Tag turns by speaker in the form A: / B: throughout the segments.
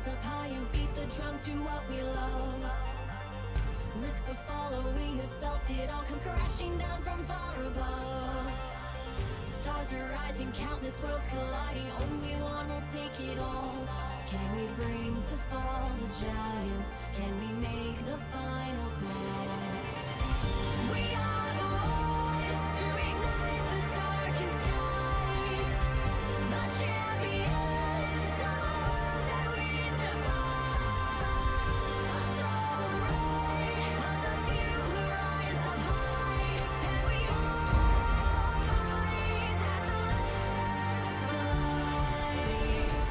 A: heads up high and beat the drum to what we love. Risk the follow, we have felt it all come crashing down from far above. Stars are rising, countless worlds colliding, only one will take it all. Can we bring to fall the giants? Can we make the final call? We are the ones to ignite the darkened skies, the champions of the world that we defy. Us all right, of the few who rise up high, and we all fight at the last times.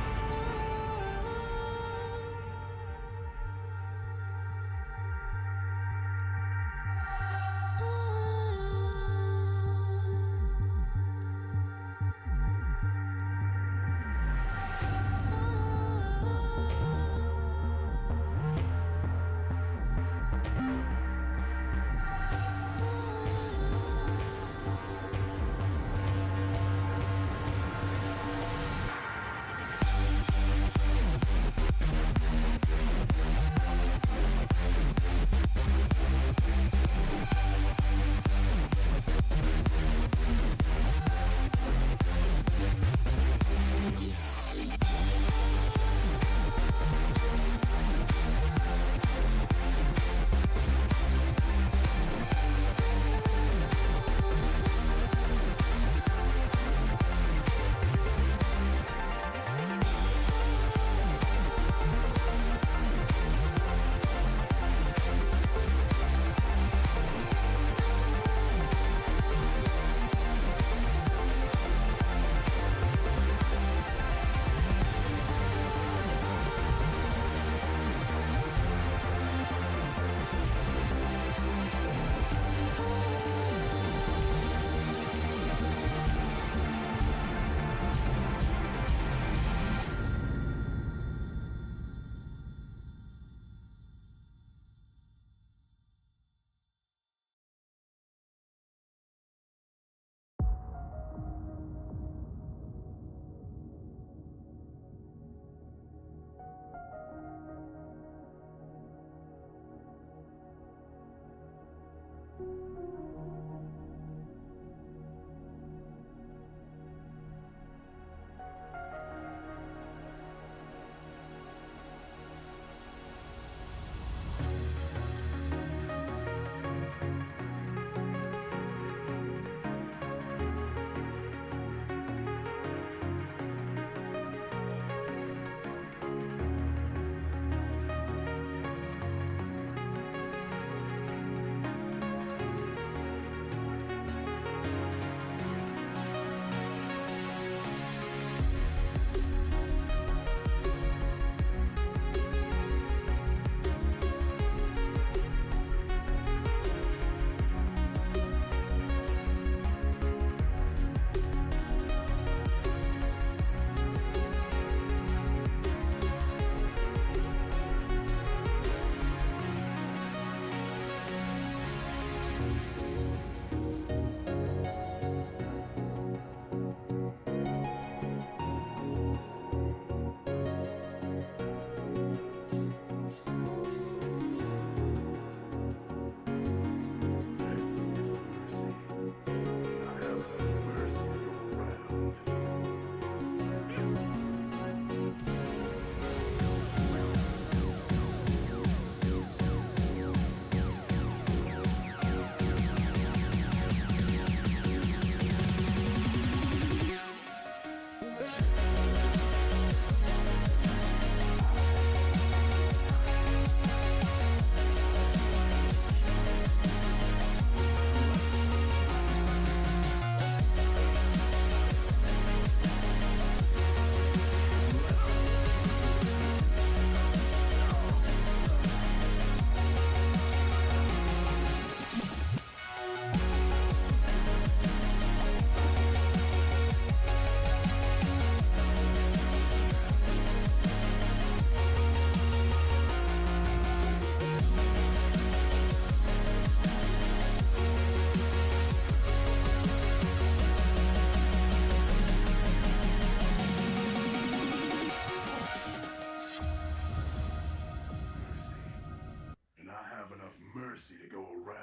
B: round.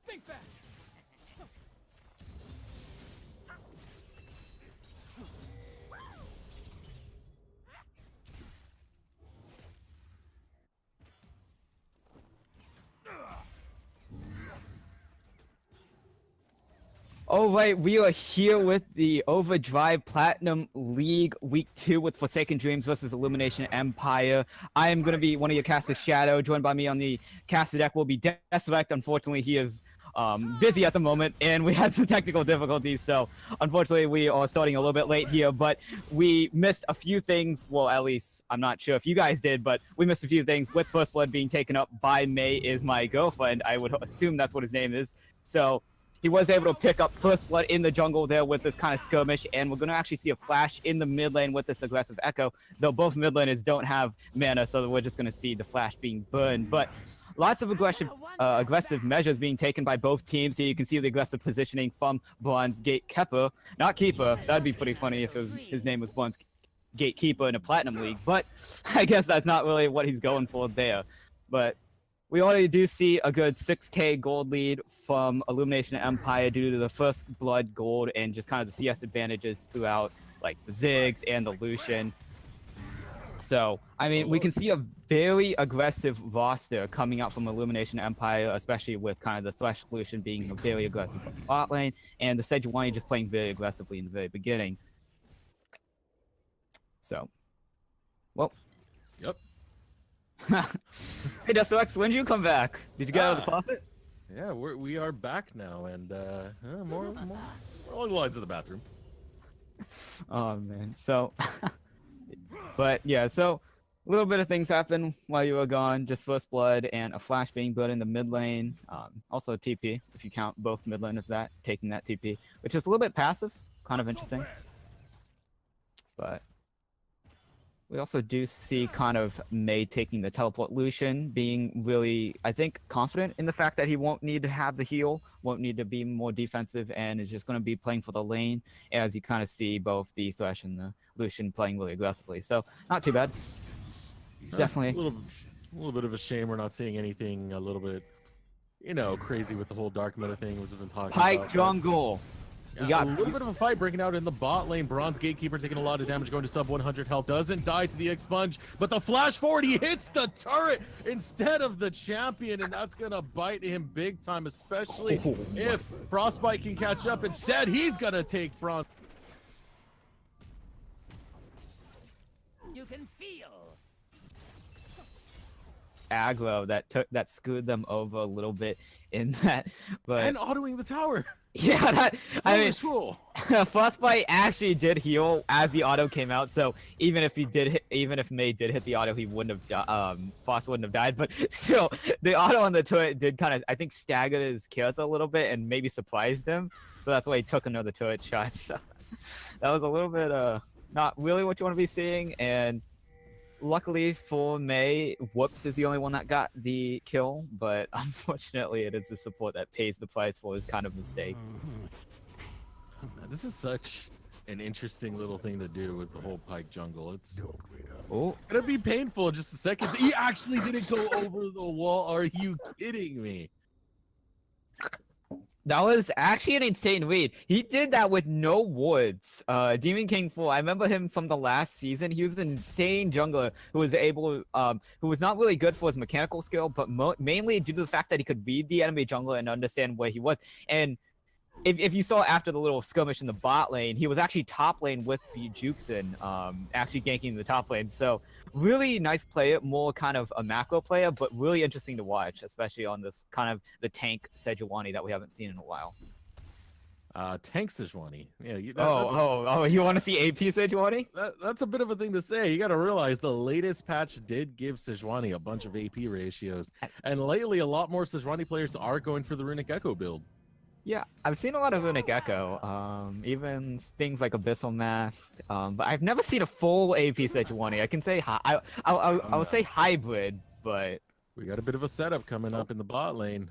C: Think fast.
D: All right, we are here with the OverDrive Platinum League Week 2 with Forsaken Dreams versus Illumination Empire. I am going to be one of your casters, Shadow. Joined by me on the caster deck will be Deselect. Unfortunately, he is busy at the moment, and we had some technical difficulties, so unfortunately we are starting a little bit late here, but we missed a few things. Well, at least I'm not sure if you guys did, but we missed a few things with First Blood being taken up by May is my girlfriend. I would assume that's what his name is. So he was able to pick up First Blood in the jungle there with this kind of skirmish, and we're going to actually see a flash in the mid lane with this aggressive Echo, though both mid laners don't have mana, so we're just going to see the flash being burned. But lots of aggressive measures being taken by both teams. Here you can see the aggressive positioning from Bronze Gatekeeper. Not Keeper, that'd be pretty funny if his name was Bronze Gatekeeper in a Platinum League, but I guess that's not really what he's going for there. But we already do see a good 6k gold lead from Illumination Empire due to the First Blood gold and just kind of the CS advantages throughout, like the Ziggs and the Lucian. So, I mean, we can see a very aggressive roster coming out from Illumination Empire, especially with kind of the Thresh Lucian being a very aggressive bot lane, and the Sejuani just playing very aggressively in the very beginning. So, well.
E: Yep.
D: Hey, Deselect, when did you come back? Did you get out of the closet?
E: Yeah, we are back now, and more along the lines of the bathroom.
D: Oh man, so, but yeah, so a little bit of things happened while you were gone. Just First Blood and a flash being built in the mid lane. Also a TP, if you count both mid laners that taking that TP, which is a little bit passive, kind of interesting. But we also do see kind of May taking the teleport Lucian, being really, I think, confident in the fact that he won't need to have the heal, won't need to be more defensive, and is just going to be playing for the lane, as you kind of see both the Thresh and the Lucian playing really aggressively. So, not too bad. Definitely.
E: A little bit of a shame we're not seeing anything a little bit, you know, crazy with the whole dark meta thing we've been talking
D: Pike
E: about.
D: jungle.
E: We got a little bit of a fight breaking out in the bot lane. Bronze Gatekeeper taking a lot of damage, going to sub 100 health. Doesn't die to the expunge, but the flash forward, he hits the turret instead of the champion, and that's gonna bite him big time, especially if Frostbite can catch up. Instead, he's gonna take Bronze.
C: You can feel.
D: Aggro that screwed them over a little bit in that, but
E: And autoing the tower.
D: yeah, that I mean,
E: Cool.
D: Frostbite actually did heal as the auto came out, so even if May did hit the auto, he wouldn't have Frost wouldn't have died. But still, the auto on the turret did kind of, I think, stagger his kill a little bit and maybe surprised him, so that's why he took another turret shot. So that was a little bit not really what you want to be seeing. And luckily for May, Whoops is the only one that got the kill, but unfortunately it is the support that pays the price for his kind of mistakes.
E: This is such an interesting little thing to do with the whole Pike jungle. It's gonna be painful in just a second. He actually didn't go over the wall. Are you kidding me?
D: That was actually an insane read. He did that with no wards. Demon King 4, I remember him from the last season. He was an insane jungler who was able, who was not really good for his mechanical skill, but mainly due to the fact that he could read the enemy jungler and understand where he was. And if you saw after the little skirmish in the bot lane, he was actually top lane with the Juxin, actually ganking the top lane. So really nice player, more kind of a macro player, but really interesting to watch, especially on this kind of the tank Sejuani that we haven't seen in a while.
E: Tank Sejuani. Yeah.
D: You want to see AP Sejuani?
E: That's a bit of a thing to say. You got to realize the latest patch did give Sejuani a bunch of AP ratios, and lately a lot more Sejuani players are going for the Runic Echo build.
D: Yeah, I've seen a lot of Runic Echo, even things like Abyssal Mask, but I've never seen a full AP Sejuani. I can say I'll say hybrid, but
E: we got a bit of a setup coming up in the bot lane.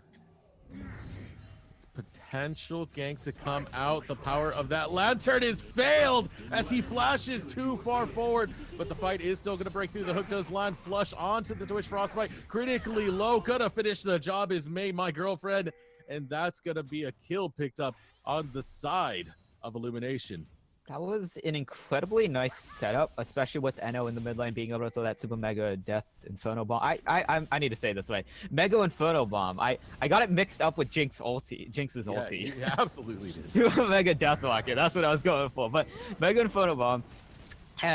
E: It's potential gank to come out. The power of that lantern is failed as he flashes too far forward, but the fight is still going to break through. The hook does land flush onto the Twitch Frostbite. Critically low, gonna finish the job is May, my girlfriend, and that's going to be a kill picked up on the side of Illumination.
D: That was an incredibly nice setup, especially with Eno in the mid lane being able to throw that super mega death Inferno Bomb. I need to say this way. Mega Inferno Bomb. I got it mixed up with Jinx's ulti.
E: Yeah, absolutely did.
D: Super mega death rocket. That's what I was going for. But Mega Inferno Bomb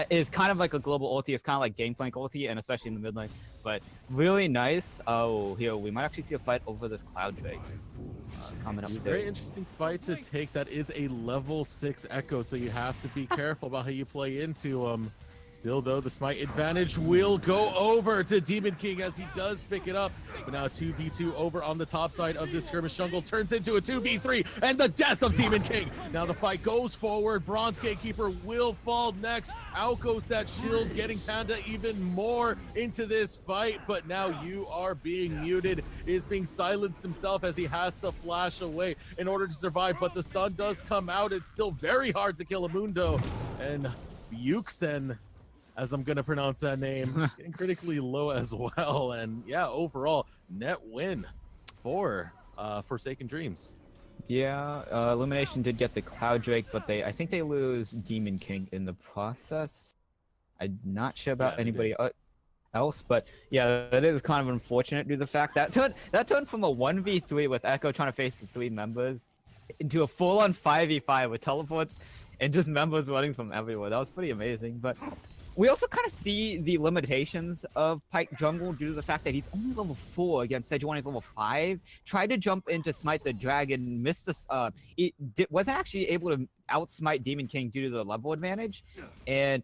D: is kind of like a global ulti. It's kind of like Gangplank ulti, and especially in the mid lane. But really nice. Oh, here we might actually see a fight over this Cloud Drake. Coming up.
E: Very interesting fight to take. That is a level 6 Echo, so you have to be careful about how you play into him. Still, though, the smite advantage will go over to Demon King as he does pick it up. But now 2v2 over on the top side of this skirmish jungle turns into a 2v3 and the death of Demon King. Now the fight goes forward. Bronze Gatekeeper will fall next. Out goes that shield, getting Panda even more into this fight. But now you are being muted. Is being silenced himself as he has to flash away in order to survive. But the stun does come out. It's still very hard to kill Amundo. And Yuxen, as I'm going to pronounce that name, getting critically low as well. And yeah, overall, net win for Forsaken Dreams.
D: Yeah, Illumination did get the Cloud Drake, but I think they lose Demon King in the process. I'm not sure about anybody else, but yeah, that is kind of unfortunate due to the fact that turned from a 1v3 with Echo trying to face the 3 members into a full-on 5v5 with teleports and just members running from everywhere. That was pretty amazing, but we also kind of see the limitations of Pyke jungle due to the fact that he's only level 4 against Sejuani's level 5. Tried to jump in to smite the dragon, missed this. Wasn't actually able to outsmite Demon King due to the level advantage. And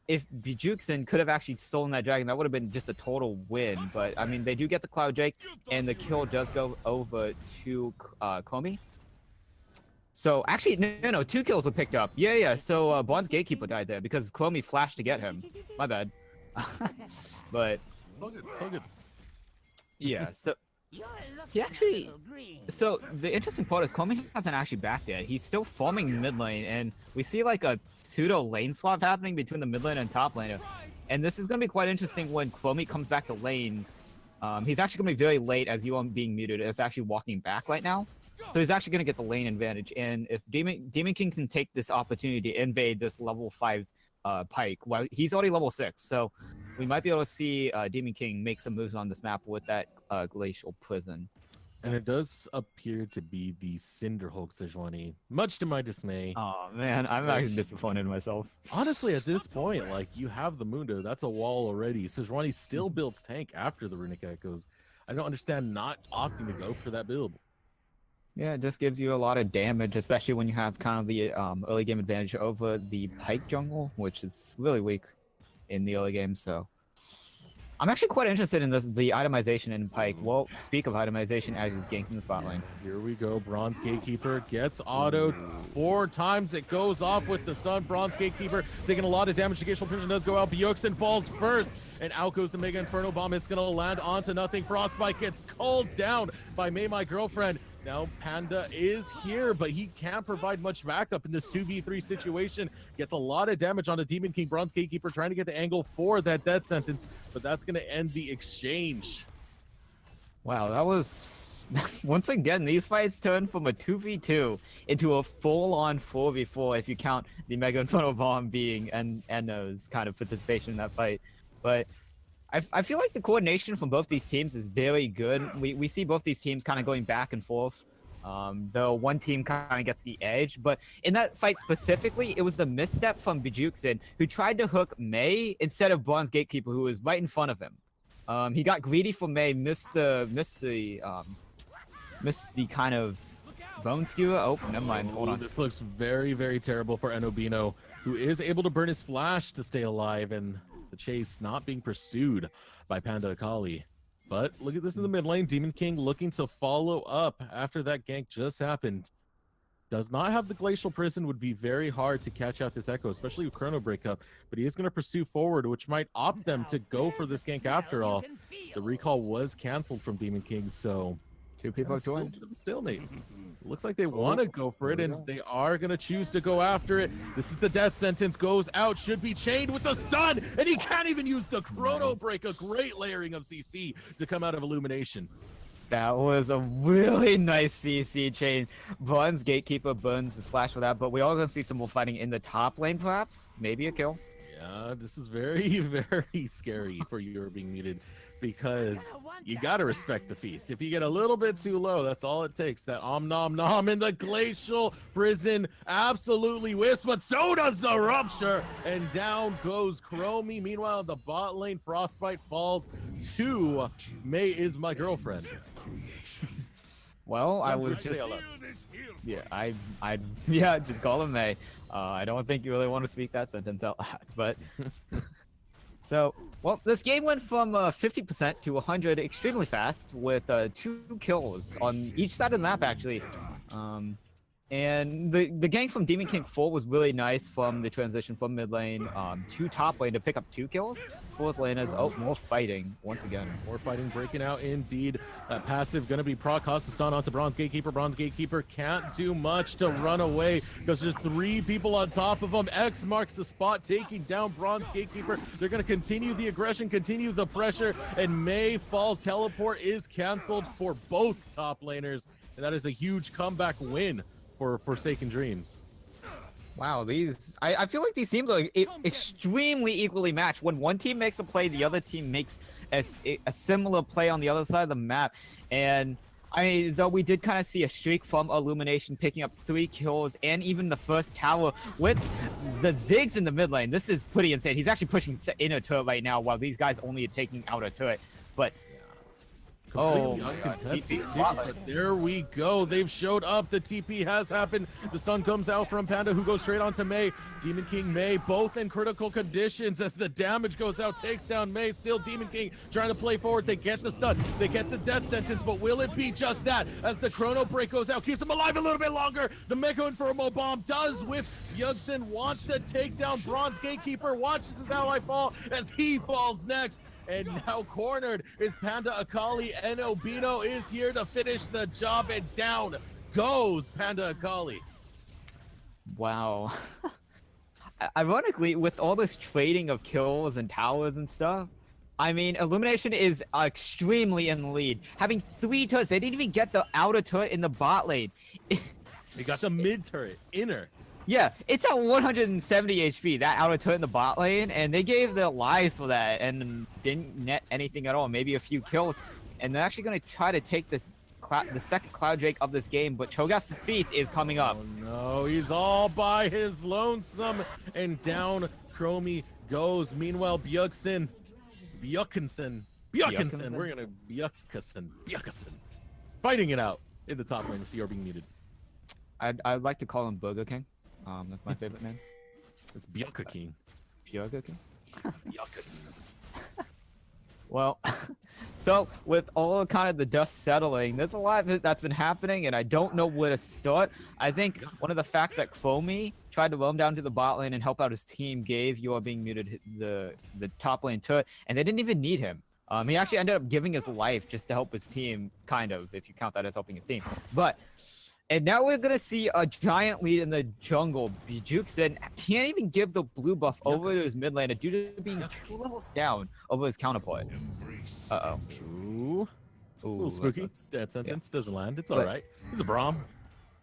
D: if Bijuxen could have actually stolen that dragon, that would have been just a total win. But I mean, they do get the Cloud Drake, and the kill does go over to Komi. So actually, no, 2 kills were picked up. Yeah. So Bond's Gatekeeper died there because Chromie flashed to get him. My bad. But
E: So good.
D: yeah, so he actually. So the interesting part is Chromie hasn't actually backed yet. He's still farming mid lane, and we see like a pseudo lane swap happening between the mid lane and top laner. And this is going to be quite interesting when Chromie comes back to lane. He's actually going to be very late as you are being muted. It's actually walking back right now. So he's actually going to get the lane advantage, and if Demon King can take this opportunity to invade this level 5 Pyke, well, he's already level 6, so we might be able to see Demon King make some moves on this map with that Glacial Prison.
E: And it does appear to be the Cinder Hulk Sejuani, much to my dismay.
D: Oh man, I'm actually disappointed in myself.
E: Honestly, at this point, like, you have the Mundo, that's a wall already. Sejuani still builds tank after the Runic Echoes. I don't understand not opting to go for that build.
D: Yeah, it just gives you a lot of damage, especially when you have kind of the early game advantage over the Pyke jungle, which is really weak in the early game. So I'm actually quite interested in the itemization in Pyke. Well, speak of itemization as he's ganking the spot lane.
E: Here we go. Bronze Gatekeeper gets autoed 4 times. It goes off with the stun. Bronze Gatekeeper taking a lot of damage. The Glacial Prison does go out. Bjorksen falls first. And out goes the Mega Inferno Bomb. It's going to land onto nothing. Frostbite gets called down by May, my girlfriend. Now Panda is here, but he can't provide much backup in this 2v3 situation. Gets a lot of damage on the Demon King. Bronze Gatekeeper trying to get the angle for that death sentence, but that's going to end the exchange.
D: Wow, that was... Once again, these fights turn from a 2v2 into a full-on 4v4 if you count the Mega Inferno Bomb being Eno's kind of participation in that fight. But I feel like the coordination from both these teams is very good. We see both these teams kind of going back and forth. Though one team kind of gets the edge. But in that fight specifically, it was the misstep from Bijuxen, who tried to hook May instead of Bronze Gatekeeper, who was right in front of him. He got greedy for May, missed the kind of bone skewer. Oh, never mind. Hold on.
E: This looks very, very terrible for Enobino, who is able to burn his flash to stay alive, and the chase not being pursued by Panda Akali. But look at this in the mid lane. Demon King looking to follow up after that gank just happened. Does not have the Glacial Prison, would be very hard to catch out this Echo, especially with Chrono Breakup. But he is going to pursue forward, which might opt them to go for this gank after all. The recall was canceled from Demon King, so
D: 2 people have joined.
E: Still a bit of a stalemate. Looks like they want to go for it, and they are going to choose to go after it. This is the death sentence. Goes out, should be chained with the stun, and he can't even use the chrono break. A great layering of CC to come out of Illumination.
D: That was a really nice CC chain. Buns, Gatekeeper, Buns is flash for that, but we are going to see some more fighting in the top lane, perhaps. Maybe a kill.
E: Yeah, this is very, very scary for you being muted, because you got to respect the feast. If you get a little bit too low, that's all it takes. That om nom nom in the glacial prison absolutely whiffs, but so does the rupture, and down goes Chromie. Meanwhile, the bot lane, Frostbite falls to May is my girlfriend.
D: Well, I was just, yeah, yeah, just call him May. I don't think you really want to speak that sentence out loud, but so, well, this game went from 50% to 100 extremely fast with 2 kills on each side of the map, actually. And the gank from Demon King 4 was really nice from the transition from mid lane to top lane to pick up 2 kills. Fourth laners, oh, more fighting once again.
E: More fighting breaking out indeed. That passive going to be proc, cost a stun onto Bronze Gatekeeper. Bronze Gatekeeper can't do much to run away because there's 3 people on top of him. X marks the spot, taking down Bronze Gatekeeper. They're going to continue the aggression, continue the pressure, and May falls. Teleport is canceled for both top laners, and that is a huge comeback win for Forsaken Dreams.
D: Wow, I feel like these teams are extremely equally matched. When one team makes a play, the other team makes a similar play on the other side of the map. And I mean, though we did kind of see a streak from Illumination picking up 3 kills and even the first tower with the Ziggs in the mid lane. This is pretty insane. He's actually pushing in a turret right now while these guys only are taking out a turret. But
E: completely uncontested, but there we go. They've showed up. The TP has happened. The stun comes out from Panda, who goes straight onto May. Demon King, May, both in critical conditions as the damage goes out, takes down May. Still Demon King trying to play forward. They get the stun. They get the death sentence, but will it be just that? As the chrono break goes out, keeps him alive a little bit longer. The Mecha Inferno Bomb does whip. Yugson wants to take down Bronze Gatekeeper, watches his ally fall as he falls next. And now cornered is Panda Akali. Enobino is here to finish the job, and down goes Panda Akali.
D: Wow. Ironically, with all this trading of kills and towers and stuff, I mean, Illumination is extremely in the lead. Having 3 turrets, they didn't even get the outer turret in the bot lane.
E: They got the mid turret, inner.
D: Yeah, it's at 170 HP, that outer turret in the bot lane, and they gave their lives for that and didn't net anything at all, maybe a few kills. And they're actually going to try to take this the second Cloud Drake of this game, but Cho'Gath's feat is coming up.
E: Oh no, he's all by his lonesome, and down Chromie goes. Meanwhile, Bjugsen, we're gonna Bjugsen, fighting it out in the top lane with the being muted.
D: I'd like to call him Burger King. That's my favorite name.
E: It's Bjugka King.
D: Bjugka King?
E: Bjugka King.
D: Well, so with all kind of the dust settling, there's a lot that's been happening, and I don't know where to start. I think one of the facts that Chromie tried to roam down to the bot lane and help out his team gave You're Being Muted the top lane turret, and they didn't even need him. He actually ended up giving his life just to help his team, kind of, if you count that as helping his team. And now we're going to see a giant lead in the jungle. Bjugsen can't even give the blue buff over to his mid laner due to being 2 levels down over his counterpart. Uh-oh.
E: Ooh. A little spooky. Dead sentence doesn't land. It's all right. He's a Braum.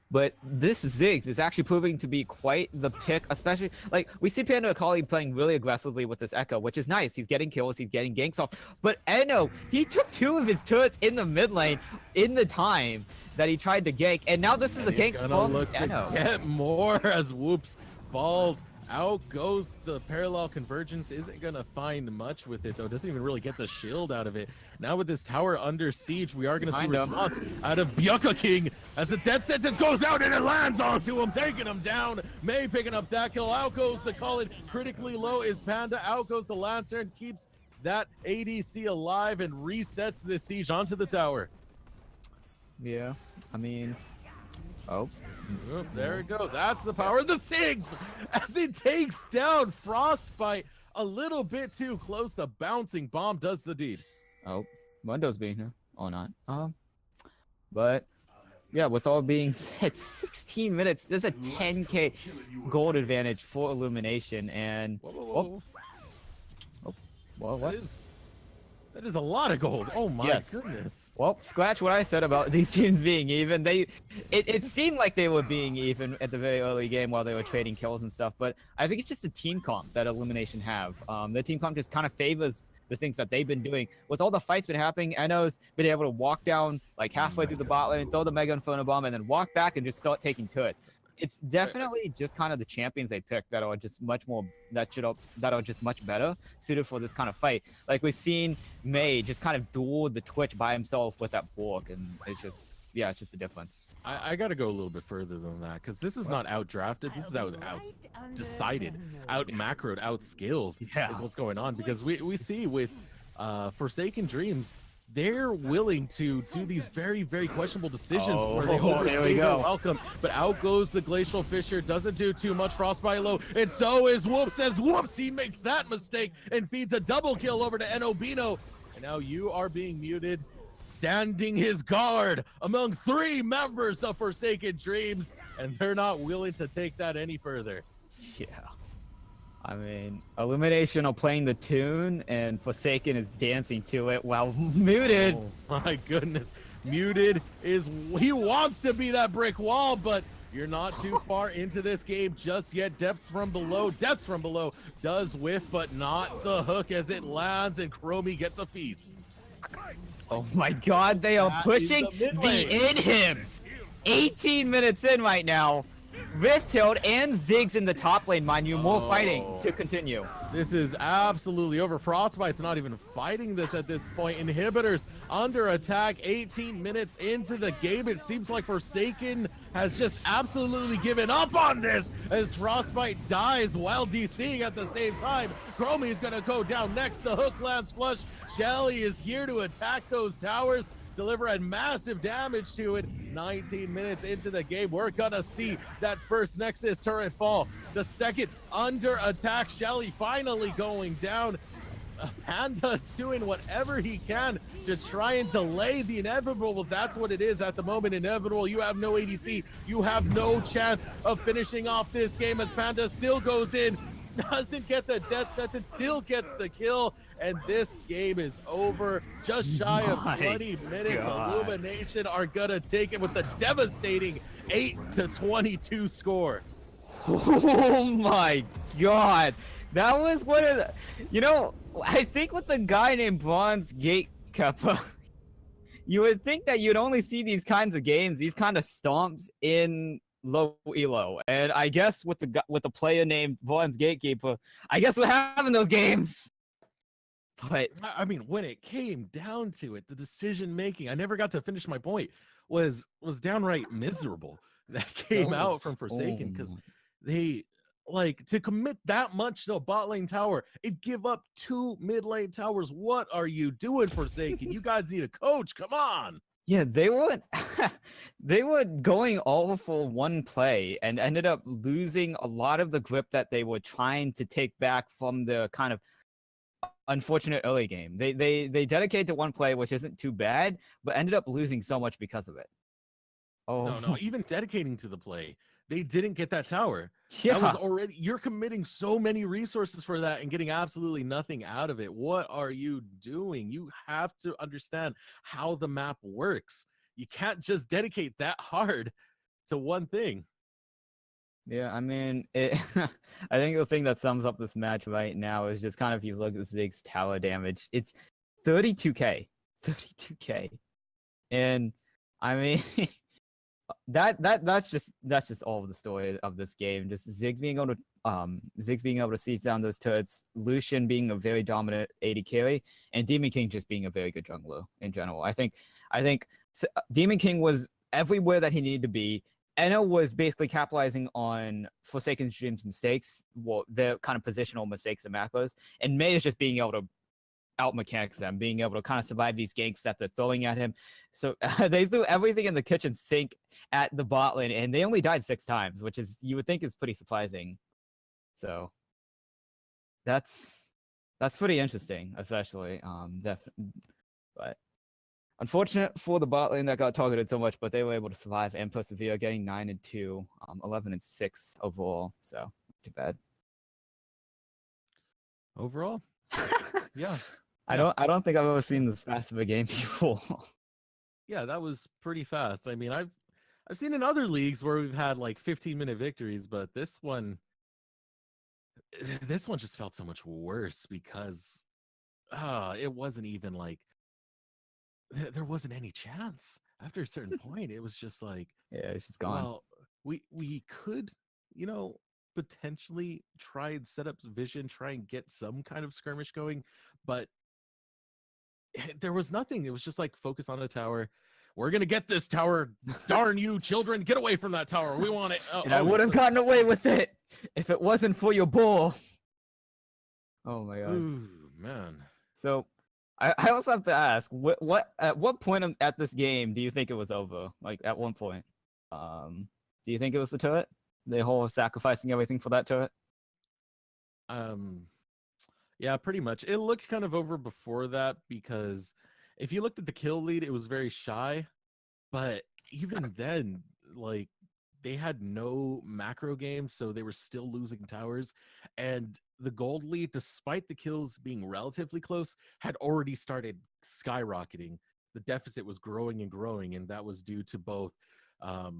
D: But this Ziggs is actually proving to be quite the pick, especially, like, we see Panda Akali playing really aggressively with this Echo, which is nice. He's getting kills, he's getting ganks off. But Eno, he took 2 of his turrets in the mid lane in the time that he tried to gank, and now this is a gank from Eno.
E: Get more as Whoops falls. Out goes the parallel convergence. Isn't gonna find much with it though. Doesn't even really get the shield out of it. Now with this tower under siege, we are gonna see response out of Bjugka King as the death sentence goes out and it lands onto him, taking him down. May picking up that kill. Out goes the Cullen. Critically low is Panda. Out goes the Lancer and keeps that ADC alive and resets the siege onto the tower.
D: Yeah, I mean, oh.
E: Oop, there it goes. That's the power of the Sigs as it takes down Frostbite a little bit too close. The bouncing bomb does the deed.
D: Oh, Mundo's being here. Oh, not. But yeah, with all being said, 16 minutes. There's a 10k gold advantage for Illumination, and
E: Whoa, whoa, whoa,
D: oh,
E: whoa.
D: well, what?
E: That is a lot of gold. Oh my
D: Yes.
E: goodness.
D: Well, scratch what I said about these teams being even. It seemed like they were being even at the very early game while they were trading kills and stuff. But I think it's just the team comp that Illumination have. The team comp just kind of favors the things that they've been doing. With all the fights been happening, Eno's been able to walk down like halfway through the bot lane, throw the Mega Inferno Bomb, and then walk back and just start taking turrets. It's definitely just kind of the champions they picked that are just much more that are just much better suited for this kind of fight. Like we've seen May just kind of duel the Twitch by himself with that Bork, and it's just it's just a difference.
E: I got to go a little bit further than that because this is not out drafted. This is out decided, out macroed, out skilled.
D: Yeah.
E: Is what's going on because we see with Forsaken Dreams. They're willing to do these very, very questionable decisions where they overstay their welcome. But out goes the Glacial Fissure, doesn't do too much. Frostbite low, and so is Whoops. As Whoops, he makes that mistake and feeds a double kill over to Enobino. And now you are being muted, standing his guard among 3 members of Forsaken Dreams, and they're not willing to take that any further.
D: Yeah. I mean, Illumination are playing the tune, and Forsaken is dancing to it while muted.
E: Oh my goodness. Muted he wants to be that brick wall, but you're not too far into this game just yet. Depths from below does whiff, but not the hook as it lands, and Chromie gets a feast.
D: Oh my god, they are pushing the inhibs. 18 minutes in right now. Rift Hild and Ziggs in the top lane, mind you. More fighting to continue.
E: This is absolutely over. Frostbite's not even fighting this at this point. Inhibitors under attack 18 minutes into the game. It seems like Forsaken has just absolutely given up on this as Frostbite dies while DCing at the same time. Chromie is going to go down next. The hook lands flush. Shelly is here to attack those towers, deliver a massive damage to it. 19 minutes into the game, we're gonna see that first Nexus turret fall. The second under attack, Shelly finally going down. Panda's doing whatever he can to try and delay the inevitable. That's what it is at the moment. Inevitable. You have no ADC. You have no chance of finishing off this game as Panda still goes in. Doesn't get the death sentence, still gets the kill, and this game is over. Just shy of 20 minutes. Illumination are gonna take it with the devastating 8-22 score.
D: Oh my god. That was one of the, I think with the guy named Bronze Gatekeeper, you would think that you'd only see these kinds of games, these kind of stomps in low elo, and I guess with the player named Vaughn's Gatekeeper, I guess we're having those games. But
E: I mean, when it came down to it, the decision making, I never got to finish my point, was downright miserable. That came out from Forsaken because they to commit that much to a bot lane tower, it'd give up 2 mid lane towers. What are you doing, Forsaken? You guys need a coach. Come on.
D: yeah, they were going all for one play and ended up losing a lot of the grip that they were trying to take back from the kind of unfortunate early game. They dedicated to one play, which isn't too bad, but ended up losing so much because of it. Oh
E: No, even dedicating to the play, they didn't get that tower.
D: yeah.
E: That was already, you're committing so many resources for that and getting absolutely nothing out of it. What are you doing? You have to understand how the map works. You can't just dedicate that hard to one thing.
D: Yeah, I mean, I think the thing that sums up this match right now is just kind of, if you look at Ziggs tower damage, it's 32k, and I mean, that's just all of the story of this game. Just Ziggs being able to siege down those turrets, Lucian being a very dominant AD carry, and Demon King just being a very good jungler in general. I think Demon King was everywhere that he needed to be. Enno was basically capitalizing on Forsaken Dream's mistakes, their kind of positional mistakes and macros, and May is just being able to out-mechanics them, being able to kind of survive these ganks that they're throwing at him. So they threw everything in the kitchen sink at the bot lane, and they only died 6 times, which is, you would think, is pretty surprising. So that's pretty interesting, especially. But Unfortunate for the bot lane that got targeted so much, but they were able to survive and persevere, getting 9-2, 11-6 overall. So too bad.
E: Overall, yeah.
D: I don't think I've ever seen this fast of a game before.
E: Yeah, that was pretty fast. I mean, I've seen in other leagues where we've had like 15-minute victories, but this one just felt so much worse because it wasn't even like there wasn't any chance. After a certain point, it was just like,
D: Yeah, it's just gone.
E: well, we could, potentially try and set up vision, try and get some kind of skirmish going, but there was nothing. It was just like, focus on a tower. We're gonna get this tower. Darn you, children! Get away from that tower. We want it.
D: And I would have gotten away with it if it wasn't for your bull. Oh my god.
E: Ooh, man.
D: So I also have to ask, at what point at this game do you think it was over? Like at one point, do you think it was the turret? The whole sacrificing everything for that turret?
E: Yeah, pretty much. It looked kind of over before that because if you looked at the kill lead, it was very shy. But even then, like, they had no macro game, so they were still losing towers. And the gold lead, despite the kills being relatively close, had already started skyrocketing. The deficit was growing and growing, and that was due to both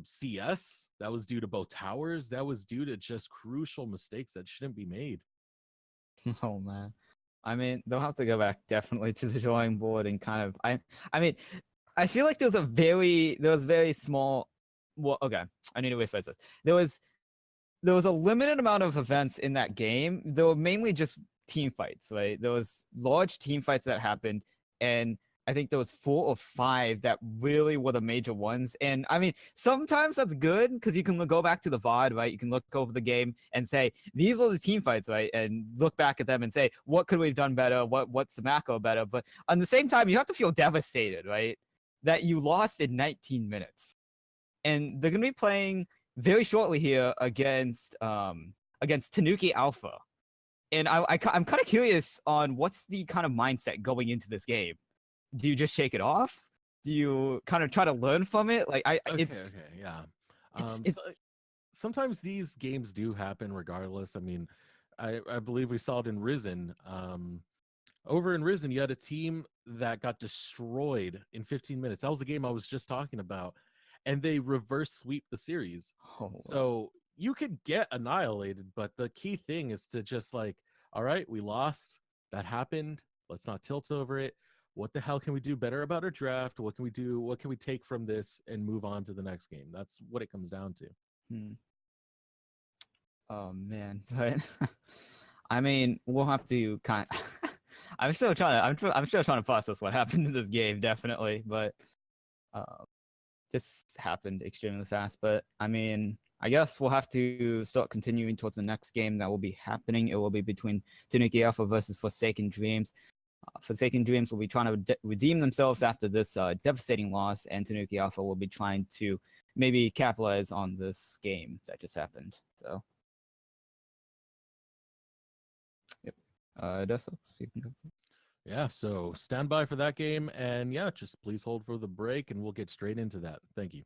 E: CS, that was due to both towers, that was due to just crucial mistakes that shouldn't be made.
D: Oh man. I mean, they'll have to go back definitely to the drawing board and kind of I mean, I feel like there was very small. Well, okay, I need to rephrase this. There was a limited amount of events in that game. They were mainly just team fights, right? There was large team fights that happened, and I think there was 4 or 5 that really were the major ones. And I mean, sometimes that's good because you can go back to the VOD, right? You can look over the game and say, these are the team fights, right? And look back at them and say, what could we have done better? What's the macro better? But at the same time, you have to feel devastated, right? That you lost in 19 minutes. And they're going to be playing very shortly here against Tanuki Alpha. And I'm kind of curious on what's the kind of mindset going into this game. Do you just shake it off? Do you kind of try to learn from it? Like
E: Yeah. Sometimes these games do happen regardless. I mean, I believe we saw it in Risen. Over in Risen, you had a team that got destroyed in 15 minutes. That was the game I was just talking about. And they reverse sweep the series.
D: Oh.
E: So you could get annihilated, but the key thing is to just like, all right, we lost. That happened. Let's not tilt over it. What the hell can we do better about our draft? What can we do? What can we take from this and move on to the next game? That's what it comes down to.
D: Oh man, but I mean, we'll have to kind of I'm still trying to process what happened in this game, definitely, but just happened extremely fast. But I mean, I guess we'll have to start continuing towards the next game that will be happening. It will be between Tanuki Alpha versus Forsaken Dreams. Forsaken Dreams will be trying to redeem themselves after this devastating loss, and Tanuki Alpha will be trying to maybe capitalize on this game that just happened. So, yep. Desox, you can go.
E: Yeah, so stand by for that game, and yeah, just please hold for the break, and we'll get straight into that. Thank you.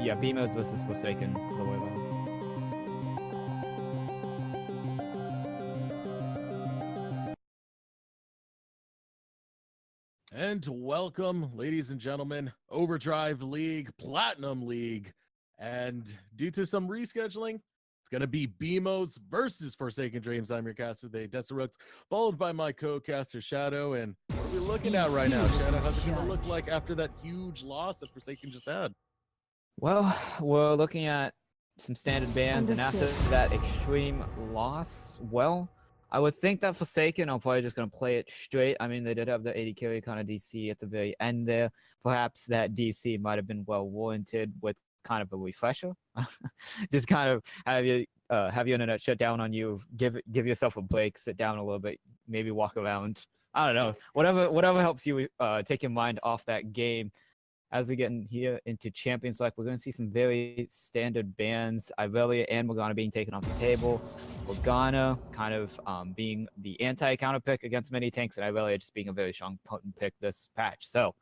D: yeah, Beamos versus Forsaken. The way around.
E: And welcome, ladies and gentlemen, Overdrive League, Platinum League. And due to some rescheduling, it's going to be BMOs versus Forsaken Dreams. I'm your caster today, Desirux, followed by my co-caster, Shadow. And what are we looking at right now, Shadow? How's it going to look like after that huge loss that Forsaken just had?
D: Well, we're looking at some standard bans, and after that extreme loss, well, I would think that Forsaken are probably just going to play it straight. I mean, they did have the 80 carry kind of DC at the very end there. Perhaps that DC might have been well warranted with kind of a refresher. Just kind of have your internet shut down on you, give yourself a break, sit down a little bit, maybe walk around. I don't know, whatever helps you take your mind off that game. As we get in here into Champions Select, we're going to see some very standard bans. Irelia and Morgana being taken off the table. Morgana kind of being the anti-counter pick against many tanks, and Irelia just being a very strong, potent pick this patch. So,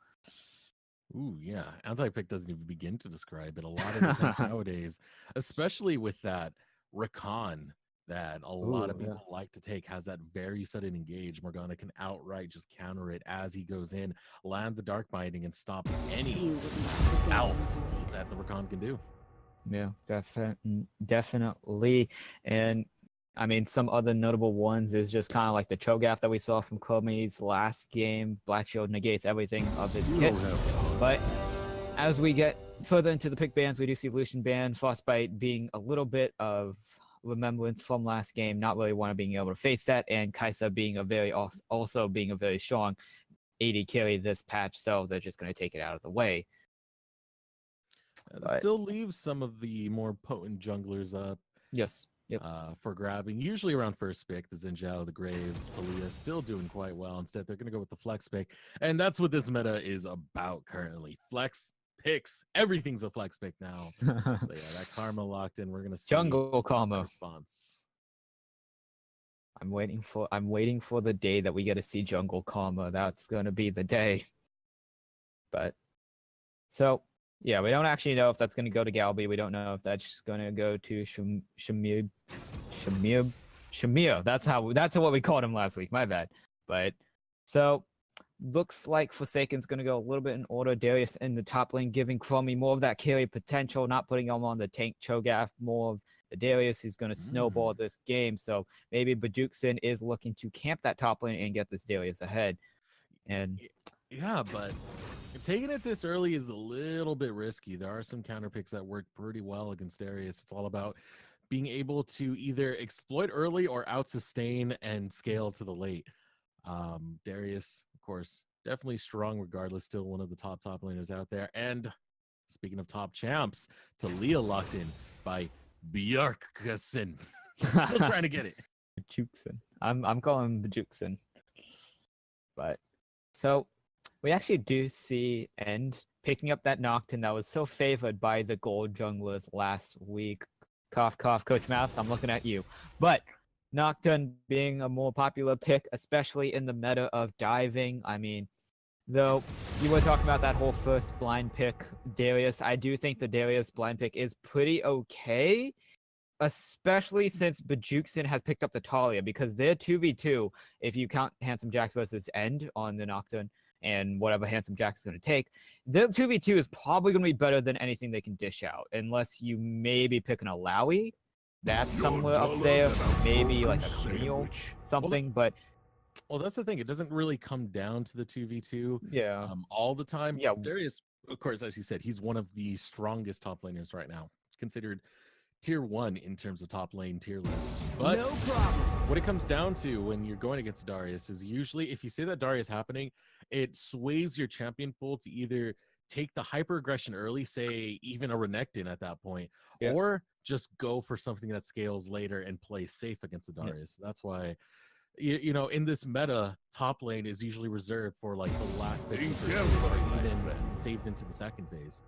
E: ooh, yeah, anti-pick doesn't even begin to describe it. A lot of the things nowadays, especially with that Rakan that a lot of people like to take, has that very sudden engage. Morgana can outright just counter it as he goes in, land the dark binding, and stop any else that the Rakan can do.
D: Yeah, definitely. And I mean, some other notable ones is just kind of like the Cho'Gath that we saw from Komi's last game. Black Shield negates everything of his kit. But as we get further into the pick bans, we do see Lucian ban, Frostbite being a little bit of remembrance from last game, not really want to being able to face that, and Kaisa being also being a very strong 80 carry this patch, so they're just going to take it out of the way.
E: It still leaves some of the more potent junglers up.
D: Yes. Yep.
E: For grabbing, usually around first pick, the Zinjao, the Graves, Talia still doing quite well. Instead, they're going to go with the flex pick, and that's what this meta is about currently. Flex picks, everything's a flex pick now. So yeah, that karma locked in. We're going to see
D: jungle karma
E: response.
D: I'm waiting for the day that we get to see jungle karma. That's going to be the day. But so yeah, we don't actually know if that's going to go to Galbi. We don't know if that's going to go to Shamir. That's what we called him last week. My bad. But so looks like Forsaken's going to go a little bit in order. Darius in the top lane, giving Chromie more of that carry potential, not putting him on the tank Cho'Gath, more of the Darius who's going to snowball this game. So maybe Bajuksin is looking to camp that top lane and get this Darius ahead. And
E: yeah, but taking it this early is a little bit risky. There are some counter picks that work pretty well against Darius. It's all about being able to either exploit early or out sustain and scale to the late. Darius, of course, definitely strong regardless, still one of the top laners out there. And speaking of top champs, Talia locked in by Bjarkason. Still trying to get it.
D: Bajuksin. I'm calling him Bajuksin. But so we actually do see End picking up that Nocturne that was so favored by the gold junglers last week. Cough, cough, Coach Mavs, I'm looking at you. But Nocturne being a more popular pick, especially in the meta of diving. I mean, though you were talking about that whole first blind pick, Darius, I do think the Darius blind pick is pretty okay, especially since Bajuksin has picked up the Talia, because they're 2v2 if you count Handsome Jax versus End on the Nocturne and whatever Handsome Jax is going to take. Their 2v2 is probably going to be better than anything they can dish out, unless you maybe pick an Alawi. That's somewhere up there, maybe like a Camille, something, but...
E: Well, that's the thing. It doesn't really come down to the 2v2 all the time.
D: Yeah.
E: Darius, of course, as you said, he's one of the strongest top laners right now. Considered tier 1 in terms of top lane tier list. But
C: no problem.
E: What it comes down to when you're going against Darius is usually, if you see that Darius happening, it sways your champion pool to either take the hyper aggression early, say even a Renekton at that point, or just go for something that scales later and play safe against the Darius. That's why, you know, in this meta, top lane is usually reserved for like the last pick, or even saved into the second phase.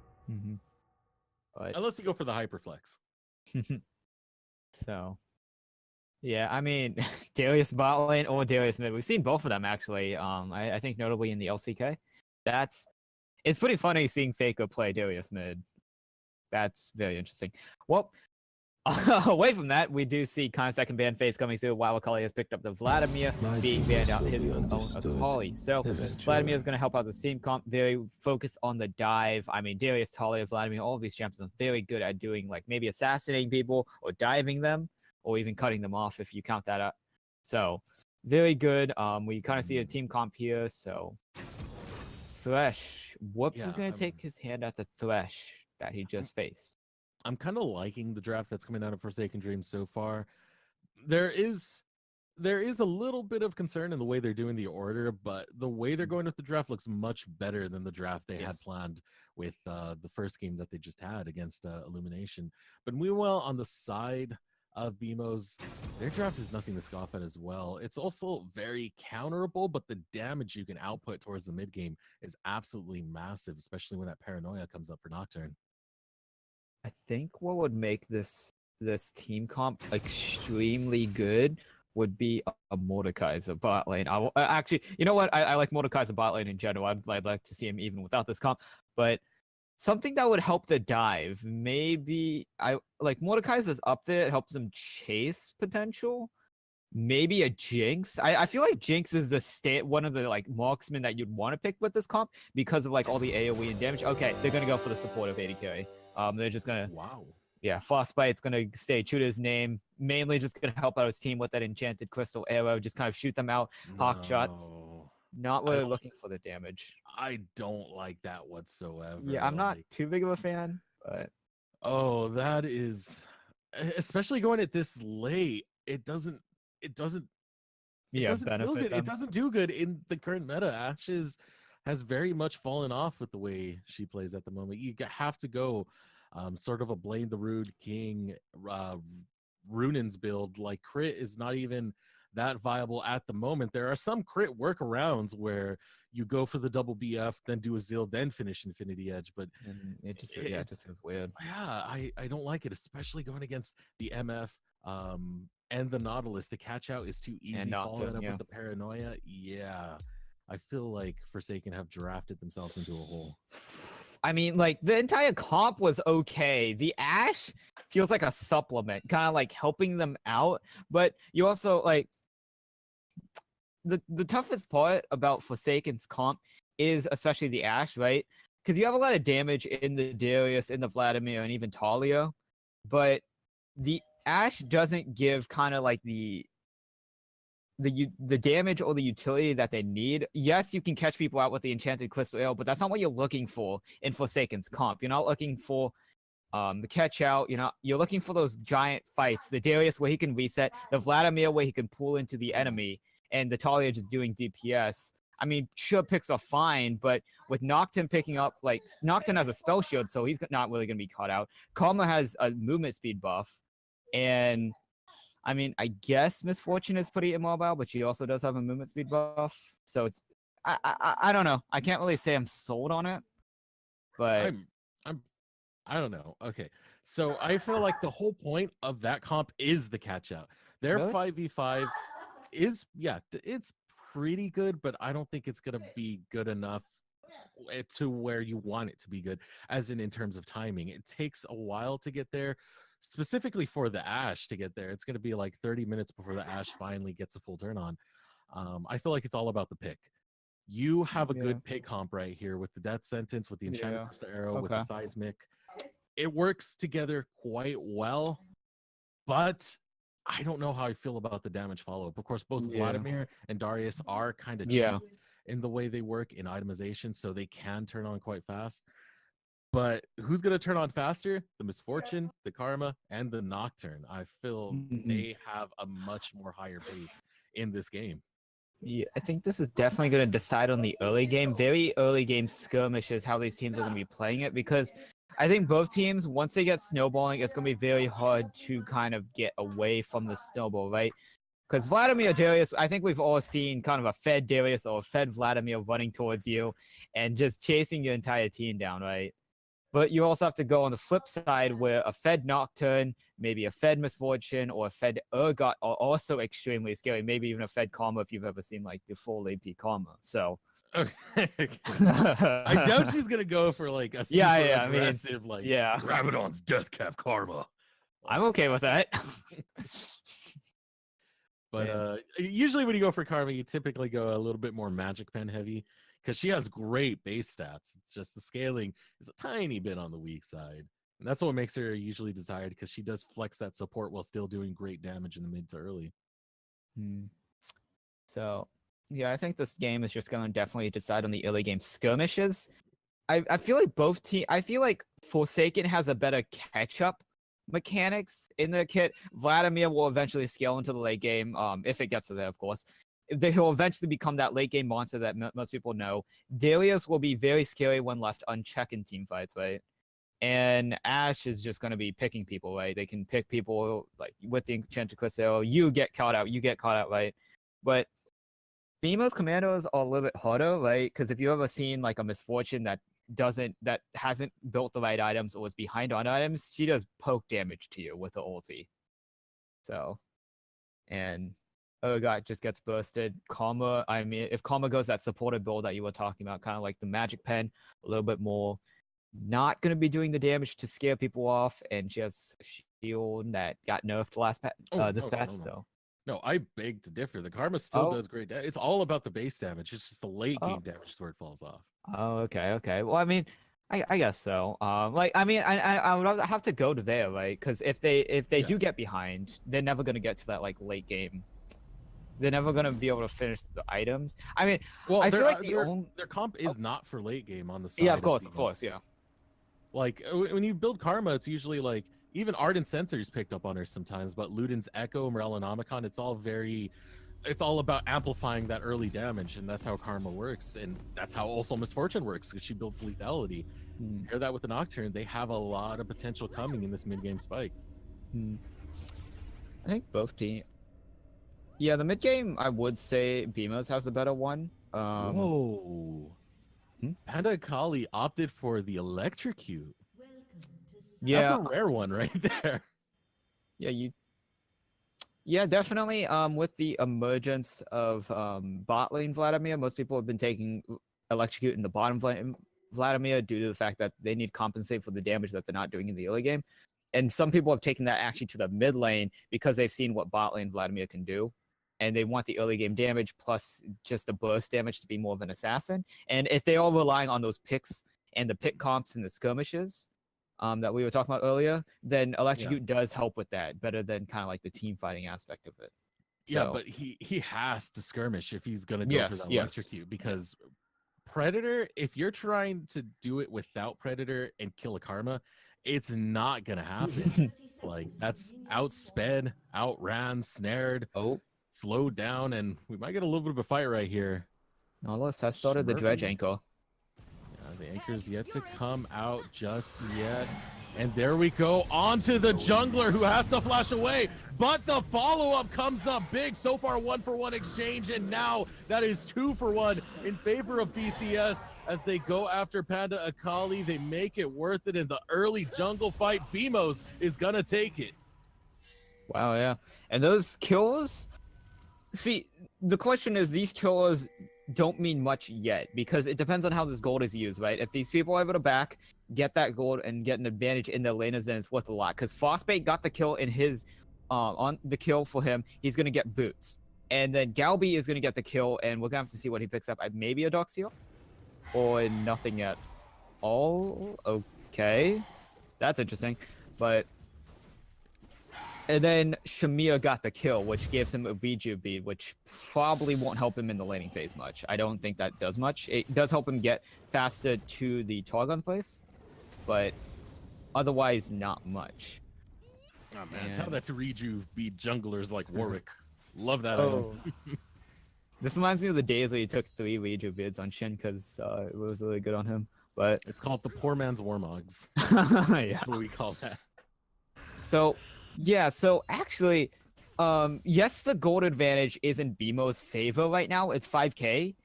D: But
E: unless you go for the hyperflex.
D: So yeah, I mean, Darius bot lane or Darius mid, we've seen both of them actually. I think notably in the LCK. It's pretty funny seeing Faker play Darius mid. that's very interesting. Well, away from that, we do see kind of second ban phase coming through. While Akali has picked up the Vladimir being banned out his own Akali. So Vladimir is going to help out the team comp, very focused on the dive. I mean, Darius, Talia, Vladimir, all of these champions are very good at doing like maybe assassinating people or diving them or even cutting them off if you count that up. So very good. We kind of see a team comp here. So Thresh, Whoops is going to take his hand at the Thresh that he just faced.
E: I'm kind of liking the draft that's coming out of Forsaken Dreams so far. There is a little bit of concern in the way they're doing the order, but the way they're going with the draft looks much better than the draft they had planned with the first game that they just had against Illumination. But meanwhile, on the side of BMO's, their draft is nothing to scoff at as well. It's also very counterable, but the damage you can output towards the mid game is absolutely massive, especially when that paranoia comes up for Nocturne.
D: I think what would make this team comp extremely good would be a Mordekaiser bot lane. Actually, you know what? I like Mordekaiser bot lane in general. I'd like to see him even without this comp. But something that would help the dive, maybe I like Mordekaiser's up there. It helps him chase potential. Maybe a Jinx. I feel like Jinx is one of the like marksmen that you'd want to pick with this comp because of like all the AoE and damage. Okay, they're gonna go for the supportive AD carry. They're just gonna Frostbite's gonna stay true to his name. Mainly just gonna help out his team with that enchanted crystal arrow. Just kind of shoot them out, hawk shots. Not really looking for the damage.
E: I don't like that whatsoever.
D: Yeah, I'm not too big of a fan, but
E: that is, especially going at this late. It doesn't
D: benefit
E: feel good.
D: them.
E: It doesn't do good in the current meta. Ashes has very much fallen off with the way she plays at the moment. You have to go sort of a Blame the Rude King Runins build. Like crit is not even that viable at the moment. There are some crit workarounds where you go for the double BF, then do a Zeal, then finish Infinity Edge. But
D: it just feels weird.
E: Yeah, I don't like it, especially going against the MF and the Nautilus. The catch out is too easy. Following up with the paranoia. Yeah. I feel like Forsaken have drafted themselves into a hole.
D: I mean, like, the entire comp was okay. The Ashe feels like a supplement, kind of like helping them out. But you also, like, the toughest part about Forsaken's comp is especially the Ashe, right? Because you have a lot of damage in the Darius, in the Vladimir, and even Talia. But the Ashe doesn't give kind of like the damage or the utility that they need. Yes, you can catch people out with the enchanted crystal arrow, but that's not what you're looking for in Forsaken's comp. You're not looking for the catch out. You're looking for those giant fights. The Darius where he can reset, the Vladimir where he can pull into the enemy, and the Talia just doing DPS. I mean, sure, picks are fine, but with Nocturne picking up, like, Nocturne has a spell shield, so he's not really going to be caught out. Karma has a movement speed buff, and I mean, I guess Misfortune is pretty immobile, but she also does have a movement speed buff. So it's, I don't know. I can't really say I'm sold on it, but
E: I don't know. Okay, so I feel like the whole point of that comp is the catch out. Their 5v5 is it's pretty good, but I don't think it's gonna be good enough to where you want it to be good, as in terms of timing. It takes a while to get there. Specifically for the Ashe to get there, it's going to be like 30 minutes before the Ashe finally gets a full turn on. I feel like it's all about the pick. You have a good pick comp right here with the Death Sentence, with the Enchanted Crystal Arrow, with the Seismic. It works together quite well, but I don't know how I feel about the damage follow-up. Of course, both Vladimir and Darius are kind of cheap in the way they work in itemization, so they can turn on quite fast. But who's going to turn on faster? The Misfortune, the Karma, and the Nocturne. I feel they have a much more higher pace in this game.
D: Yeah, I think this is definitely going to decide on the early game. Very early game skirmishes, how these teams are going to be playing it. Because I think both teams, once they get snowballing, it's going to be very hard to kind of get away from the snowball, right? Because Vladimir Darius, I think we've all seen kind of a fed Darius or a fed Vladimir running towards you and just chasing your entire team down, right? But you also have to go on the flip side where a Fed Nocturne, maybe a Fed Misfortune, or a Fed Urgot are also extremely scary. Maybe even a Fed Karma if you've ever seen like the full AP Karma. So
E: Okay. I doubt she's gonna go for like a super
D: Yeah,
E: aggressive like
D: yeah.
E: Rabadon's Death Cap Karma.
D: I'm okay with that.
E: But
D: Yeah.
E: usually when you go for Karma, you typically go a little bit more Magic Pen heavy because she has great base stats. It's just the scaling is a tiny bit on the weak side. And that's what makes her usually desired because she does flex that support while still doing great damage in the mid to early.
D: So, yeah, I think this game is just going to definitely decide on the early game skirmishes. I feel like I feel like Forsaken has a better catch-up mechanics in the kit. Vladimir will eventually scale into the late game, if it gets to there, of course. He'll eventually become that late game monster that most people know. Darius will be very scary when left unchecked in team fights, right? And Ash is just going to be picking people, right? They can pick people like with the Enchanted Crystal. You get caught out, right? But Beamo's commandos are a little bit harder, right? Because if you ever seen like a Misfortune that hasn't built the right items or was behind on items, she does poke damage to you with the ulti. So, and God just gets bursted. Karma, I mean, if Karma goes that supported build that you were talking about, kind of like the Magic Pen, a little bit more, not going to be doing the damage to scare people off, and she has a shield that got nerfed this patch. So
E: no, I beg to differ. The Karma still does great damage. It's all about the base damage. It's just the late game damage is where it falls off.
D: Oh, okay. Well, I mean, I guess so. Like, I mean, I would have to go to there, right? Because if they do get behind, they're never gonna get to that like late game. They're never gonna be able to finish the items. I mean,
E: well,
D: I feel like
E: their comp is not for late game on the side.
D: Yeah, of course, yeah.
E: Like when you build Karma, it's usually like even Ardent Sensor's picked up on her sometimes, but Luden's Echo, Morellonomicon, it's all about amplifying that early damage, and that's how Karma works, and that's how also Misfortune works, because she builds lethality. Pair that with the Nocturne, they have a lot of potential coming in this mid-game spike.
D: I think both teams. Yeah, the mid-game, I would say Beamos has the better one.
E: Whoa. Panda Akali opted for the Electrocute.
D: Yeah.
E: That's a rare one right there.
D: Yeah, definitely. With the emergence of bot lane Vladimir, most people have been taking Electrocute in the bottom Vladimir due to the fact that they need to compensate for the damage that they're not doing in the early game. And some people have taken that actually to the mid lane because they've seen what bot lane Vladimir can do. And they want the early game damage plus just the burst damage to be more of an assassin. And if they are relying on those picks and the pick comps and the skirmishes that we were talking about earlier, then Electrocute does help with that better than kind of like the team fighting aspect of it. So,
E: yeah, but he has to skirmish if he's going to go for that Electrocute, because Predator, if you're trying to do it without Predator and kill a Karma, it's not going to happen. Like, that's outsped, outran, snared, slowed down, and we might get a little bit of a fight right here.
D: Nautilus has started the dredge anchor.
E: Yeah, the anchor's yet to come out just yet. And there we go, onto the jungler who has to flash away. But the follow-up comes up big. So far, 1-for-1 exchange, and now that is 2-for-1 in favor of BCS as they go after Panda Akali. They make it worth it in the early jungle fight. Beamos is gonna take it.
D: Wow, yeah. And those kills, see, the question is, these kills don't mean much yet because it depends on how this gold is used, right? If these people are able to get that gold and get an advantage in their laners, then it's worth a lot. Because Frostbait got the kill in his on the kill for him, he's gonna get boots. And then Galbi is gonna get the kill, and we're gonna have to see what he picks up. Maybe a Dark Seal? Or nothing at all. Okay. That's interesting. But and then Shamir got the kill, which gives him a Reju bead, which probably won't help him in the laning phase much. I don't think that does much. It does help him get faster to the Targon place, but otherwise not much.
E: Oh man, tell that to Reju beat junglers like Warwick. Love that.
D: This reminds me of the days where he took 3 Reju bids on Shin because it was really good on him. But
E: it's called the poor man's Warmogs.
D: Yeah.
E: That's what we call that.
D: So yeah, so actually, yes, the gold advantage is in BMO's favor right now. It's 5k,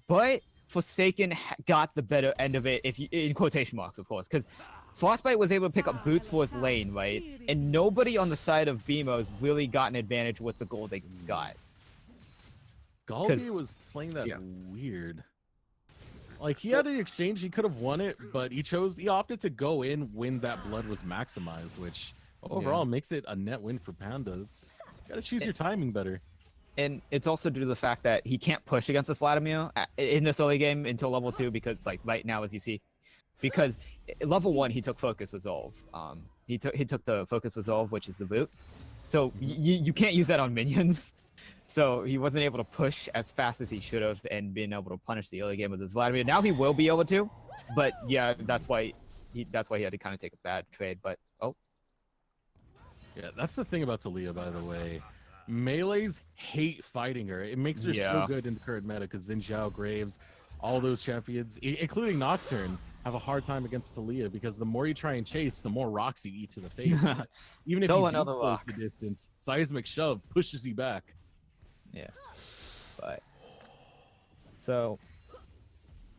D: but Forsaken got the better end of it, if you, in quotation marks, of course, because Frostbite was able to pick up boots for his lane, right? And nobody on the side of BMO's really got an advantage with the gold they got.
E: Galbi was playing that weird. Like, he had an exchange, he could have won it, but he opted to go in when that blood was maximized, which overall makes it a net win for Panda. It's gotta choose your timing better.
D: And it's also due to the fact that he can't push against this Vladimir in this early game until level 2, because like right now, as you see, because level 1 he took Focus Resolve. He took the Focus Resolve, which is the boot. So you can't use that on minions. So he wasn't able to push as fast as he should have and been able to punish the early game with his Vladimir. Now he will be able to, but yeah, that's why he had to kind of take a bad trade. But
E: yeah, that's the thing about Talia, by the way. Melees hate fighting her. It makes her so good in the current meta because Xin Zhao, Graves, all those champions, including Nocturne, have a hard time against Talia because the more you try and chase, the more rocks you eat to the face. Even if you do close the distance, Seismic Shove pushes you back.
D: Yeah, but so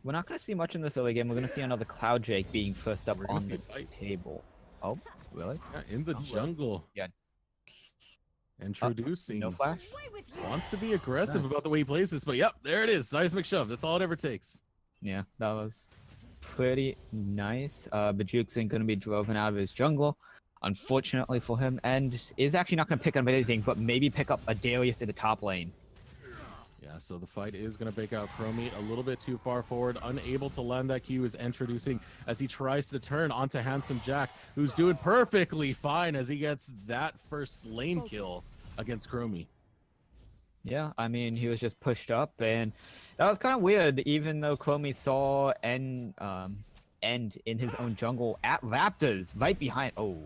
D: we're not going to see much in this early game. We're going to see another Cloud Drake being first up on the table. Oh, really?
E: Yeah, in the jungle.
D: Yeah.
E: Introducing.
D: No flash.
E: Wants to be aggressive about the way he plays this, but yep, there it is. Seismic Shove. That's all it ever takes.
D: Yeah, that was pretty nice. Bajuksin going to be driven out of his jungle, unfortunately for him, and is actually not going to pick up anything, but maybe pick up a Darius in the top lane.
E: Yeah, so the fight is going to pick out Chromie a little bit too far forward, unable to land that Q, is introducing as he tries to turn onto Handsome Jack, who's doing perfectly fine as he gets that first lane kill against Chromie.
D: Yeah, I mean, he was just pushed up, and that was kind of weird, even though Chromie saw end in his own jungle at Raptors, right behind. Oh,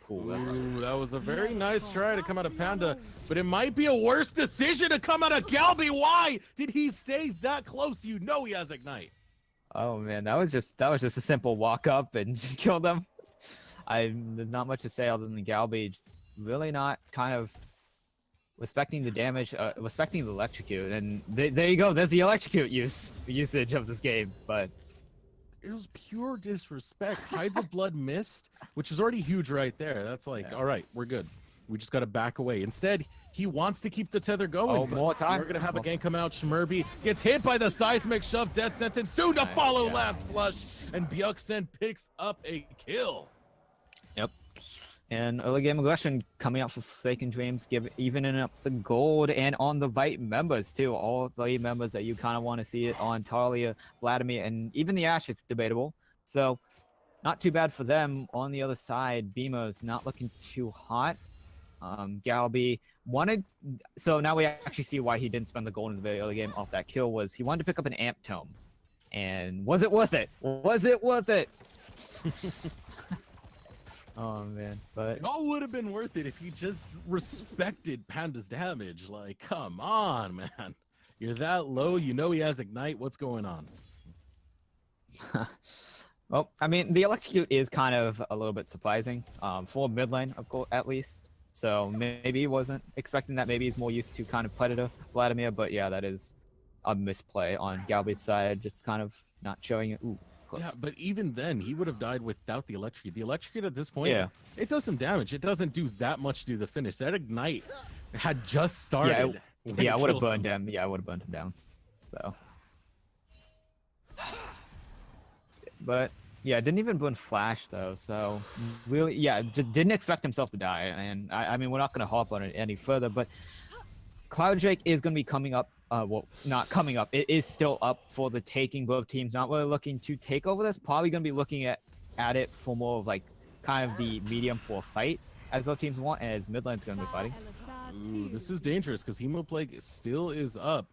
D: cool.
E: Ooh, that was a very nice try to come out of Panda, but it might be a worse decision to come out of Galbi. Why did he stay that close? You know he has Ignite.
D: Oh man, that was just a simple walk up and just kill them. There's not much to say other than Galbi just really not kind of respecting the damage, respecting the electrocute, and there you go. There's the electrocute usage of this game, but.
E: It was pure disrespect. Tides of Blood missed, which is already huge right there. That's like, all right, we're good. We just got to back away. Instead, he wants to keep the tether going.
D: Oh, more time.
E: We're going to have a gank come out. Shmurby gets hit by the Seismic Shove. Death sentence soon to follow last flush. And Byuk-sen picks up a kill.
D: Yep. And early game aggression coming out for Forsaken Dreams, evening up the gold and on the right members too. All 3 members that you kind of want to see it on: Talia, Vladimir, and even the Ashe if debatable. So not too bad for them. On the other side, BMO's not looking too hot. Galbi wanted, so now we actually see why he didn't spend the gold in the very early game off that kill. Was he wanted to pick up an Amp Tome, and was it worth it? Was it worth it? Oh man, but
E: it all would have been worth it if you just respected Panda's damage. Like, come on, man. You're that low, you know he has Ignite. What's going on?
D: Well, I mean, the electrocute is kind of a little bit surprising for mid lane, of course, at least. So maybe he wasn't expecting that. Maybe he's more used to kind of Predator Vladimir. But yeah, that is a misplay on Galbi's side, just kind of not showing it. Ooh. Close.
E: Yeah, but even then, he would have died without the electrocute. The electrocute at this point, it does some damage. It doesn't do that much to the finish. That Ignite had just started.
D: Yeah, I would have burned him. Yeah, I would have burned him down. So, but yeah, didn't even burn Flash though. So really, yeah, just didn't expect himself to die. And I mean, we're not gonna hop on it any further. But Cloud Drake is gonna be coming up. Well, not coming up. It is still up for the taking. Both teams not really looking to take over this. Probably going to be looking at it for more of like kind of the medium for a fight as both teams want, as mid lane's going to be fighting.
E: Ooh, this is dangerous because Hemoplague still is up.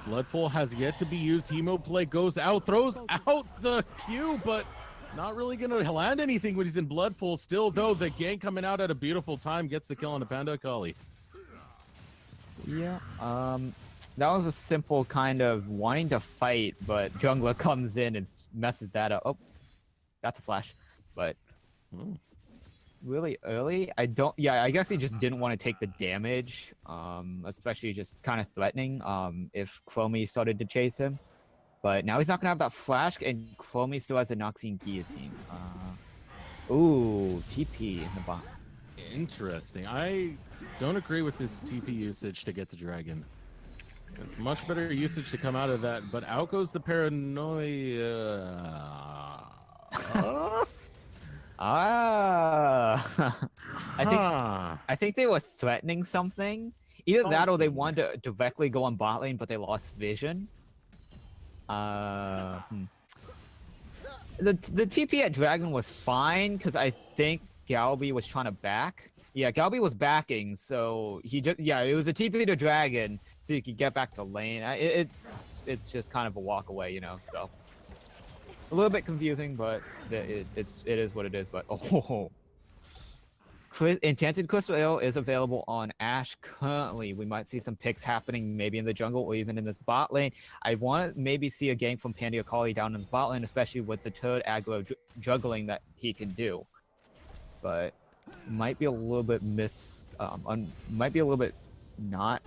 E: Blood Pool has yet to be used. Hemoplague goes out, throws out the Q, but not really going to land anything when he's in Blood Pool. Still, though, the gank coming out at a beautiful time gets the kill on the Panda Akali.
D: Yeah, that was a simple kind of wanting to fight, but jungler comes in and messes that up. Oh, that's a flash, but really early. I guess he just didn't want to take the damage, especially just kind of threatening if Chromie started to chase him. But now he's not gonna have that flash, and Chromie still has the Noxian Guillotine. Ooh, TP in the bot.
E: Interesting. I don't agree with this TP usage to get the dragon. It's much better usage to come out of that, but out goes the paranoia.
D: I think they were threatening something. Either that or they wanted to directly go on bot lane, but they lost vision. The TP at Dragon was fine because I think Galby was trying to back. Yeah, Galby was backing, so he just it was a TP to Dragon so you could get back to lane. It's just kind of a walk away, you know. So a little bit confusing, but it is what it is. But Enchanted Crystal Ale is available on Ashe currently. We might see some picks happening maybe in the jungle or even in this bot lane. I want to maybe see a gank from Pandia Kali down in the bot lane, especially with the turret aggro juggling that he can do. But might be a little bit might be a little bit not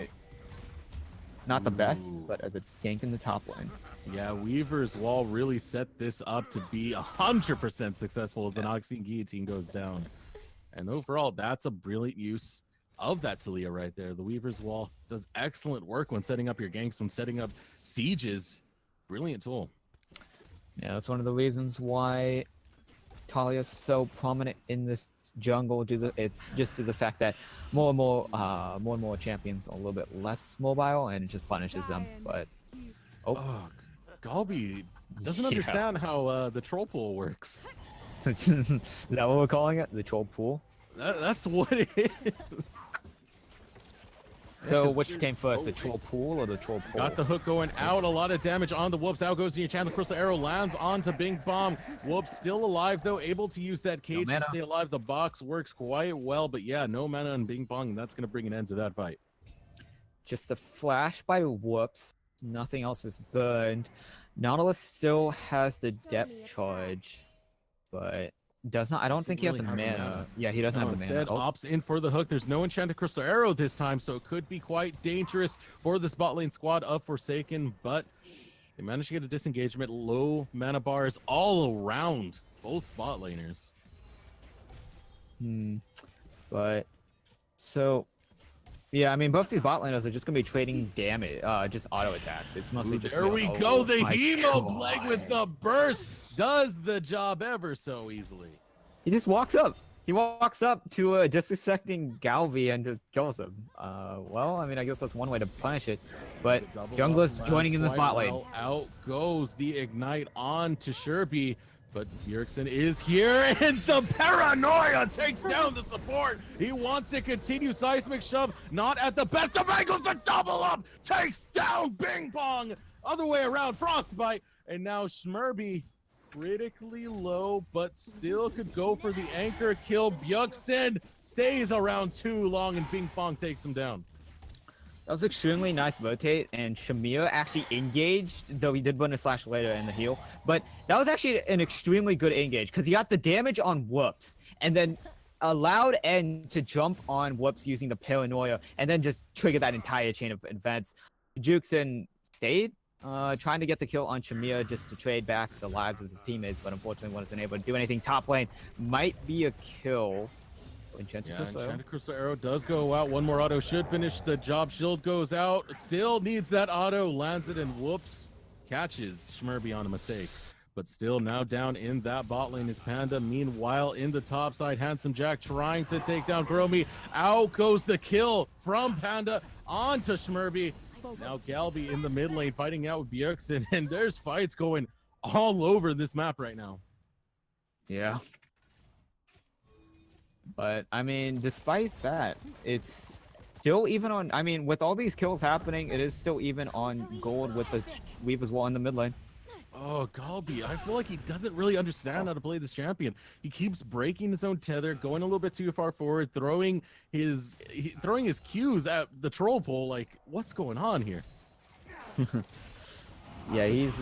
D: the best, but as a gank in the top lane.
E: Yeah, Weaver's Wall really set this up to be 100% successful as the Noxian Guillotine goes down. And overall, that's a brilliant use of that Talia right there. The Weaver's Wall does excellent work when setting up your ganks, when setting up sieges. Brilliant tool.
D: Yeah, that's one of the reasons why Talia's so prominent in this jungle. It's just to the fact that more and more champions are a little bit less mobile, and it just punishes them. But
E: Galby doesn't understand how the troll pool works.
D: Is that what we're calling it? The troll pool?
E: That's what it is.
D: So which came first, the troll pool or the troll pool?
E: Got the hook going out, a lot of damage on the Whoops. Out goes the Enchanted Crystal Arrow, lands onto Bing Bong. Whoops still alive though, able to use that cage to stay alive. The box works quite well, but yeah, no mana on Bing Bong, and that's going to bring an end to that fight.
D: Just a flash by Whoops. Nothing else is burned. Nautilus still has the depth charge, but does not. I don't think he has a mana. Yeah, he doesn't have the mana.
E: Instead, opts in for the hook. There's no Enchanted Crystal Arrow this time, so it could be quite dangerous for this bot lane squad of Forsaken, but they managed to get a disengagement. Low mana bars all around both bot laners.
D: But so yeah, I mean both these bot laners are just gonna be trading damage, just auto attacks. It's mostly just.
E: There we go. The Hemo Plague with the burst does the job ever so easily.
D: He just walks up. He walks up to disrespecting Galvi and just kills him. Well, I mean, I guess that's one way to punish it. But Jungler's joining in this bot lane.
E: Out goes the Ignite on to Sherby. But Bjergsen is here, and the Paranoia takes down the support. He wants to continue Seismic Shove, not at the best of angles. The double up takes down Bing Bong. Other way around, Frostbite. And now Shmerby critically low, but still could go for the anchor kill. Bjergsen stays around too long, and Bing Bong takes him down.
D: That was extremely nice rotate, and Shamir actually engaged, though he did burn a slash later in the heal. But that was actually an extremely good engage, because he got the damage on Whoops, and then allowed N to jump on Whoops using the Paranoia, and then just trigger that entire chain of events. Bjergsen stayed, trying to get the kill on Shamir just to trade back the lives of his teammates, but unfortunately wasn't able to do anything. Top lane might be a kill. Enchanted
E: Crystal Arrow does go out. One more auto should finish the job. Shield goes out. Still needs that auto. Lands it, and Whoops catches Shmerby on a mistake. But still now down in that bot lane is Panda. Meanwhile, in the top side, Handsome Jack trying to take down Gromi. Out goes the kill from Panda onto Shmerby. Now Galby in the mid lane fighting out with Bjergsen, and there's fights going all over this map right now.
D: Yeah. But, I mean, despite that, it's still even on... I mean, with all these kills happening, it is still even on gold with the Weave as well in the mid lane.
E: Oh, Galby, I feel like he doesn't really understand how to play this champion. He keeps breaking his own tether, going a little bit too far forward, throwing his Qs at the troll pole. Like, what's going on here?
D: Yeah, he's.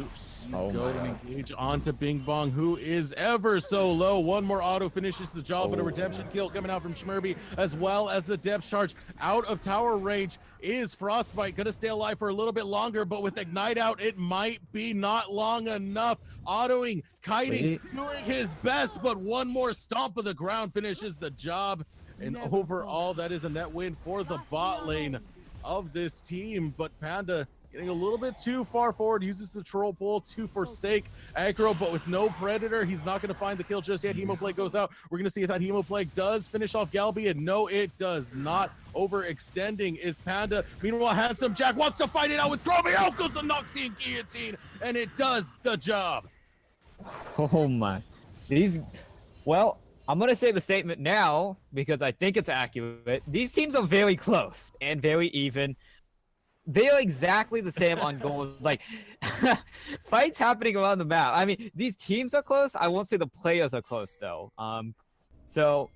D: Oh
E: Go
D: my
E: and
D: god.
E: engage onto Bing Bong, who is ever so low. One more auto finishes the job, but a redemption kill coming out from Schmerby, as well as the depth charge out of tower range. Is Frostbite gonna stay alive for a little bit longer? But with Ignite out, it might be not long enough. Autoing, kiting, doing his best, but one more stomp of the ground finishes the job. And overall, that is a net win for the bot lane of this team. But Panda getting a little bit too far forward, uses the troll pull to forsake aggro, but with no predator, he's not going to find the kill just yet. Hemoplague goes out. We're going to see if that Hemoplague does finish off Galbi, and no, it does not. Overextending is Panda. Meanwhile, Handsome Jack wants to fight it out with Chromie. Out goes the Noxian Guillotine, and it does the job.
D: Oh my. Well, I'm going to say the statement now because I think it's accurate. These teams are very close and very even. They are exactly the same on goals. Like, fights happening around the map. I mean, these teams are close. I won't say the players are close, though. So,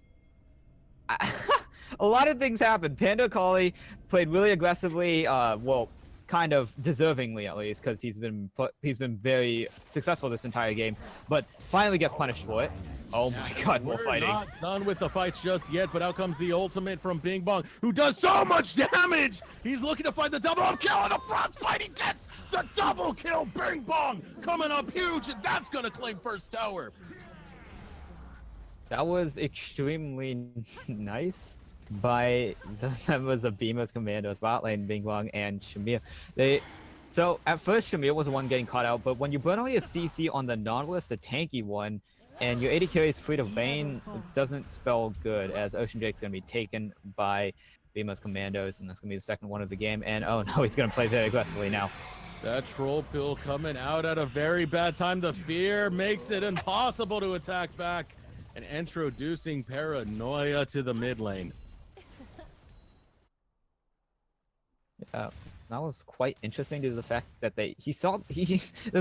D: a lot of things happened. Panda Collie played really aggressively. Well, kind of deservingly at least, because he's been very successful this entire game, but finally gets punished for it. Oh my god, more fighting.
E: We're not done with the fights just yet, but out comes the ultimate from Bing Bong, who does so much damage! He's looking to find the double up kill, and the Frostbite, he gets the double kill! Bing Bong coming up huge, and that's gonna claim first tower.
D: That was extremely nice by the members of Beamer's Commandos, bot lane, Bing Bong, and Shamir. So at first Shamir was the one getting caught out, but when you burn only a CC on the Nautilus, the tanky one, and your AD carry is free to lane, it doesn't spell good, as Ocean Drake's going to be taken by Beamer's Commandos, and that's going to be the second one of the game. And oh no, he's going to play very aggressively now.
E: That troll pill coming out at a very bad time. The fear makes it impossible to attack back, and introducing Paranoia to the mid lane.
D: That was quite interesting due to the fact that there's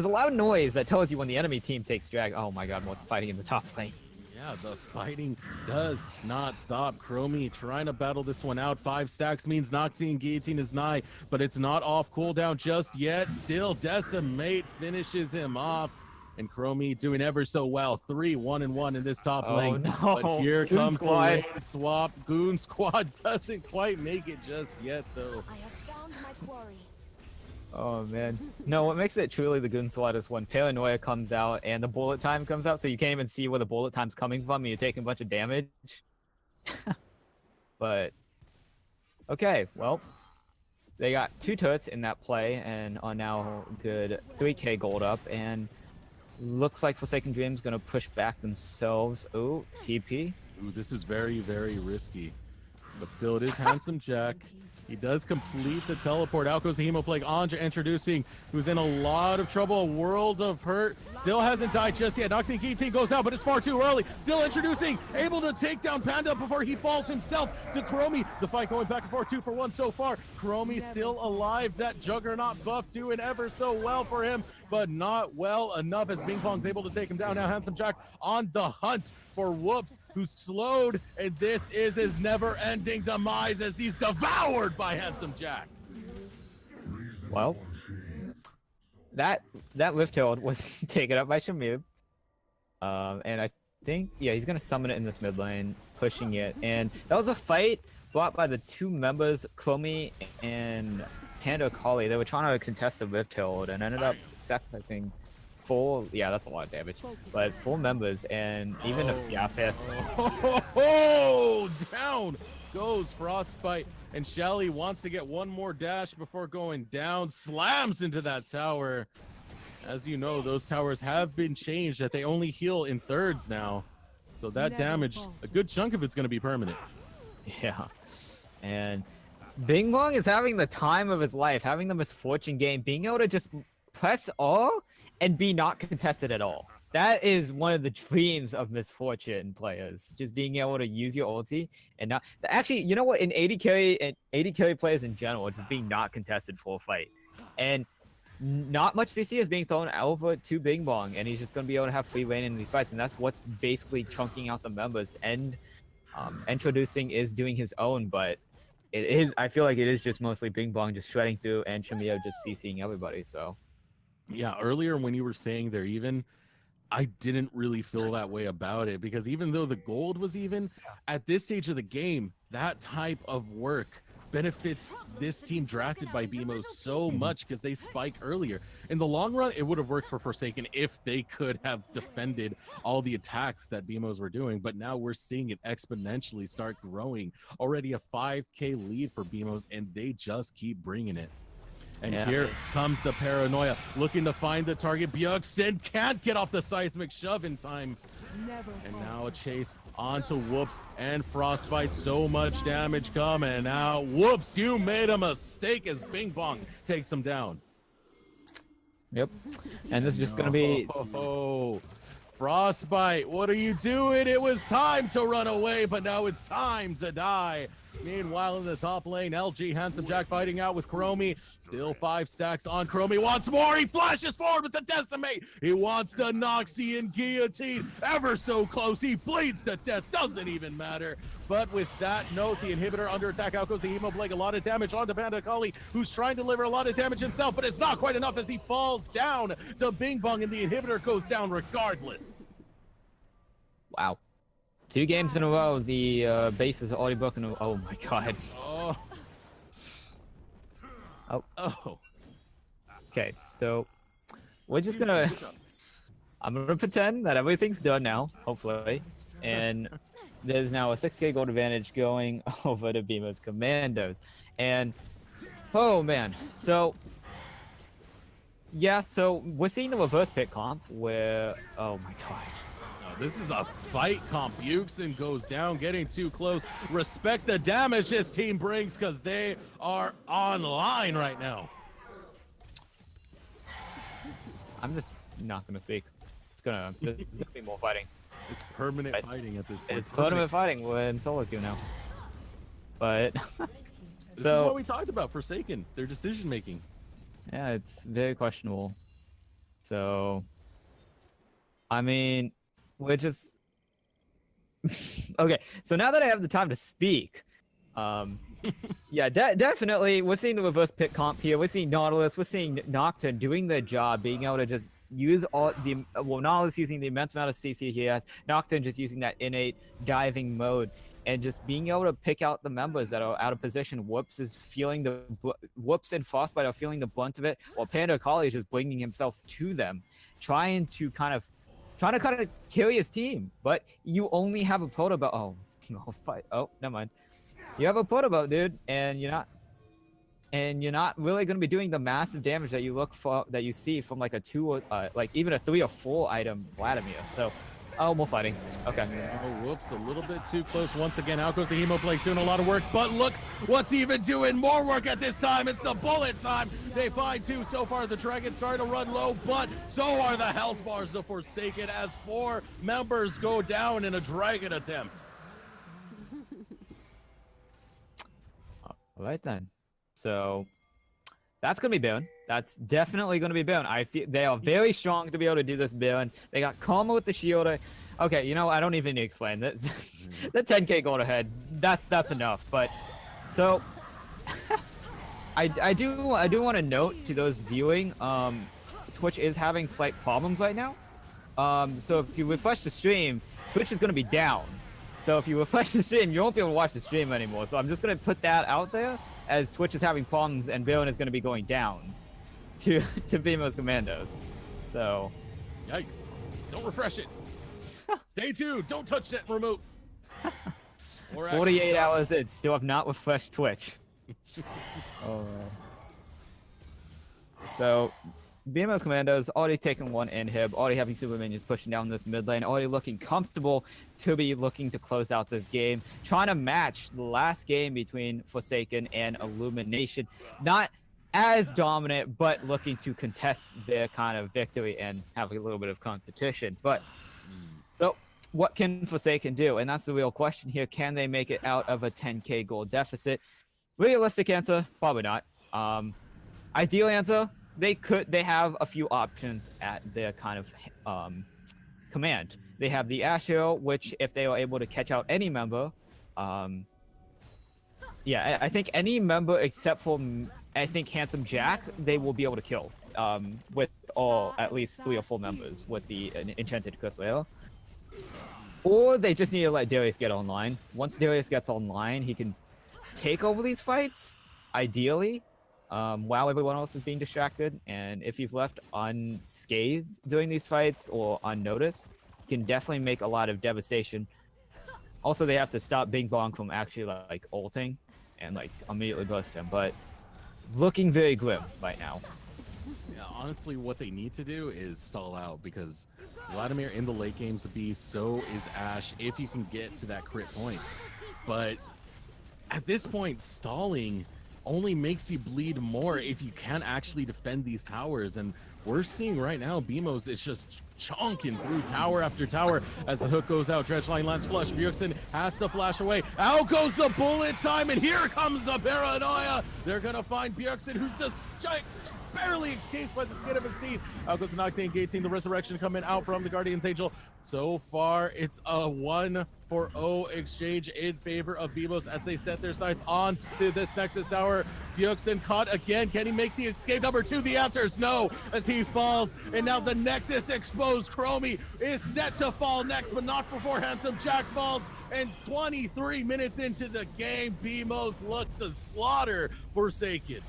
D: a loud noise that tells you when the enemy team takes drag. Oh my god, more fighting in the top lane.
E: Yeah, the fighting does not stop. Chromie trying to battle this one out. 5 stacks means Noxian Guillotine is nigh, but it's not off cooldown just yet. Still, Decimate finishes him off. And Chromie doing ever so well. 3-1-1 in this top lane.
D: No.
E: But here
D: Goon
E: comes
D: Squad.
E: the lane swap. Goon Squad doesn't quite make it just yet, though.
B: I have found my quarry.
D: Oh man. No, what makes it truly the Goon Squad is when Paranoia comes out and the bullet time comes out, so you can't even see where the bullet time's coming from and you're taking a bunch of damage. But okay, well, they got 2 turrets in that play and are now good 3k gold up, and looks like Forsaken Dream's gonna push back themselves. Oh, TP.
E: Ooh, this is very, very risky. But still, it is Handsome Jack. He does complete the teleport. Out goes the Hemoplague. Anja introducing, who's in a lot of trouble. A world of hurt. Still hasn't died just yet. Noxian Guillotine goes out, but it's far too early. Still introducing, able to take down Panda before he falls himself to Chromie. The fight going back and forth, 2 for 1 so far. Chromie still alive. That Juggernaut buff doing ever so well for him, but not well enough as Bing Bong's able to take him down. Now Handsome Jack on the hunt for Whoops, who's slowed, and this is his never-ending demise as he's devoured by Handsome Jack.
D: Well, that Rift Herald was taken up by Shamir. And I think, yeah, he's gonna summon it in this mid lane, pushing it. And that was a fight brought by the 2 members, Chromie and Panda Collie. They were trying to contest the Rift Herald and ended up sacrificing 4, yeah, that's a lot of damage, but 4 members, and even if, yeah, 5th.
E: Oh, down goes Frostbite, and Shelly wants to get one more dash before going down, slams into that tower. As you know, those towers have been changed, that they only heal in thirds now. So that damage, a good chunk of it's going to be permanent.
D: Yeah, and Bing Bong is having the time of his life, having the misfortune game, being able to just press all and be not contested at all. That is one of the dreams of misfortune players, just being able to use your ulti and not. Actually, you know what? In 80 carry and 80 carry players in general, just being not contested for a fight, and not much CC is being thrown over to Bing Bong, and he's just going to be able to have free reign in these fights, and that's what's basically chunking out the members. And introducing is doing his own, but it is. I feel like it is just mostly Bing Bong just shredding through, and Shamio just CCing everybody. So.
E: Yeah, earlier when you were saying they're even, I didn't really feel that way about it because even though the gold was even, at this stage of the game, that type of work benefits this team drafted by BMO so much because they spike earlier. In the long run, it would have worked for Forsaken if they could have defended all the attacks that BMOs were doing, but now we're seeing it exponentially start growing. Already a 5K lead for BMOs, and they just keep bringing it. And here comes the paranoia, looking to find the target. Bjergsen can't get off the seismic shove in time. And now a chase onto Whoops and Frostbite. So much damage coming now. Whoops, you made a mistake as Bing Bong takes him down.
D: Yep. And this is just going to be...
E: Oh, Frostbite, what are you doing? It was time to run away, but now it's time to die. Meanwhile, in the top lane, LG Handsome Jack fighting out with Chromie. Still 5 stacks on Chromie. Wants more. He flashes forward with the Decimate. He wants the Noxian Guillotine. Ever so close. He bleeds to death. Doesn't even matter. But with that note, the inhibitor under attack. Out goes the Hemoblade. A lot of damage on the Panda Kali, who's trying to deliver a lot of damage himself, but it's not quite enough as he falls down to Bing Bong, and the inhibitor goes down regardless.
D: Wow. 2 games in a row, the base is already broken. Oh my god.
E: Oh. Oh.
D: Okay, so we're just gonna... I'm gonna pretend that everything's done now, hopefully. And there's now a 6K gold advantage going over to BMO's Commandos. And, oh man, so... Yeah, so we're seeing the reverse pick comp where... Oh my god.
E: This is a fight comp. Bjergsen goes down, getting too close. Respect the damage this team brings because they are online right now.
D: I'm just not gonna speak. There's gonna be more fighting.
E: It's permanent fighting at this point.
D: It's permanent fighting. We're in solo queue now. But
E: This is
D: so
E: what we talked about. Forsaken, their decision making.
D: yeah, it's very questionable. So I mean, we're just okay. So now that I have the time to speak, yeah, definitely we're seeing the reverse pick comp here. We're seeing Nautilus, we're seeing Nocturne doing their job, being able to just use all the Nautilus using the immense amount of CC he has, Nocturne just using that innate diving mode, and just being able to pick out the members that are out of position. Whoops is feeling the Whoops and Frostbite are feeling the brunt of it, while Panda Kali is just bringing himself to them, trying to kind of carry his team. But you only have a protoboat. Oh no, fight. Oh, never mind. You have a protoboat, dude, and you're not really going to be doing the massive damage that you look for, that you see from like a 2 like even a 3 or 4 item Vladimir. So more fighting. Okay.
E: Oh, whoops, a little bit too close. Once again, out goes the Hemoblade, doing a lot of work. But look what's even doing more work at this time. It's the bullet time. They find 2 so far. The Dragon's starting to run low, but so are the health bars of Forsaken as 4 members go down in a Dragon attempt.
D: All right then. So that's gonna be Baron. That's definitely gonna be Baron. I feel they are very strong to be able to do this Baron. They got Karma with the shield. Okay, you know, I don't even need to explain that. The 10K gold ahead. That's enough. But so I do want to note to those viewing, Twitch is having slight problems right now. So if you refresh the stream, Twitch is gonna be down. So if you refresh the stream, you won't be able to watch the stream anymore. So I'm just gonna put that out there, as Twitch is having problems and Baron is gonna be going down to BMO's Commandos. So
E: Yikes. Don't refresh it. Stay tuned. Don't touch that remote.
D: 48 hours in, still have not refreshed Twitch. Oh. So BMO's Commandos already taking 1 inhib, already having super minions pushing down this mid lane, already looking comfortable to be looking to close out this game, trying to match the last game between Forsaken and Illumination. Not as dominant, but looking to contest their kind of victory and have a little bit of competition. But so what can Forsaken do? And that's the real question here. Can they make it out of a 10K gold deficit? Realistic answer, probably not. Ideal answer, they have a few options at their kind of command. They have the Asher, which if they are able to catch out any member, yeah, I think any member except for I think Handsome Jack, they will be able to kill. with all at least 3 or 4 members with the Enchanted Crystal. Or they just need to let Darius get online. Once Darius gets online, he can take over these fights, ideally, while everyone else is being distracted. And if he's left unscathed during these fights or unnoticed, he can definitely make a lot of devastation. Also, they have to stop Bing Bong from actually like ulting and like immediately burst him. But looking very grim right now.
E: Yeah, honestly, what they need to do is stall out because Vladimir in the late game's a beast, so is Ash if you can get to that crit point. But at this point, stalling only makes you bleed more if you can't actually defend these towers. And we're seeing right now, BMOS is just chonking through tower after tower as the hook goes out. Dredgeline lands flush. Bjergsen has to flash away. Out goes the bullet time, and here comes the paranoia. They're going to find Bjergsen, who's just barely escapes by the skin of his teeth. Out goes the Noxian Gate team. The Resurrection coming out from the Guardian's Angel. So far, it's a 1-for-0 exchange in favor of BMOS as they set their sights on to this Nexus Tower. Bjergsen caught again. Can he make the escape? Number 2, the answer is no, as he falls. And now the Nexus exposed Chromie is set to fall next, but not before Handsome Jack falls. And 23 minutes into the game, BMOS look to slaughter Forsaken.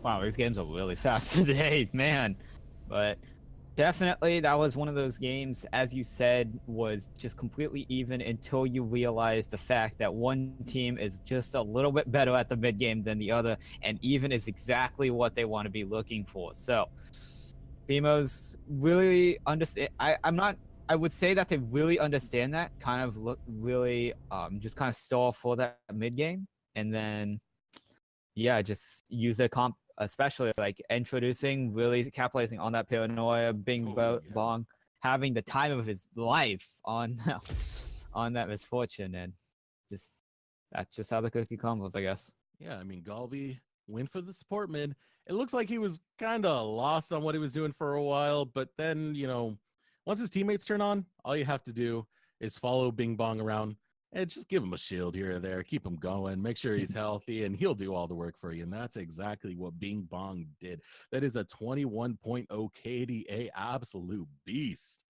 D: Wow, these games are really fast today, man. But definitely, that was one of those games, as you said, was just completely even until you realize the fact that one team is just a little bit better at the mid game than the other, and even is exactly what they want to be looking for. So, BMOS really understand. I would say that they really understand that. Kind of look really, just kind of stall for that mid game, and then, yeah, just use their comp. Especially like introducing, really capitalizing on that paranoia, Bing Bong having the time of his life on that misfortune, and that's just how the cookie crumbles, I guess.
E: Yeah, I mean, Galbi went for the support mid. It looks like he was kind of lost on what he was doing for a while, but then, you know, once his teammates turn on, all you have to do is follow Bing Bong around and just give him a shield here or there, keep him going, make sure he's healthy, and he'll do all the work for you. And that's exactly what Bing Bong did. That is a 21.0 KDA absolute beast.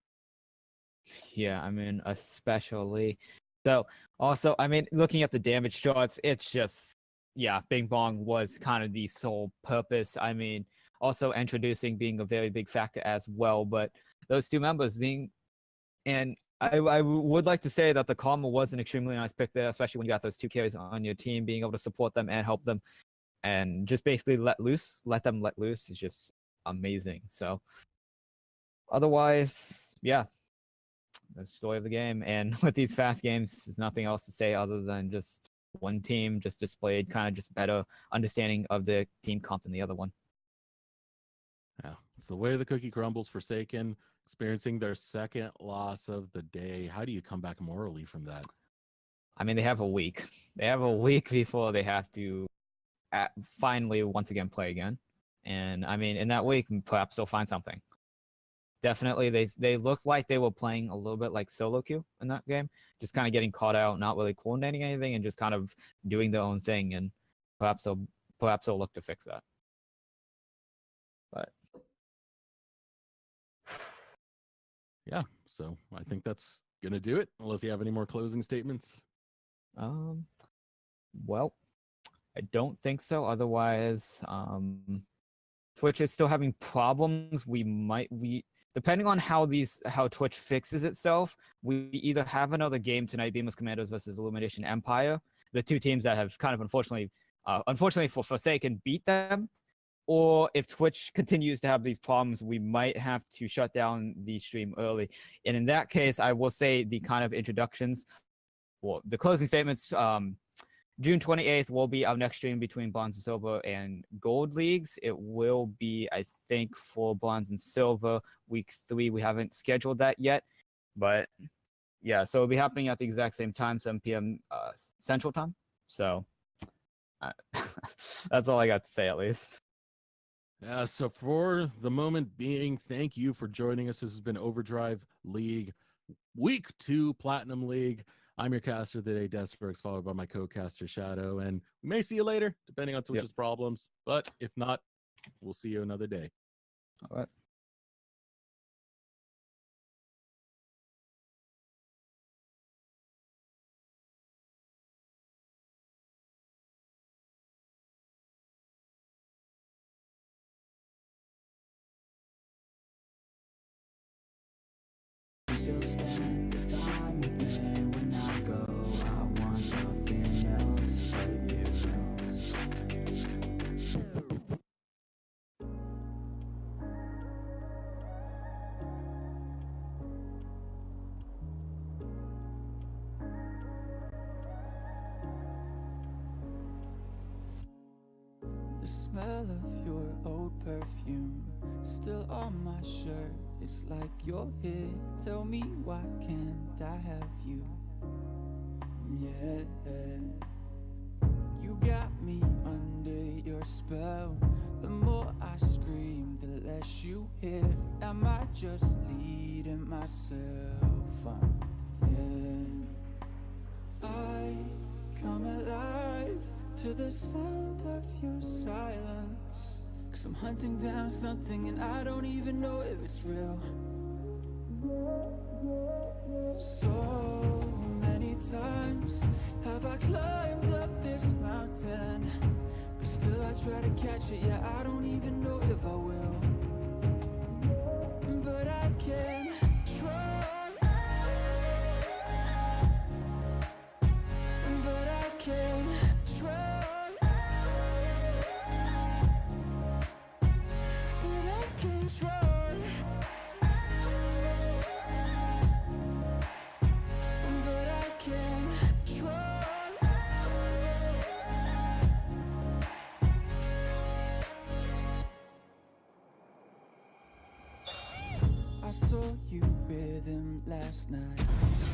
D: Yeah, I mean, especially. So, also, I mean, looking at the damage charts, it's just, yeah, Bing Bong was kind of the sole purpose. I mean, also introducing being a very big factor as well, but those 2 members being, and I would like to say that the Karma was an extremely nice pick there, especially when you got those 2 carries on your team, being able to support them and help them, and just basically let them let loose is just amazing. So, otherwise, yeah, that's the story of the game. And with these fast games, there's nothing else to say other than just one team just displayed kind of just better understanding of the team comp than the other one.
E: Yeah, it's the way the cookie crumbles. Forsaken experiencing their 2nd loss of the day. How do you come back morally from that?
D: I mean, they have a week. They have a week before they have to finally once again play again. And I mean, in that week, perhaps they'll find something. Definitely, they looked like they were playing a little bit like solo queue in that game, just kind of getting caught out, not really coordinating anything, and just kind of doing their own thing. And perhaps they'll look to fix that. But
E: yeah, so I think that's gonna do it. Unless you have any more closing statements.
D: Well, I don't think so. Otherwise, Twitch is still having problems. Depending on how Twitch fixes itself, we either have another game tonight, BMOS Commandos versus Illumination Empire, the 2 teams that have kind of unfortunately for Forsaken beat them, or if Twitch continues to have these problems, we might have to shut down the stream early. And in that case, I will say the kind of introductions, well, the closing statements, June 28th will be our next stream between Bronze and Silver and Gold Leagues. It will be, I think, for Bronze and Silver, week 3. We haven't scheduled that yet. But, yeah, so it'll be happening at the exact same time, 7 p.m. Central Time. So, that's all I got to say, at least.
E: So for the moment being, thank you for joining us. This has been OverDrive League, Week 2 Platinum League. I'm your caster today, Desperx, followed by my co-caster, Shadow. And we may see you later, depending on Twitch's problems. But if not, we'll see you another day.
D: All right.
B: Still spend this time with me. When I go, I want nothing else but you. The smell of your old perfume still on my shirt. It's like you're here. Tell me, why can't I have you? Yeah, you got me under your spell. The more I scream, the less you hear. Am I just leading myself on? Yeah, I come alive to the sound of your silence. 'Cause I'm hunting down something and I don't even know if it's real. So many times have I climbed up this mountain, but still I try to catch it, yeah, I don't even know if I will. But I can try. But I can try. But I can try. But I can try. I saw you with him last night.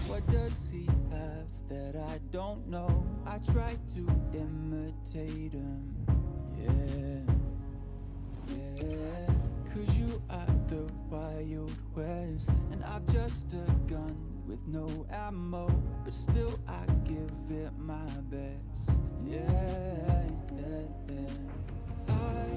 B: What does he have that I don't know? I tried to imitate him. Yeah, yeah. 'Cause you are the Wild West, and I've just a gun with no ammo, but still I give it my best. Yeah, yeah, yeah. I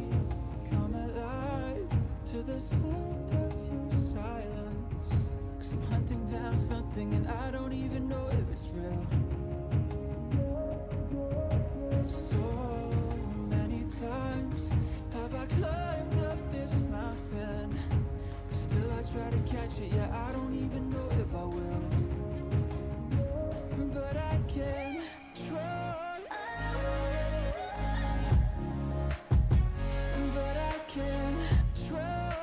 B: come alive to the sound of your silence. 'Cause I'm hunting down something and I don't even know if it's real. So many times have I climbed up this mountain, but still I try to catch it, yeah, I don't even know if I will. But I can try. But I can try.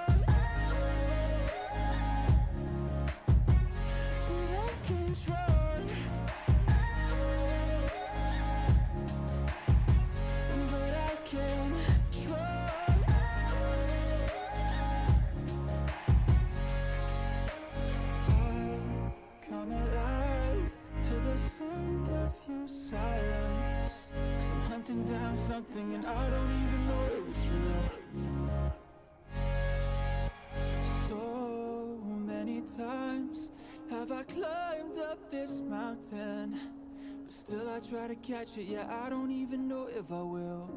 B: But I can try. But I can try. I come alive to the sound of your silence. 'Cause I'm hunting down something and I don't even know if it's real. So many times have I climbed up this mountain, but still I try to catch it, yeah, I don't even know if I will.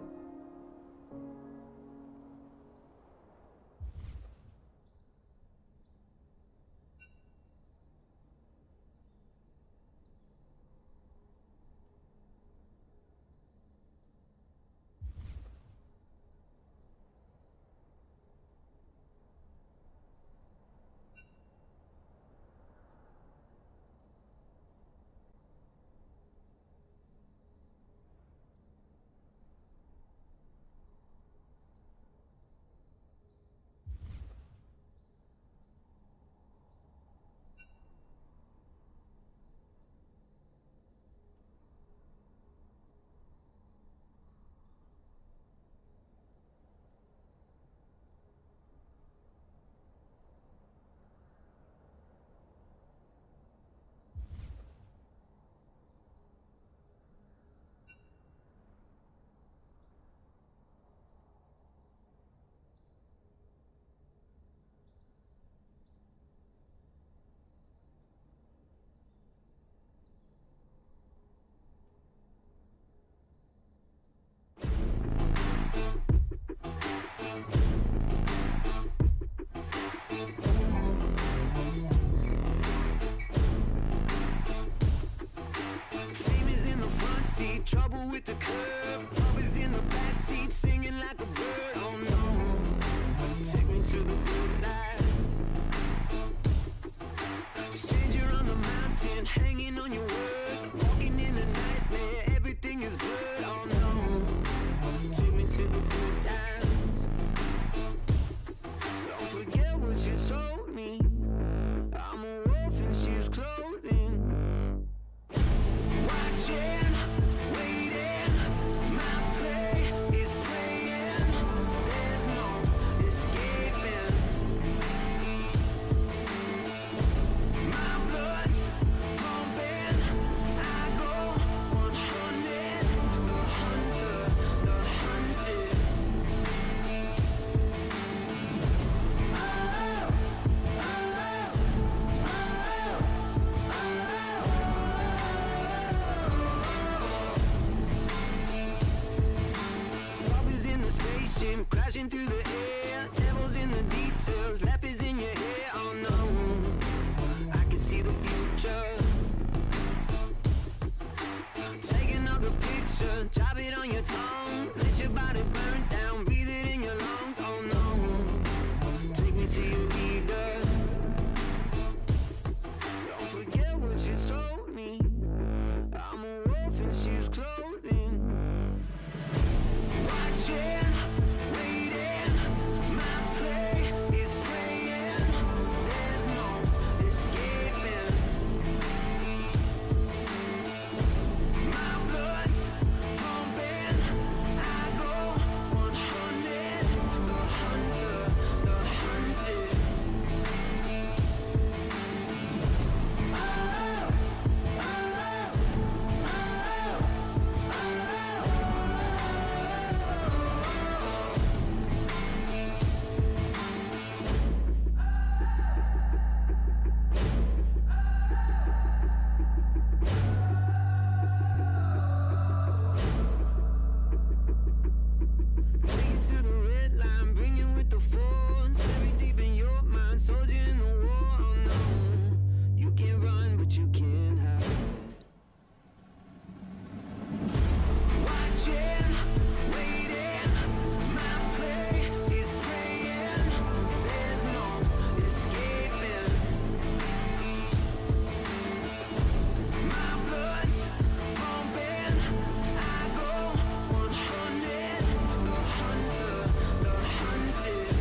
F: seat, trouble with the curb. Lovers in the backseat, singing like a bird. Oh no, take me to the good life. Stranger on the mountain, hanging on your words. Walking in a nightmare, everything is blurred. Oh no, take me to the good times. Don't forget what you told me. I'm a wolf in sheep's clothing. Watching, waiting, my prey is praying. There's no escaping. My blood's pumping. I go 100. The hunter, the hunted. Robbers in the spaceship, crashing through the air. Devils in the details, leopards in your hair. Oh no, I can see the future. Take another picture, drop it on your tongue. Let your body burn down, breathe it in your lungs. Oh no, take me to your leader. Don't forget what you told me. I'm a wolf in sheep's clothing. Watching, waiting, my prey is praying. There's no escaping. My blood's pumping. I go 100. The hunter, the hunted. Take you to the red line, bring you with the force. Buried deep in your mind, soldier in the war. Oh no, you can run, but you can't hide. Watching, waiting, my prey is praying. There's no escaping. My blood's pumping. I go 100. The hunter, the hunted.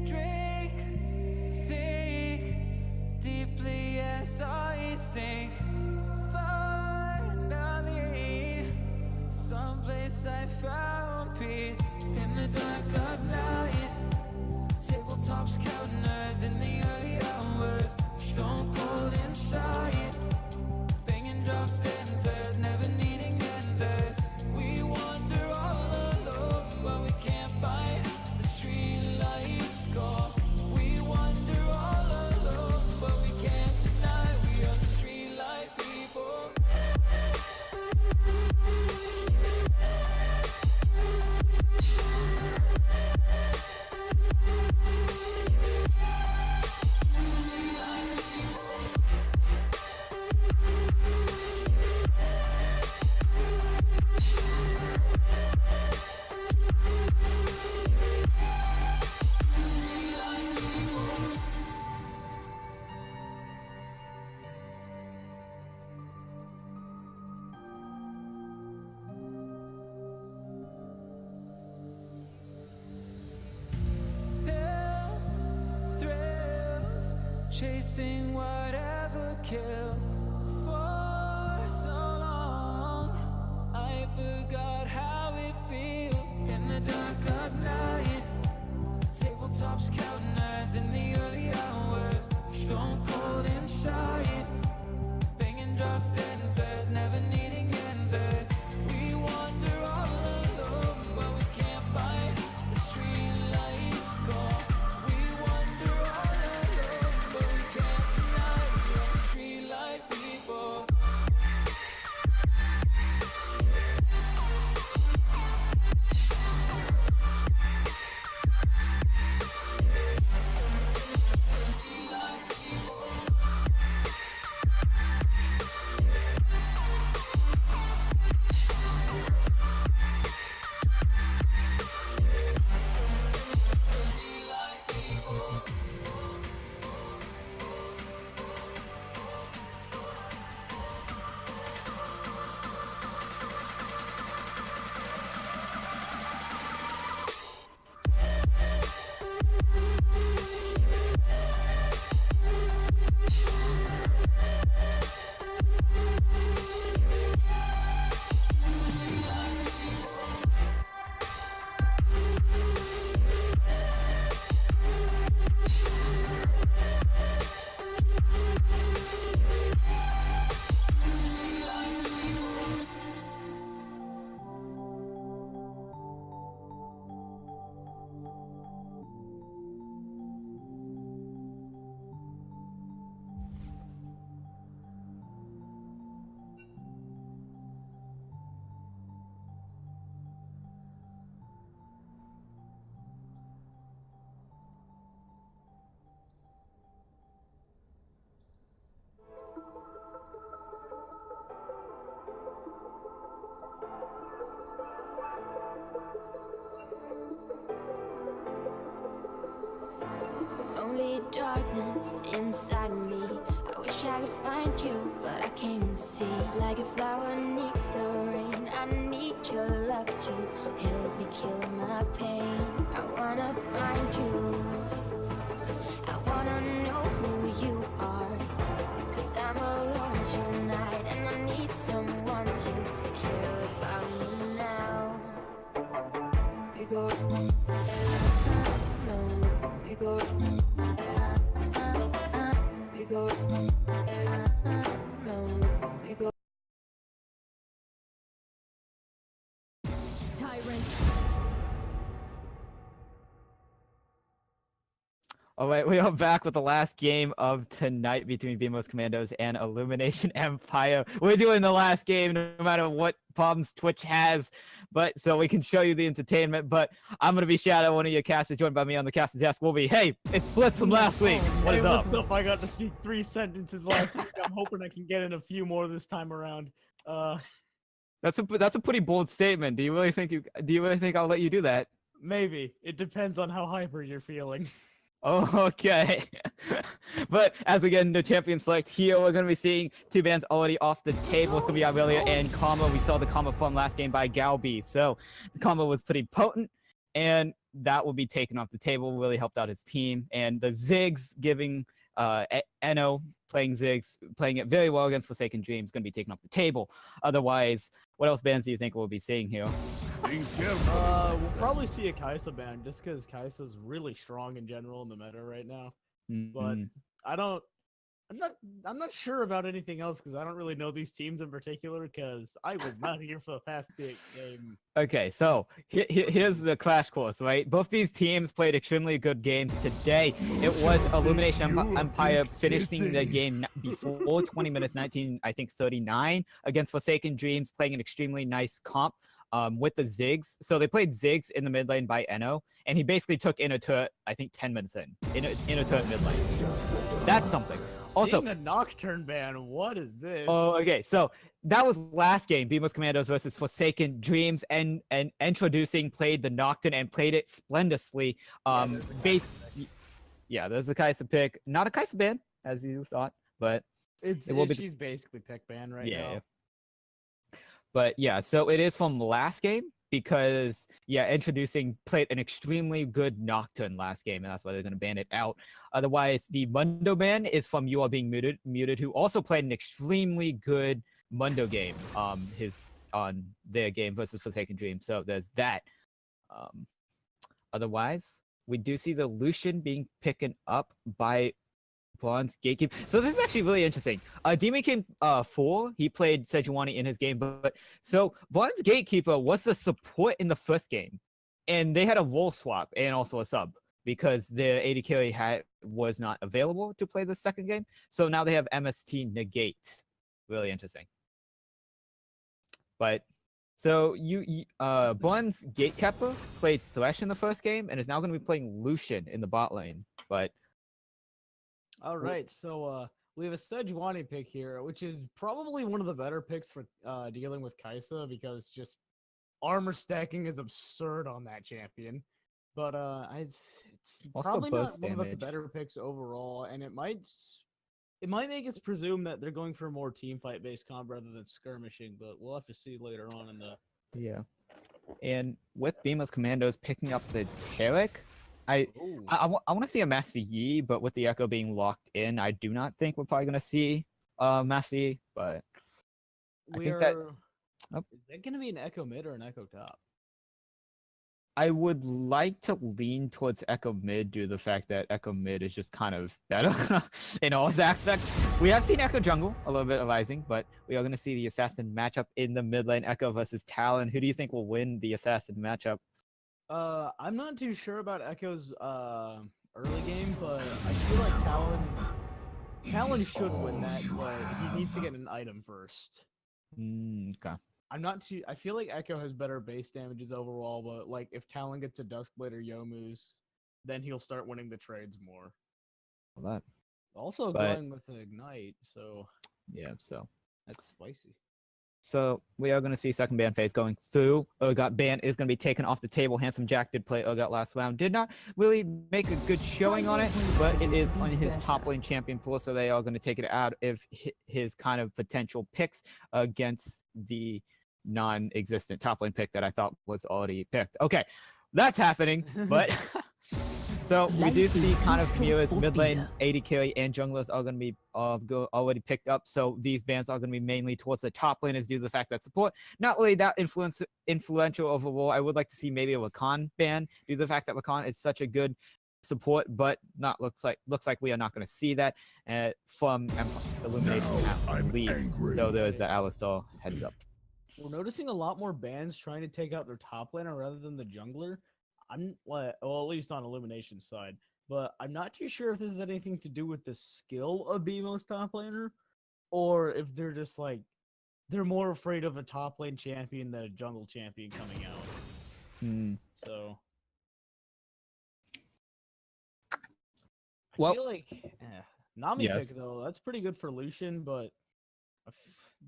B: Drink, think deeply as I sink. Finally, someplace I found peace in the dark of night. Tabletops, counters in the early hours. Stone cold inside. Banging drop stanzas, never needing answers. We wander all alone, but we can't find the street lights go. We wander all alone, but we can't deny we are the street light people. Pills, thrills, chasing whatever kills. For so long, I forgot how it feels in the dark of night. Tabletops, counters in the early hours. Stone cold inside. Banging drop stanzas, never needing answers. We wander all alone.
A: complete darkness inside of me. I wish I could find you, but I can't see. Like a flower needs the rain, I need your love to help me kill my pain. I wanna find you, I wanna know who you are, 'cause I'm alone tonight and I need someone to care about me now. We go, we go, we go, we go. Tyrant.
D: All right, we are back with the last game of tonight between Vimos Commandos and Illumination Empire. We're doing the last game no matter what problems Twitch has, but so we can show you the entertainment. But I'm gonna be Shadow, one of your casters, joined by me on the caster desk. We'll be, hey, it's Blitz from last week. What is up?
G: What's up? I got to speak 3 sentences last week. I'm hoping I can get in a few more this time around.
D: That's a pretty bold statement. Do you really think I'll let you do that?
G: Maybe. It depends on how hyper you're feeling.
D: Oh, okay. But as we get into champion select here, we're going to be seeing two bans already off the table. It's going to be Aurelia and Karma. We saw the Karma from last game by Galbi. So the Karma was pretty potent, and that will be taken off the table. Really helped out his team. And the Ziggs giving Eno playing Ziggs, playing it very well against Forsaken Dreams, going to be taken off the table. Otherwise, what else bans do you think we'll be seeing here?
G: We'll probably see a Kaisa ban just because Kaisa's really strong in general in the meta right now. But I'm not sure about anything else because I don't really know these teams in particular because I was not here for the past big game.
D: Okay, so here's the crash course, right? Both these teams played extremely good games today. It was Illumination Empire finishing the game before 20 minutes, 39 against Forsaken Dreams, playing an extremely nice comp with the Ziggs. So they played Ziggs in the mid lane by Eno, and he basically took Inner Turret, I think 10 minutes in. Inner Turret mid lane. That's something. Also,
G: seeing a Nocturne ban, what is this?
D: Oh, okay. So that was last game, Beamos Commandos versus Forsaken Dreams, and introducing played the Nocturne and played it splendidly. Yeah, there's a Kaisa pick, not a Kaisa ban as you thought, but
G: it will be. She's basically pick ban right now.
D: But yeah, so it is from last game because introducing played an extremely good Nocturne last game, and that's why they're going to ban it out. Otherwise, the Mundo ban is from You Are Being Muted, who also played an extremely good Mundo game on their game versus Forsaken Dream. So there's that. Otherwise, we do see the Lucian being picked up by Bronze Gatekeeper. So this is actually really interesting. Demon King 4, he played Sejuani in his game, but so Bronze Gatekeeper was the support in the first game, and they had a role swap and also a sub because their AD carry was not available to play the second game. So now they have MST Negate. Really interesting. But so Bronze Gatekeeper played Thresh in the first game and is now going to be playing Lucian in the bot lane. But
G: all right, so we have a Sejuani pick here, which is probably one of the better picks for dealing with Kaisa because just armor stacking is absurd on that champion. But it's
D: also
G: probably not
D: damage.
G: one of the better picks overall, and it might make us presume that they're going for a more team fight based comp rather than skirmishing. But we'll have to see later on in the.
D: Yeah, and with Beamos Commandos picking up the Tarek. I want to see a Master Yi, but with the Echo being locked in, I do not think we're probably going to see Master Yi, but I think that...
G: Is that going to be an Echo mid or an Echo top?
D: I would like to lean towards Echo mid due to the fact that Echo mid is just kind of better in all aspects. We have seen Echo jungle, a little bit of Rising, but we are going to see the Assassin matchup in the mid lane, Echo versus Talon. Who do you think will win the Assassin matchup?
G: I'm not too sure about Echo's early game, but I feel like Talon should win that, but he needs to get an item first.
D: Okay.
G: I feel like Echo has better base damages overall, but like if Talon gets a Duskblade or Yomu's, then he'll start winning the trades more.
D: Well, that.
G: Also going with an Ignite, so
D: yeah, so
G: that's spicy.
D: So we are going to see second ban phase going through. Urgot ban is going to be taken off the table. Handsome Jack did play Urgot last round. Did not really make a good showing on it, but it is on his top lane champion pool, so they are going to take it out of his kind of potential picks against the non-existent top lane pick that I thought was already picked. Okay, that's happening, but... So we do see kind of Mira's mid lane, AD carry, and junglers are going to be already picked up. So these bans are going to be mainly towards the top laners due to the fact that support not really that influential overall. I would like to see maybe a Rakan ban due to the fact that Rakan is such a good support, but not looks like we are not going to see that from Illumination at least. Though there is that Alistar heads up.
G: We're noticing a lot more bans trying to take out their top laner rather than the jungler. Well, at least on Illumination's side, but I'm not too sure if this has anything to do with the skill of BMO's top laner, or if they're just like, they're more afraid of a top lane champion than a jungle champion coming out. So, I feel like, Nami pick though, that's pretty good for Lucian, but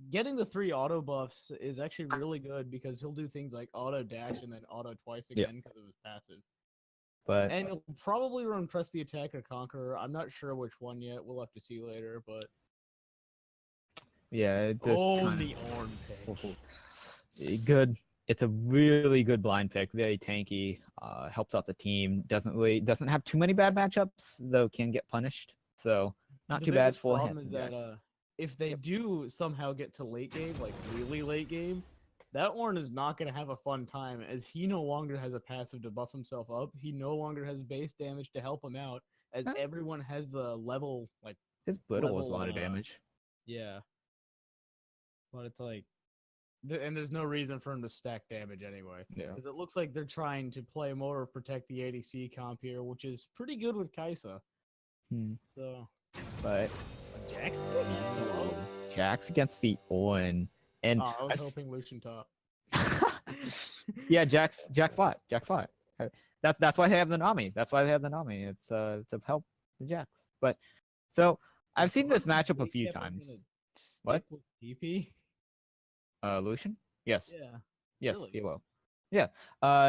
G: getting the 3 auto buffs is actually really good because he'll do things like auto dash and then auto twice again because of his passive. And he'll probably run press the attack or conqueror. I'm not sure which one yet. We'll have to see later, but
D: yeah, it just
G: the Ornn pick.
D: Good. It's a really good blind pick. Very tanky. Helps out the team. Doesn't have too many bad matchups, though can get punished. So not too bad for Handsome Jack.
G: If they do somehow get to late game, like really late game, that Ornn is not going to have a fun time as he no longer has a passive to buff himself up. He no longer has base damage to help him out as everyone has the level, like...
D: His Brittle was a lot of damage.
G: Yeah. But it's like... And there's no reason for him to stack damage anyway.
D: Yeah.
G: Because it looks like they're trying to play more protect the ADC comp here, which is pretty good with Kai'Sa. So...
D: But...
G: Jax?
D: Jax against the Ornn. And
G: I was hoping Lucian top.
D: Yeah, Jax flat. That's why they have the Nami. It's to help the Jax. But so I've seen this matchup a few times. What?
G: TP?
D: Lucian? Yes.
G: Yeah.
D: Yes,
G: really?
D: he will. Yeah.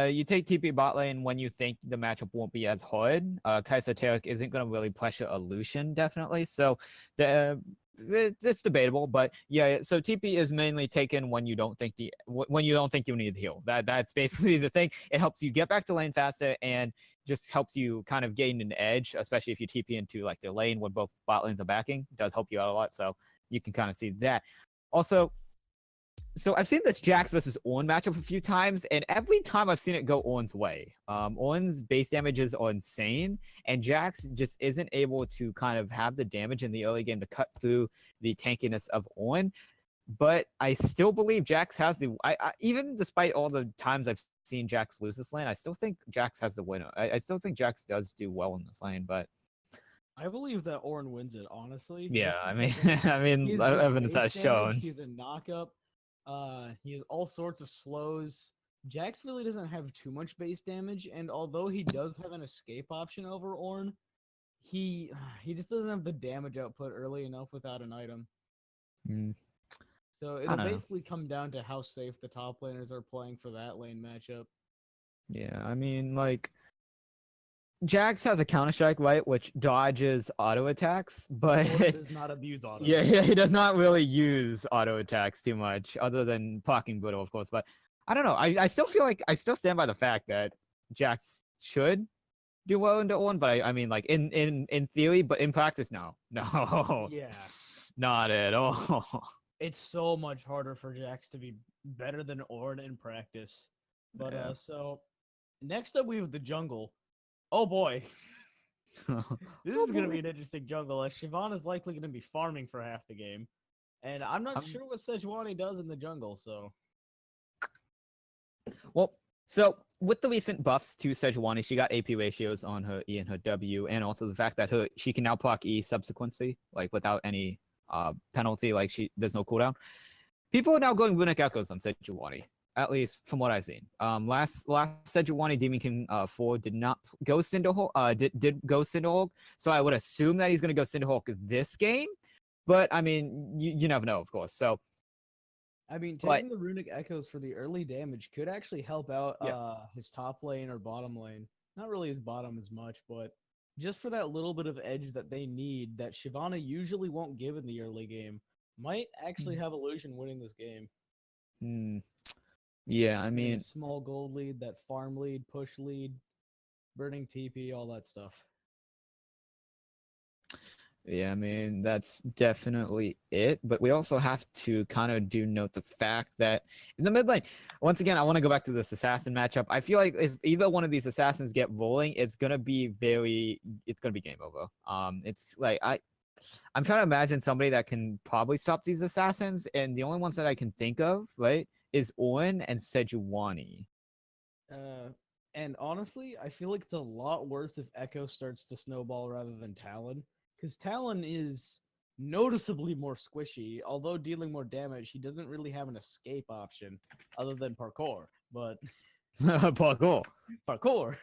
D: You take TP bot lane when you think the matchup won't be as hard. Kai'Sa Taric isn't going to really pressure a Lucian, definitely. So it's debatable, but yeah. So TP is mainly taken when you don't think you need the heal. That's basically the thing. It helps you get back to lane faster and just helps you kind of gain an edge, especially if you TP into like the lane when both bot lanes are backing. It does help you out a lot. So you can kind of see that. Also, so I've seen this Jax versus Ornn matchup a few times, and every time I've seen it go Ornn's way. Ornn's base damages are insane, and Jax just isn't able to kind of have the damage in the early game to cut through the tankiness of Ornn. But I still believe Jax has the... even despite all the times I've seen Jax lose this lane, I still think Jax has the winner. I still think Jax does do well in this lane, but...
G: I believe that Ornn wins it, honestly.
D: Yeah, I mean, evidence has shown.
G: He's a knockup. He has all sorts of slows. Jax really doesn't have too much base damage, and although he does have an escape option over Ornn, he just doesn't have the damage output early enough without an item. So it'll basically come down to how safe the top laners are playing for that lane matchup.
D: Yeah, I mean, like, Jax has a Counter-Strike, right, which dodges auto attacks, but
G: does not abuse auto.
D: Yeah, he does not really use auto attacks too much, other than blocking Brittle, of course. But I don't know. I still feel like I still stand by the fact that Jax should do well into Ornn, but I mean, like in theory, but in practice, no,
G: Yeah,
D: not at all.
G: It's so much harder for Jax to be better than Ornn in practice. But so next up we have the jungle. Oh boy. This is going to be an interesting jungle, as Siobhan is likely going to be farming for half the game. And I'm not sure what Sejuani does in the jungle, so...
D: Well, so with the recent buffs to Sejuani, she got AP ratios on her E and her W, and also the fact that she can now proc E subsequently, like without any penalty, like there's no cooldown. People are now going Runic Echoes on Sejuani. At least from what I've seen. Last Sejuani Demon King 4 did not go Cinderhulk, did go Cinderhulk, so I would assume that he's going to go Cinderhulk this game, but I mean, you never know, of course. So
G: I mean,
D: But-
G: taking the runic echoes for the early damage could actually help out
D: Yeah.
G: his top lane or bottom lane. Not really his bottom as much, but just for that little bit of edge that they need that Shyvana usually won't give in the early game, might actually have Illusion winning this game.
D: Hmm. Yeah, I
G: Getting a
D: mean,
G: small gold lead, that farm lead, push lead, burning TP, all that stuff.
D: yeah, I mean, that's definitely it. But we also have to kind of do note the fact that in the mid lane, once again, I want to go back to this assassin matchup. I feel like if either one of these assassins get rolling, it's gonna be game over. It's like I'm trying to imagine somebody that can probably stop these assassins, and the only ones that I can think of, right, is Owen and Sejuani.
G: And honestly, I feel like it's a lot worse if Echo starts to snowball rather than Talon, because Talon is noticeably more squishy. Although dealing more damage, he doesn't really have an escape option other than parkour. But
D: Parkour.
G: parkour.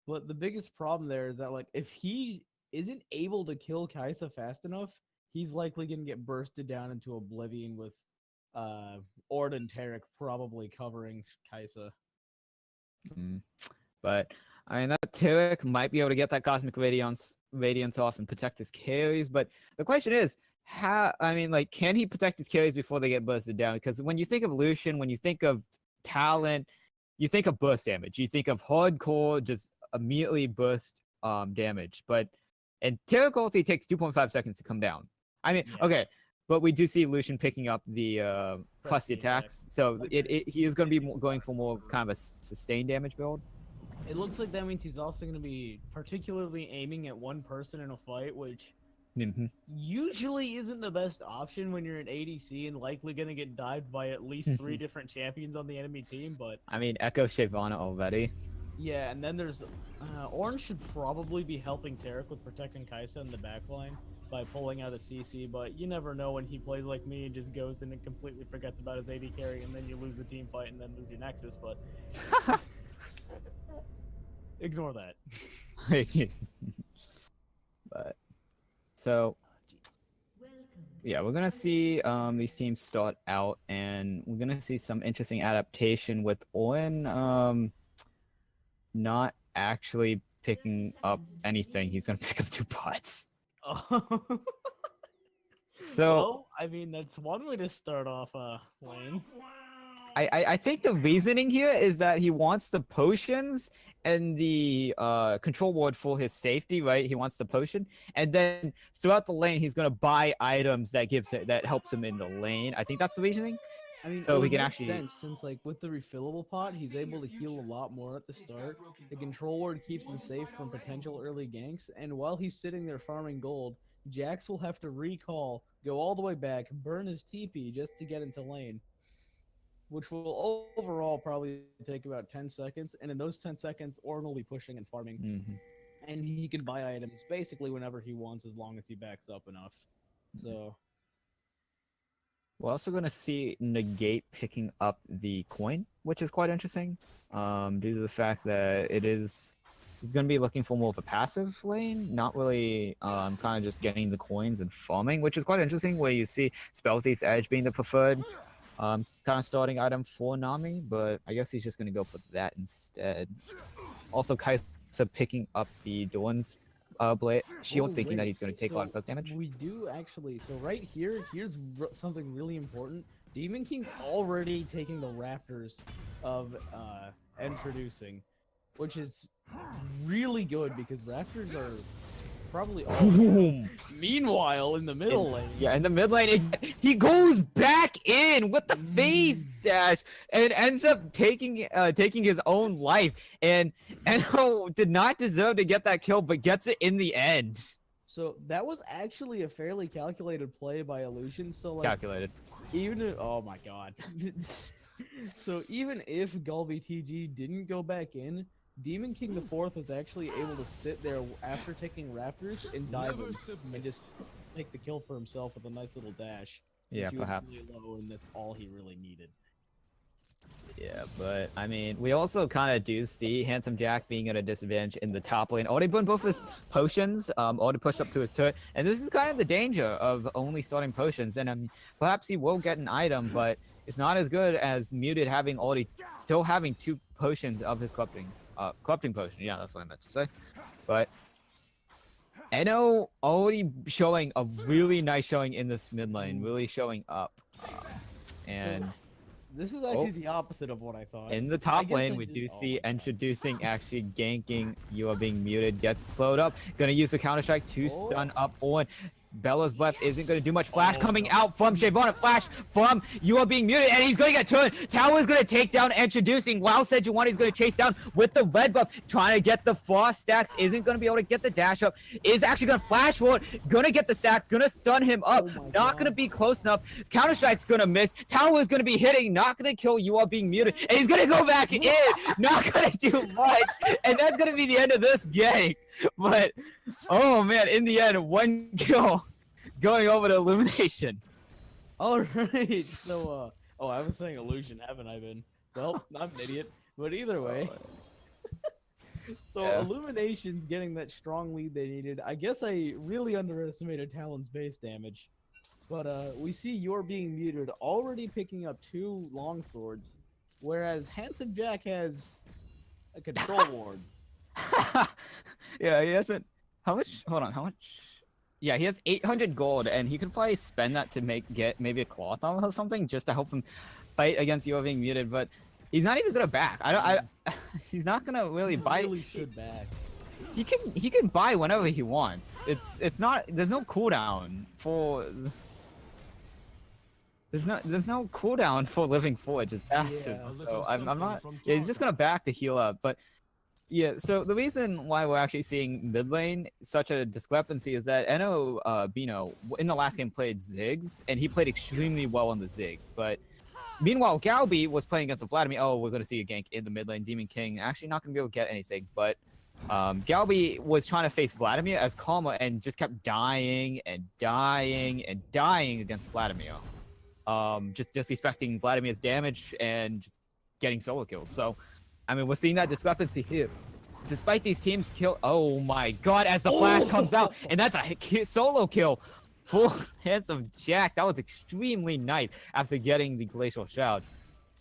G: But the biggest problem there is that like if he isn't able to kill Kaisa fast enough, he's likely gonna get bursted down into oblivion with Ord and Tarek probably covering Kaisa.
D: But I mean, that Tarek might be able to get that Cosmic Radiance off and protect his carries. But the question is, can he protect his carries before they get bursted down? Because when you think of Lucian, when you think of talent, you think of burst damage. You think of hardcore, just immediately burst damage. And Tarek ulti takes 2.5 seconds to come down. I mean,
G: Yeah.
D: okay, but we do see Lucian picking up the plus the
G: the attack.
D: attacks, so he is going to be going for more of kind of a sustained damage build.
G: It looks like that means he's also going to be particularly aiming at one person in a fight, which
D: Mhm.
G: usually isn't the best option when you're an ADC and likely going to get dived by at least 3 different champions on the enemy team. But
D: I mean, Echo Shyvana already.
G: yeah, and then there's Orange should probably be helping Tarek with protecting Kaisa in the backline by pulling out a CC, but you never know when he plays like me and just goes in and completely forgets about his AD carry, and then you lose the team fight and then lose your Nexus. But ignore that.
D: But so yeah, we're gonna see these teams start out, and we're gonna see some interesting adaptation with Owen not actually picking up anything. He's gonna pick up 2 pots.
G: Oh.
D: So
G: Well, I mean, that's one way to start off a lane.
D: I think the reasoning here is that he wants the potions and the control ward for his safety, right? He wants the potion, and then throughout the lane, he's gonna buy items that helps him in the lane. I think that's the reasoning.
G: I mean,
D: So
G: it
D: he
G: would
D: can
G: make
D: actually-
G: sense since, like, with the refillable pot, he's able to heal a lot more at the start. The control ward keeps him safe from potential early ganks, and while he's sitting there farming gold, Jax will have to recall, go all the way back, burn his TP just to get into lane, which will overall probably take about 10 seconds, and in those 10 seconds, Ornn will be pushing and farming,
D: Mhm.
G: and he can buy items basically whenever he wants as long as he backs up enough. So,
D: We're also going to see Negate picking up the coin, which is quite interesting, due to the fact that he's going to be looking for more of a passive lane, not really kind of just getting the coins and farming, which is quite interesting, where you see Spell Thief's Edge being the preferred kind of starting item for Nami, but I guess he's just going to go for that instead. Also, Kaisa picking up the Dawn's blade shield,
G: oh,
D: thinking that
G: wait,
D: he's going to take a lot of
G: so
D: poke damage.
G: We do actually. So right here, here's something really important. Demon King's already taking the Raptors of introducing, which is really good because Raptors are probably all.
D: Boom!
G: Meanwhile, in the middle lane,
D: Yeah, in the mid lane, he goes back in with the phase dash and ends up taking his own life. And Enno did not deserve to get that kill, but gets it in the end.
G: so that was actually a fairly calculated play by Illusion. So like,
D: Calculated.
G: even if, oh my god. So even if Gulby TG didn't go back in, Demon King the Fourth was actually able to sit there after taking Raptors and dive him and just make the kill for himself with a nice little dash. since
D: Yeah,
G: he was
D: perhaps.
G: really low and that's all he really needed.
D: Yeah, but I mean, we also kind of do see Handsome Jack being at a disadvantage in the top lane. Already burned both his potions, already pushed up to his turret, and this is kind of the danger of only starting potions. And perhaps he will get an item, but it's not as good as Muted having still having 2 potions of his corrupting potion. Yeah, that's what I meant to say. But Eno already showing a really nice showing in this mid lane, really showing up, and.
G: This is actually the opposite of what I thought.
D: In the top lane, we do see introducing actually ganking. You are being muted. Gets slowed up. Gonna use the counter strike to stun up on. Bella's left isn't gonna do much. Flash coming out from Shavon. A flash from You Are Being Muted, and he's gonna get turned. Tower's gonna take down introducing. Wow, Sejuani's gonna chase down with the red buff, trying to get the frost stacks. Isn't gonna be able to get the dash up. Is actually gonna flash forward. Gonna get the stack. Gonna stun him up. Not gonna be close enough. Counter strike's gonna miss. Tower's gonna be hitting. Not gonna kill You Are Being Muted, and he's gonna go back in. Not gonna do much, and that's gonna be the end of this game. But oh man, in the end, 1 kill going over to Illumination.
G: Alright, so oh, I was saying illusion, haven't I been? Well, I'm an idiot. But either way. So
D: Yeah.
G: Illumination's getting that strong lead they needed. I guess I really underestimated Talon's base damage. But we see You're Being Muted already picking up 2 long swords, whereas Handsome Jack has a control ward.
D: Yeah, he hasn't. How much? Hold on. How much? Yeah, he has 800 gold, and he could probably spend that to get maybe a cloth on or something just to help him fight against You Are Being Muted. But he's not even gonna back. He's not gonna really buy.
G: Really should back.
D: He can buy whenever he wants. It's not. There's no cooldown for. There's no cooldown for Living Forge. It's passive.
G: Yeah.
D: So I'm not. Yeah, he's just gonna back to heal up, but. Yeah, so the reason why we're actually seeing mid lane such a discrepancy is that Eno Bino in the last game played Ziggs, and he played extremely well on the Ziggs. But meanwhile, Galbi was playing against Vladimir. Oh, we're going to see a gank in the mid lane. Demon King actually not going to be able to get anything. But Galbi was trying to face Vladimir as Karma and just kept dying and dying and dying against Vladimir. Just disrespecting Vladimir's damage and just getting solo killed. So. I mean, we're seeing that discrepancy here. Despite these teams kill, oh my god, as the flash comes out, and that's a solo kill. Full Handsome Jack, that was extremely nice after getting the Glacial Shroud.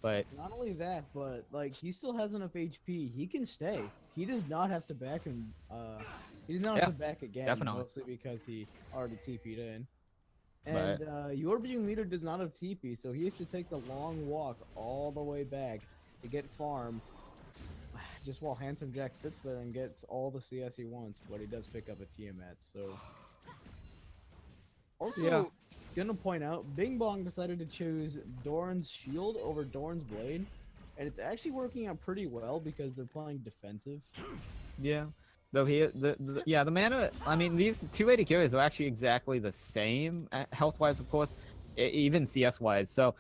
D: But
G: not only that, but like he still has enough HP. He can stay. He does not have to back him. He does not have to back again.
D: definitely.
G: Mostly because he already TP'd in. And Your Being Muted does not have TP, so he has to take the long walk all the way back to get farm. Just while Handsome Jack sits there and gets all the CS he wants, but he does pick up a Tiamat, so... Also, gonna point out, Bing Bong decided to choose Doran's Shield over Doran's Blade, and it's actually working out pretty well because they're playing defensive.
D: yeah, though the mana, I mean, these 280 carries are actually exactly the same health-wise, of course, even CS-wise, so...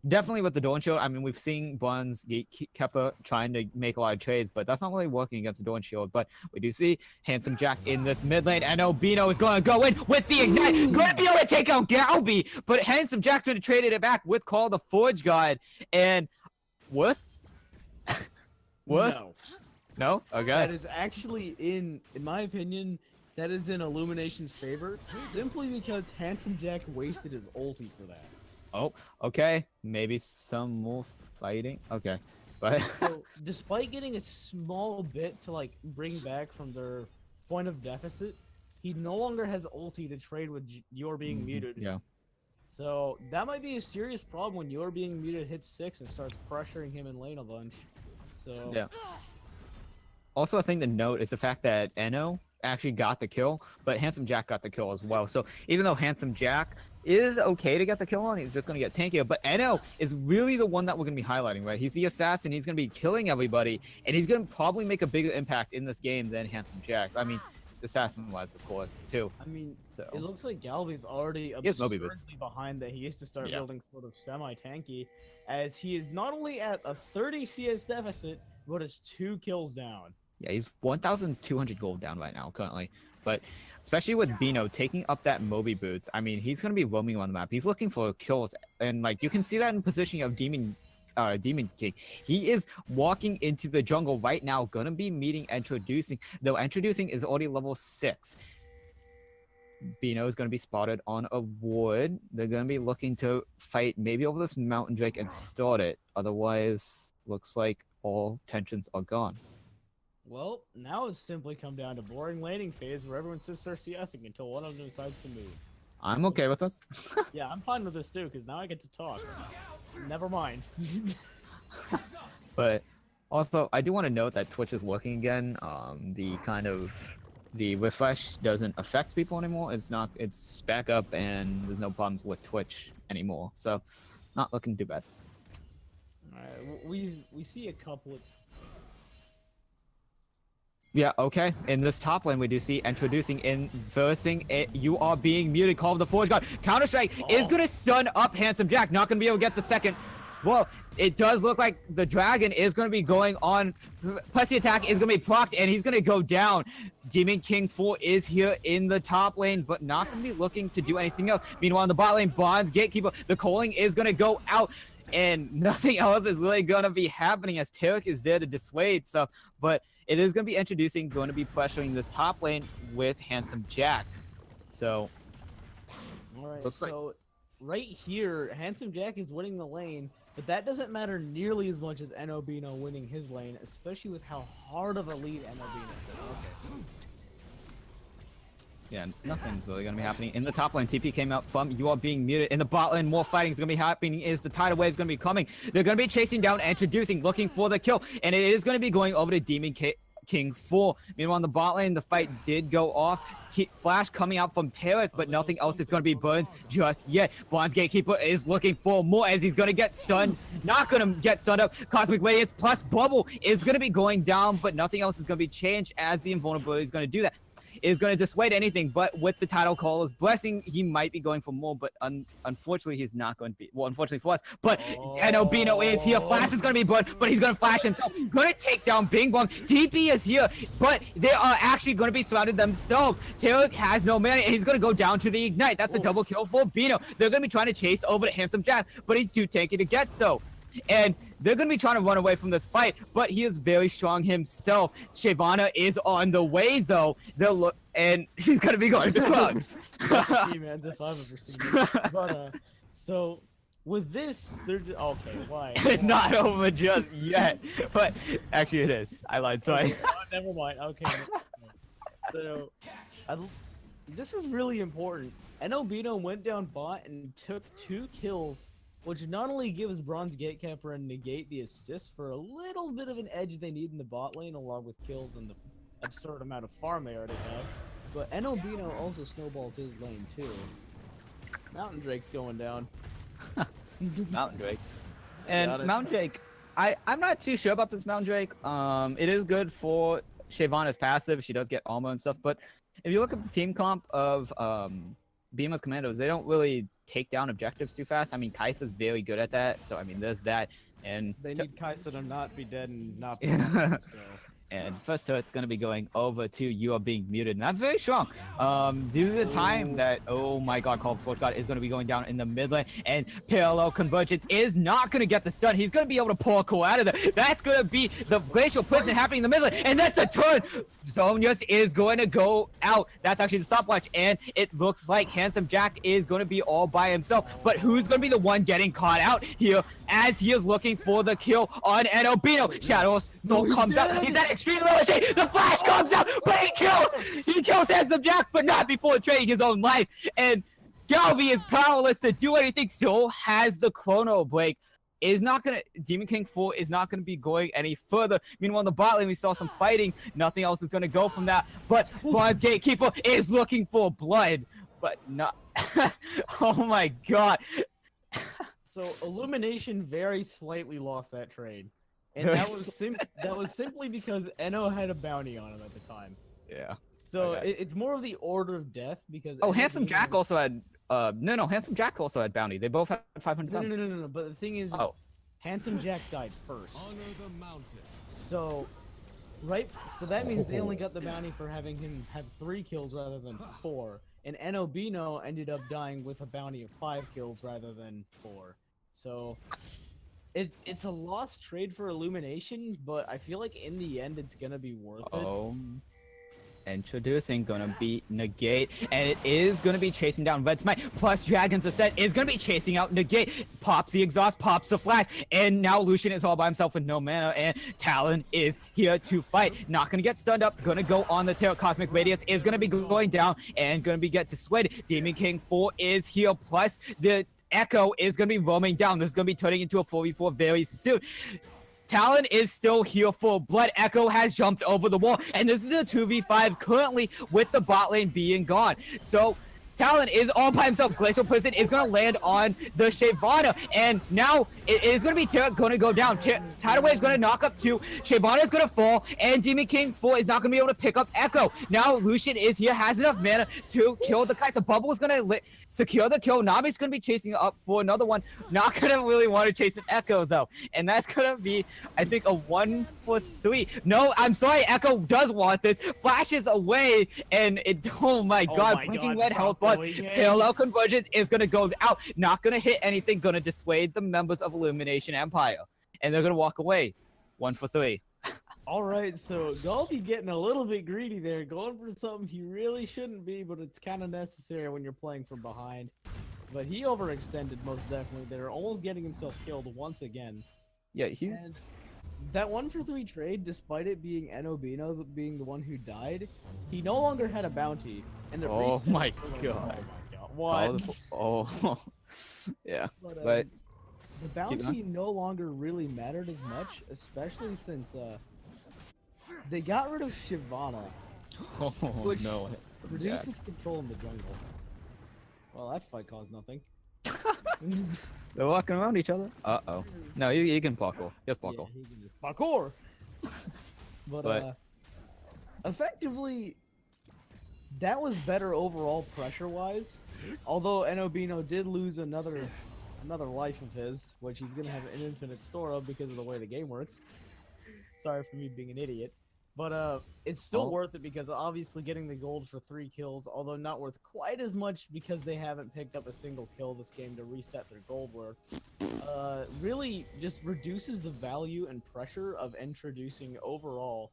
D: Definitely with the Dawn Shield, I mean, we've seen Bronze Gatekeeper trying to make a lot of trades, but that's not really working against the Dawn Shield. But we do see Handsome Jack in this mid lane, and Obino is going to go in with the Ignite, going to be able to take out Galbi, but Handsome Jack's going to trade it back with Call the Forge God, and Worth? Worth? No? Okay.
G: That is actually in my opinion, that is in Illumination's favor, simply because Handsome Jack wasted his ulti for that.
D: Oh, okay. Maybe some more fighting. Okay. But
G: so, despite getting a small bit to like bring back from their point of deficit, he no longer has ulti to trade with You're Being Muted.
D: Yeah.
G: So that might be a serious problem when You're Being Muted hits 6 and starts pressuring him in lane a bunch. So
D: yeah. Also, a thing to note is the fact that Eno actually got the kill, but Handsome Jack got the kill as well. So even though Handsome Jack is okay to get the kill on, he's just going to get tankier. But Eno is really the one that we're going to be highlighting, right? He's the assassin. He's going to be killing everybody, and he's going to probably make a bigger impact in this game than Handsome Jack. I mean, the assassin was, of course, too.
G: I mean,
D: so
G: it looks like Galvi's already absurdly behind that. He has to start building sort of semi-tanky, as he is not only at a 30 CS deficit, but is 2 kills down.
D: Yeah, he's 1,200 gold down right now, currently. But especially with Bino taking up that Moby boots, I mean, he's going to be roaming on the map. He's looking for kills, and like you can see that in positioning of Demon Demon King. He is walking into the jungle right now, gonna be meeting Introducing, though Introducing is already level 6. Bino is gonna be spotted on a wood. They're gonna be looking to fight maybe over this Mountain Drake and start it. Otherwise, looks like all tensions are gone.
G: Well, now it's simply come down to boring laning phase where everyone sits there CSing until one of them decides to move.
D: I'm okay with this.
G: Yeah, I'm fine with this too, because now I get to talk. Never mind.
D: But also, I do want to note that Twitch is working again. The refresh doesn't affect people anymore. It's back up, and there's no problems with Twitch anymore. So, not looking too bad.
G: Alright, we see a couple of...
D: Yeah, okay. In this top lane, we do see Introducing in versing it. You are being muted. Call of the Forge God. Counter-Strike is going to stun up Handsome Jack. Not going to be able to get the second. Well, it does look like the dragon is going to be going on. Plus the attack is going to be procced, and he's going to go down. Demon King 4 is here in the top lane, but not going to be looking to do anything else. Meanwhile, in the bot lane, Bond's Gatekeeper, the calling is going to go out, and nothing else is really going to be happening as Tarek is there to dissuade stuff. But it is going to be Introducing, going to be pressuring this top lane with Handsome Jack. So,
G: Alright,
D: looks like...
G: so right here, Handsome Jack is winning the lane, but that doesn't matter nearly as much as Enobino winning his lane, especially with how hard of a lead Enobino is. Okay.
D: Yeah, nothing's really going to be happening. In the top lane, TP came out from You Are Being Muted. In the bot lane, more fighting is going to be happening. Is the tidal wave is going to be coming. They're going to be chasing down Introducing, looking for the kill. And it is going to be going over to Demon King 4. Meanwhile, in the bot lane, the fight did go off. Flash coming out from Tarek, but nothing else is going to be burned just yet. Bond's Gatekeeper is looking for more as he's going to get stunned. Not going to get stunned up. Cosmic Radiance plus Bubble is going to be going down, but nothing else is going to be changed as the invulnerability is going to do that. Is going to dissuade anything, but with the title caller's blessing, he might be going for more, but unfortunately, he's not going to be. Well, unfortunately for us, but Enobino is here. Flash is going to be burned, but he's going to flash himself. Going to take down Bing Bong. TP is here, but they are actually going to be surrounded themselves. Tarek has no mana, and he's going to go down to the Ignite. That's a double kill for Bino. They're going to be trying to chase over to Handsome Jack, but he's too tanky to get so. And they're going to be trying to run away from this fight, but he is very strong himself. Shyvana is on the way, though. And she's going to be going to Krugs.
G: Man, if I've ever seen it. But, so, with this, they're just... Okay, why?
D: It's not over just yet. But, actually, it is. I lied, sorry.
G: Oh, never mind. Okay. So, this is really important. Enobino went down bot and took 2 kills, which not only gives Bronze Gatekeeper and Negate the assist for a little bit of an edge they need in the bot lane, along with kills and the absurd amount of farm they already have, but Enobino also snowballs his lane too. Mountain Drake's going down.
D: Mountain Drake. And Mountain Drake, I'm not too sure about this Mountain Drake. It is good for Shyvana's passive. She does get armor and stuff, but if you look at the team comp of Bima's Commandos, they don't really take down objectives too fast. I mean, Kai'Sa's very good at that, so I mean, there's that. And
G: they need Kai'Sa to not be dead and not be so.
D: And first turret's going to be going over to You Are Being Muted, and that's very strong. Due to the time that, oh my god, Call of Forge God is going to be going down in the mid lane, and Parallel Convergence is not going to get the stun. He's going to be able to pull a core out of there. That's going to be the Glacial Prison happening in the mid lane, and that's the turn. Zonius is going to go out. That's actually the stopwatch, and it looks like Handsome Jack is going to be all by himself. But who's going to be the one getting caught out here as he is looking for the kill on Enobino? Shadows still comes out. He's at extreme level shade. The flash comes out, but he kills Handsome Jack, but not before trading his own life. And Galvi is powerless to do anything. Still has the chrono break. Is not gonna Demon King 4 is not gonna be going any further. Meanwhile, in the bot lane we saw some fighting. Nothing else is gonna go from that. But Bronze Gatekeeper is looking for blood, but not. Oh my god.
G: So Illumination very slightly lost that trade, and that was simply because Eno had a bounty on him at the time.
D: Yeah.
G: So it's more of the order of death because.
D: Oh, Handsome Jack also had. No, Handsome Jack also had bounty. They both had 500.
G: No. But the thing is, Handsome Jack died first. Honor the mountain. So, so that means they only got the bounty for having him have 3 kills rather than 4. And Enobino ended up dying with a bounty of 5 kills rather than 4. So, It's a lost trade for Illumination, but I feel like in the end it's gonna be worth it.
D: Oh. Introducing, gonna be Negate, and it is gonna be chasing down Red Smite, plus Dragon's Ascent is gonna be chasing out Negate, pops the exhaust, pops the flash, and now Lucian is all by himself with no mana, and Talon is here to fight. Not gonna get stunned up, gonna go on the tail. Cosmic Radiance is gonna be going down, and gonna be get dissuaded. Demon King 4 is here, plus the Echo is gonna be roaming down. This is gonna be turning into a 4v4 very soon. Talon is still here for blood. Echo has jumped over the wall, and this is a 2v5 currently with the bot lane being gone. So Talon is all by himself. Glacial Prison is going to land on the Shyvana, and now it is going to be Tara going to go down. Tidal Wave is going to knock up 2. Shyvana is going to fall, and Demon King 4 is not going to be able to pick up Echo. Now Lucian is here, has enough mana to kill the Kai'Sa. Bubble is going to secure the kill. Nami's going to be chasing up for another one. Not going to really want to chase an Echo, though. And that's going to be, I think, a 1 for 3. No, I'm sorry. Echo does want this. Flashes away, and it, oh my god. Blinking red health bar. Parallel Convergence is going to go out. Not going to hit anything. Going to dissuade the members of Illumination Empire. And they're going to walk away. 1 for 3.
G: Alright, so Galbi getting a little bit greedy there, going for something he really shouldn't be, but it's kind of necessary when you're playing from behind. But he overextended most definitely there, almost getting himself killed once again.
D: Yeah,
G: And
D: he's...
G: that 1 for 3 trade, despite it being Enobino being the one who died, he no longer had a bounty. And the
D: Oh
G: reset
D: my
G: for, like,
D: god.
G: What?
D: Oh, yeah.
G: But the
D: going.
G: bounty no longer really mattered as much, especially since they got rid of Shyvana,
D: Oh
G: which
D: no.
G: reduces control in the jungle. Well, that fight caused nothing.
D: They're walking around each other. Uh-oh. No, you can parkour. Yes, parkour.
G: Yeah, he can just parkour. but effectively, that was better overall pressure-wise. Although Enobino did lose another life of his, which he's gonna have an infinite store of because of the way the game works. Sorry for me being an idiot. But it's still worth it because obviously getting the gold for 3 kills, although not worth quite as much because they haven't picked up a single kill this game to reset their gold worth, really just reduces the value and pressure of introducing overall,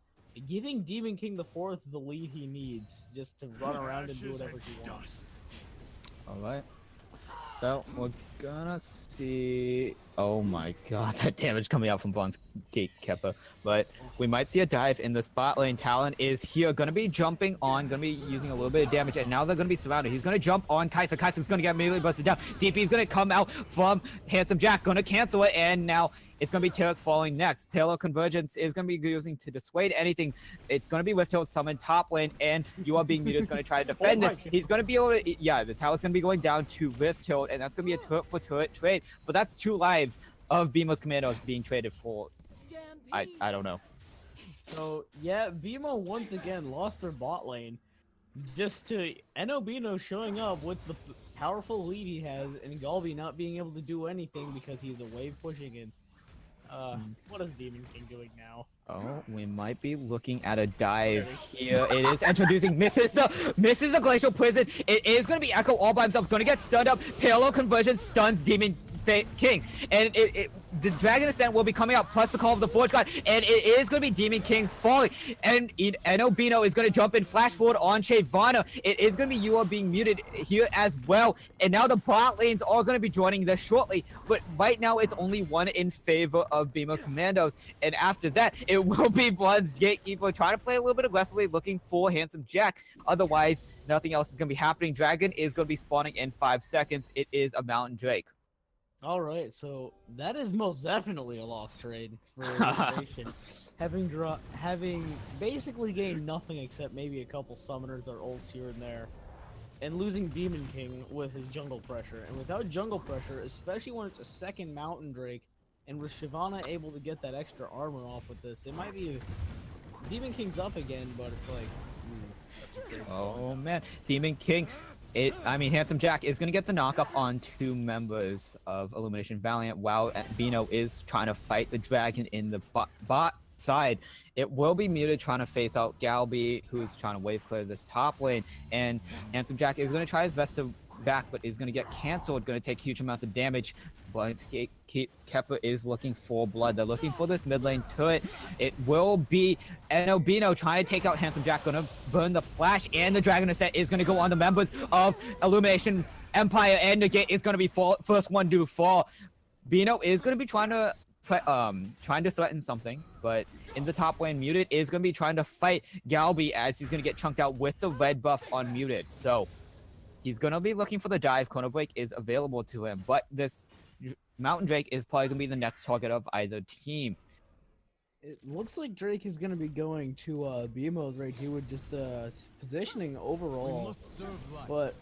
G: giving Demon King the 4th the lead he needs just to run around and do whatever he wants.
D: Alright. So, we're gonna see... Oh my god, that damage coming out from Bronze Gatekeeper. But we might see a dive in the spot lane. Talon is here, gonna be jumping on, gonna be using a little bit of damage, and now they're gonna be surrounded. He's gonna jump on Kai'Sa. Kai'Sa's gonna get immediately busted down. DP is gonna come out from Handsome Jack, gonna cancel it, and now it's gonna be Tarek falling next. Parallel Convergence is gonna be using to dissuade anything. It's gonna be with Tilt summon top lane, and You Are Being Muted is gonna try to defend this. He's gonna be able to, yeah, the tower's gonna be going down to Rift Tilt, and that's gonna be a turret for turret trade. But that's 2 lives of Beamo's Commandos being traded for. I don't know.
G: So yeah, BMO once again lost their bot lane, just to Enobino showing up with the powerful lead he has, and Galbi not being able to do anything because he's a wave pushing in. What is Demon King doing now?
D: Oh, we might be looking at a dive here. It is introducing misses the Glacial Prison. It is going to be Echo all by himself. Going to get stunned up. Parallel Conversion stuns Demon King, and the Dragon Ascent will be coming out, plus the Call of the Forge God, and it is going to be Demon King falling, and Enobino is going to jump in, flash forward on Shyvana. It is going to be You Are Being Muted here as well, and now the bot lanes are going to be joining this shortly, but right now it's only 1 in favor of Beamo's Commandos, and after that, it will be Blood's Gatekeeper trying to play a little bit aggressively, looking for Handsome Jack. Otherwise, nothing else is going to be happening. Dragon is going to be spawning in 5 seconds. It is a Mountain Drake.
G: Alright, so that is most definitely a lost trade for Illumination. having basically gained nothing except maybe a couple summoners or ults here and there, and losing Demon King with his jungle pressure. And without jungle pressure, especially when it's a second Mountain Drake, and with Shyvana able to get that extra armor off with this, it might be Demon King's up again, but it's like, that's a great
D: Oh man, Demon King. Handsome Jack is going to get the knock up on 2 members of Illumination Valiant while Bino is trying to fight the dragon in the bot side. It will be Muted trying to face out Galbi, who's trying to wave clear this top lane, and Handsome Jack is going to try his best to back, but is going to get canceled. Going to take huge amounts of damage. But Kepler is looking for blood. They're looking for this mid lane turret. It will be Enobino trying to take out Handsome Jack. Going to burn the flash, and the Dragon Ascent is going to go on the members of Illumination Empire, and Negate is going to be first one to fall. Bino is going to be trying to threaten something, but in the top lane, Muted is going to be trying to fight Galbi as he's going to get chunked out with the red buff on Muted. So he's going to be looking for the dive. Chrono Break is available to him, but this Mountain Drake is probably going to be the next target of either team.
G: It looks like Drake is going to be going to BMO's right here with just positioning overall, but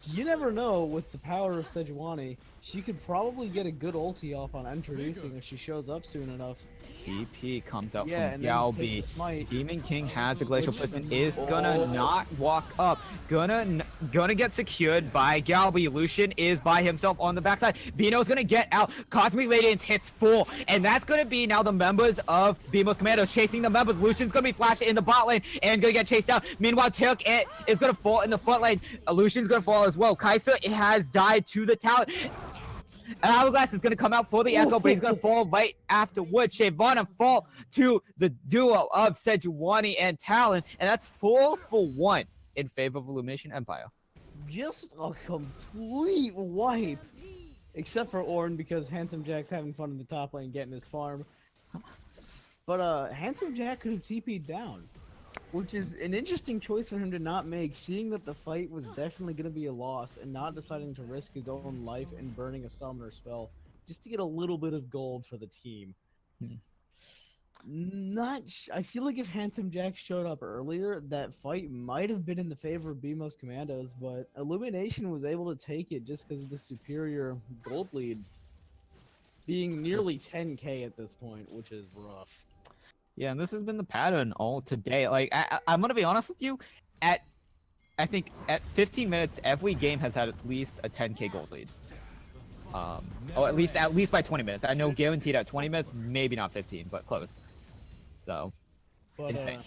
G: you never know with the power of Sejuani. She could probably get a good ulti off on introducing if she shows up soon enough.
D: TP comes out
G: Yeah,
D: from
G: and then
D: Galbi.
G: takes the smite.
D: Demon King has a glacial prison, is gonna not walk up. Gonna get secured by Galbi. Lucian is by himself on the backside. Bino's gonna get out. Cosmic Radiance hits full, and that's gonna be now the members of BMO's Commandos chasing the members. Lucian's gonna be flashing in the bot lane and gonna get chased down. Meanwhile, Tarek is gonna fall in the front lane. Lucian's gonna fall as well. Kaisa has died to the talent. Hourglass is going to come out for the Echo, but he's going to fall right afterwards. Shyvana fall to the duo of Sejuani and Talon, and that's 4 for 1 in favor of Illumination Empire.
G: Just a complete wipe, except for Ornn because Handsome Jack's having fun in the top lane getting his farm. But Handsome Jack could have TP'd down, which is an interesting choice for him to not make, seeing that the fight was definitely going to be a loss and not deciding to risk his own life and burning a summoner spell just to get a little bit of gold for the team. I feel like if Handsome Jack showed up earlier, that fight might have been in the favor of BMO's Commandos, but Illumination was able to take it just because of the superior gold lead, being nearly 10k at this point, which is rough.
D: Yeah, and this has been the pattern all today. Like, I'm gonna be honest with you. I think at 15 minutes, every game has had at least a 10k gold lead. Or at least by 20 minutes. I know guaranteed at 20 minutes, maybe not 15, but close. So, insane.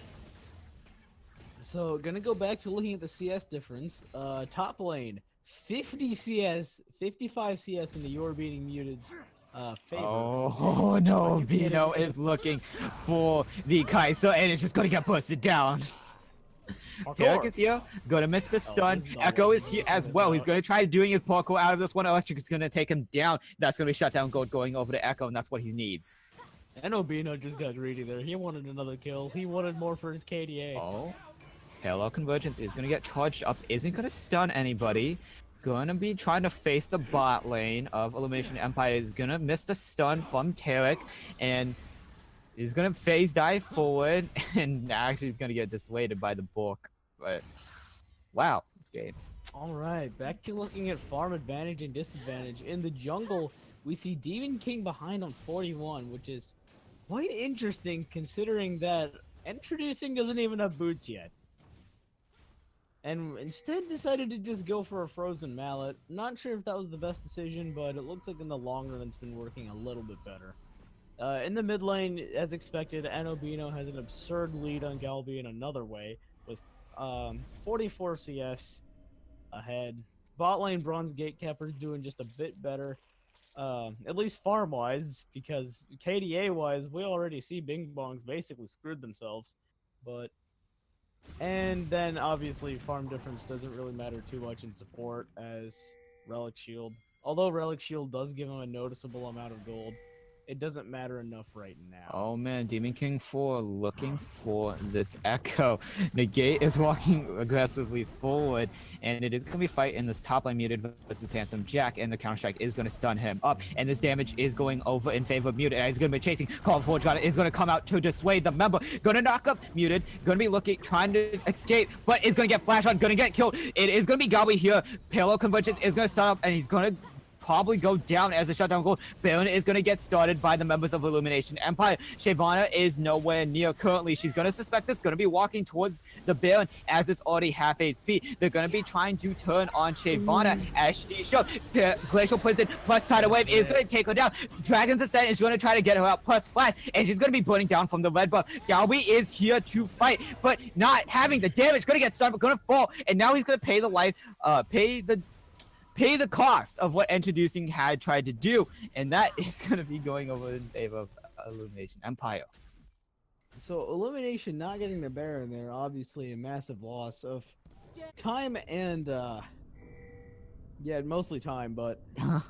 G: So gonna go back to looking at the CS difference. Top lane, 50 CS, 55 CS in the You're Beating Muted's favor.
D: Oh no, Bino is looking for the Kaiser, and it's just gonna get busted down. Tarek is here, gonna miss the stun. Echo is here as well. He's gonna try doing his parkour out of this one. Electric is gonna take him down. That's gonna be shut down gold going over to Echo, and that's what he needs.
G: And Obino just got greedy there. He wanted another kill. He wanted more for his KDA.
D: Oh, Halo Convergence is gonna get charged up. Isn't gonna stun anybody. Gonna be trying to face the bot lane of Illumination Empire. Is gonna miss the stun from Tarek, and he's gonna phase dive forward, and actually he's gonna get dissuaded by the book. But wow, this game.
G: All right, back to looking at farm advantage and disadvantage. In the jungle, we see Demon King behind on 41, which is quite interesting considering that introducing doesn't even have boots yet. And instead decided to just go for a Frozen Mallet. Not sure if that was the best decision, but it looks like in the long run it's been working a little bit better. In the mid lane, as expected, Anobino has an absurd lead on Galbi in another way, with 44 CS ahead. Bot lane Bronze Gatekeeper's doing just a bit better, at least farm-wise, because KDA-wise, we already see Bing Bongs basically screwed themselves, but... And then, obviously, farm difference doesn't really matter too much in support as Relic Shield. Although Relic Shield does give him a noticeable amount of gold, it doesn't matter enough right now.
D: Oh man, Demon King 4 looking for this Echo. Negate is walking aggressively forward, and it is going to be fighting this top lane Muted versus Handsome Jack, and the Counter-Strike is going to stun him up, and this damage is going over in favor of Muted, and he's going to be chasing. Call for Forge is going to come out to dissuade the member. Going to knock up Muted, going to be looking, trying to escape, but is going to get flash on, going to get killed. It is going to be Galbi here. Payload Convergence is going to stun up, and he's going to probably go down as a shutdown goal. Baron is going to get started by the members of Illumination Empire. Shyvana is nowhere near currently. She's going to suspect it's going to be walking towards the Baron as it's already half HP. They're going to be trying to turn on Shyvana as she showed. Glacial Prison plus Tidal Wave is going to take her down. Dragon's Ascent is going to try to get her out plus Flash, and she's going to be burning down from the red buff. Galbi is here to fight, but not having the damage. Going to get stunned, but going to fall, and now he's going to pay the life, pay the pay the cost of what Introducing had tried to do, and that is going to be going over in favor of Illumination Empire.
G: So Illumination not getting the Baron there, obviously a massive loss of time and yeah, mostly time, but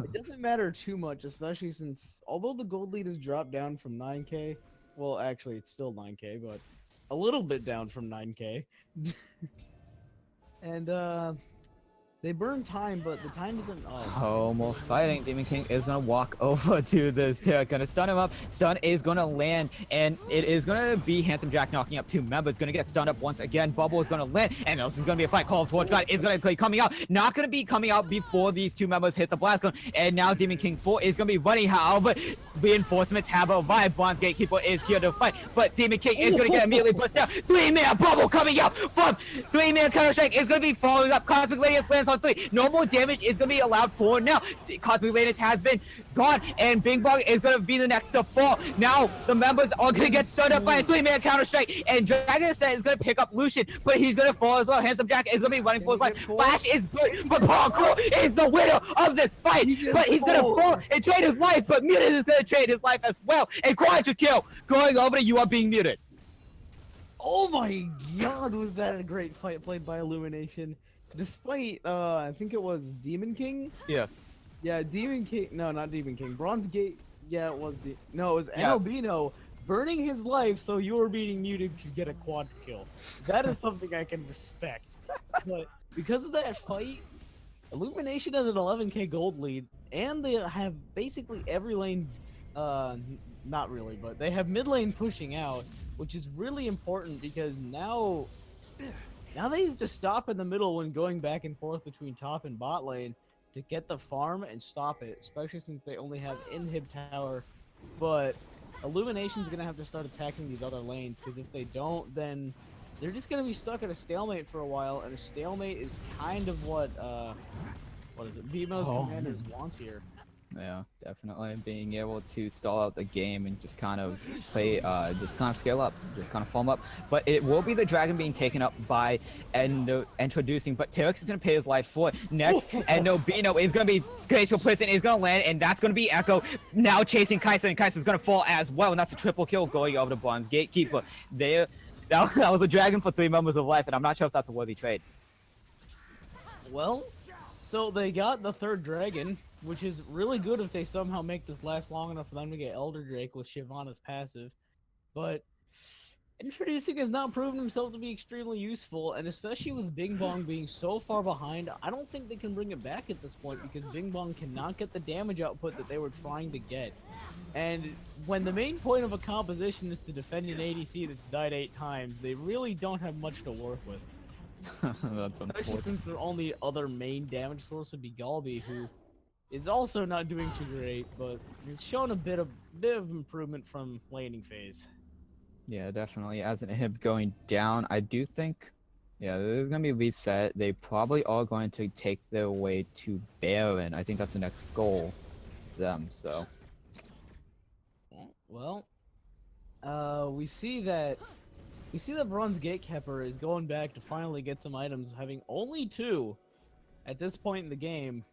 G: it doesn't matter too much, especially since although the gold lead has dropped down from 9k, well actually it's still 9k, but a little bit down from 9k. And they burn time, but the time isn't.
D: Almost fighting. Demon King is gonna walk over to this tier, gonna stun him up. Stun is gonna land, and it is gonna be Handsome Jack knocking up 2 members. Gonna get stunned up once again. Bubble is gonna land, and this is gonna be a fight. Call of Forge God is gonna be coming out. Not gonna be coming out before these 2 members hit the blast gun. And now Demon King 4 is gonna be running. However, reinforcements have arrived. Bronze Gatekeeper is here to fight, but Demon King is gonna get immediately pushed down. 3-man bubble coming out from 3-man Counter Strike is gonna be following up. Cosmic Radiance lands on 3. No more damage is going to be allowed for now. Cosmic Radiance has been gone, and Bing Bong is going to be the next to fall. Now, the members are going to get stunned up by a 3-man Counter Strike, and Dragon Set is going to pick up Lucian, but he's going to fall as well. Handsome Jack is going to be running for his life. Flash is good, but Parkour is the winner of this fight, but he's going to fall and trade his life, but Muted is going to trade his life as well. And Quadra Kill going over to You Are Being Muted.
G: Oh my god, was that a great fight played by Illumination. Despite, I think it was Demon King?
D: Yes.
G: Yeah, Demon King, no, not Demon King, Bronze Gate, yeah, it was no, it was
D: Yeah.
G: Albino burning his life so You Are Being Muted could get a quad kill. That is something I can respect. But because of that fight, Illumination has an 11k gold lead, and they have basically every lane, not really, but they have mid lane pushing out, which is really important because now they have to stop in the middle when going back and forth between top and bot lane to get the farm and stop it, especially since they only have inhib tower. But Illumination's gonna have to start attacking these other lanes, because if they don't, then they're just gonna be stuck at a stalemate for a while, and a stalemate is kind of what is it, Vimo's commanders wants here.
D: Yeah, definitely being able to stall out the game and just kind of play, just kind of scale up, just kind of foam up. But it will be the dragon being taken up by Introducing, but Terex is going to pay his life for it. Next, Bino is going to be Graceful Prison, is going to land, and that's going to be Echo now chasing Kaisa, and Kaisa's going to fall as well, and that's a triple kill going over to Bronze Gatekeeper. That was a dragon for 3 members of life, and I'm not sure if that's a worthy trade.
G: Well, so they got the 3rd dragon, which is really good if they somehow make this last long enough for them to get Elder Drake with Shyvana's passive. But Introducing has not proven himself to be extremely useful, and especially with Bing Bong being so far behind, I don't think they can bring it back at this point, because Bing Bong cannot get the damage output that they were trying to get. And when the main point of a composition is to defend an ADC that's died 8 times, they really don't have much to work with.
D: That's
G: Especially
D: unfortunate.
G: since their only other main damage source would be Galbi, who is also not doing too great, but has shown a bit of improvement from laning phase.
D: Yeah, definitely. As an inhib going down, I do think, yeah, there's going to be a reset. They probably are going to take their way to Baron. I think that's the next goal for them, so.
G: Well, we see that Bronze Gatekeeper is going back to finally get some items, having only 2 at this point in the game,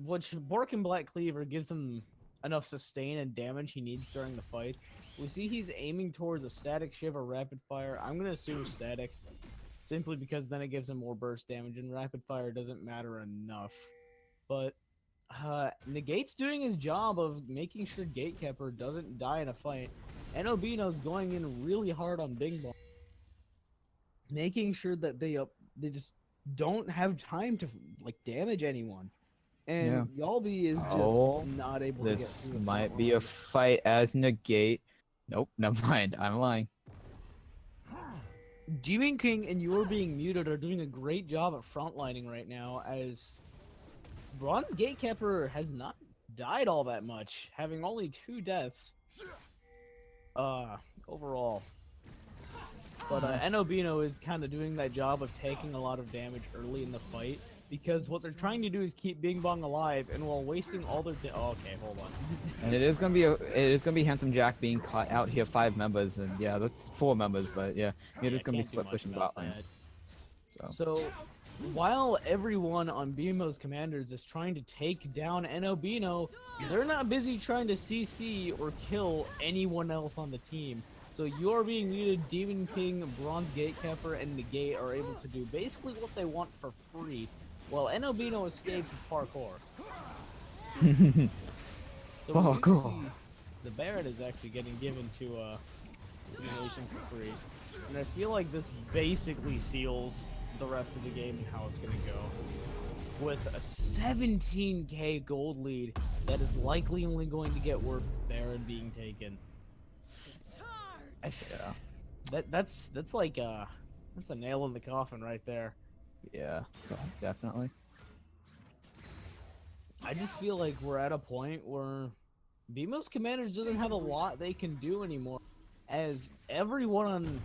G: which Bork and Black Cleaver gives him enough sustain and damage he needs during the fight. We see he's aiming towards a static Shiva rapid fire. I'm gonna assume static, simply because then it gives him more burst damage, and rapid fire doesn't matter enough. But Negate's doing his job of making sure Gatekeeper doesn't die in a fight. Enobino's going in really hard on Bing Bong, making sure that they just don't have time to like damage anyone. And Yalbi is just not able to get
D: This
G: through the
D: might
G: front
D: be a
G: line.
D: fight as Negate. Nope, never mind. I'm lying.
G: Demon King and You Are Being Muted are doing a great job at frontlining right now, as Bronze Gatekeeper has not died all that much, having only 2 deaths overall. But Enobino is kind of doing that job of taking a lot of damage early in the fight, because what they're trying to do is keep Bing Bong alive, and while wasting all their okay, hold on.
D: And it is gonna be Handsome Jack being caught out here, 5 members, and yeah, that's 4 members, but yeah, it is gonna be
G: can't do
D: split
G: much
D: pushing
G: about
D: bot lane.
G: that. So while everyone on BMO's commanders is trying to take down Enobino, they're not busy trying to CC or kill anyone else on the team. So you are being muted. Demon King, Bronze Gatekeeper, and Negate are able to do basically what they want for free, while Enobino escapes with parkour. So when you
D: Parkour.
G: see the Baron is actually getting given to Nation for free, and I feel like this basically seals the rest of the game and how it's going to go. With a 17k gold lead that is likely only going to get worse with Baron being taken.
D: Yeah.
G: That's like that's a nail in the coffin right there.
D: Yeah, definitely.
G: I just feel like we're at a point where BMO's Commanders doesn't have a lot they can do anymore, as everyone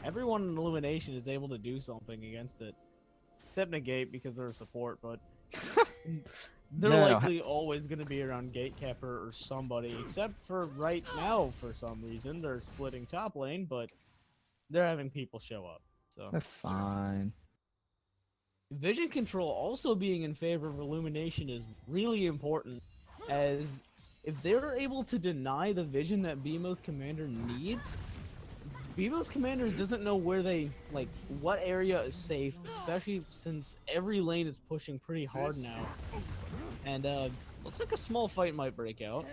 G: in Illumination is able to do something against it, except Negate because they're a support, but they're
D: No.
G: likely always going to be around Gatekeeper or somebody, except for right now for some reason they're splitting top lane, but they're having people show up. So
D: That's fine.
G: vision control also being in favor of Illumination is really important, as if they're able to deny the vision that BMO's commander needs, BMO's commanders doesn't know where they, like, what area is safe, especially since every lane is pushing pretty hard now. And looks like a small fight might break out.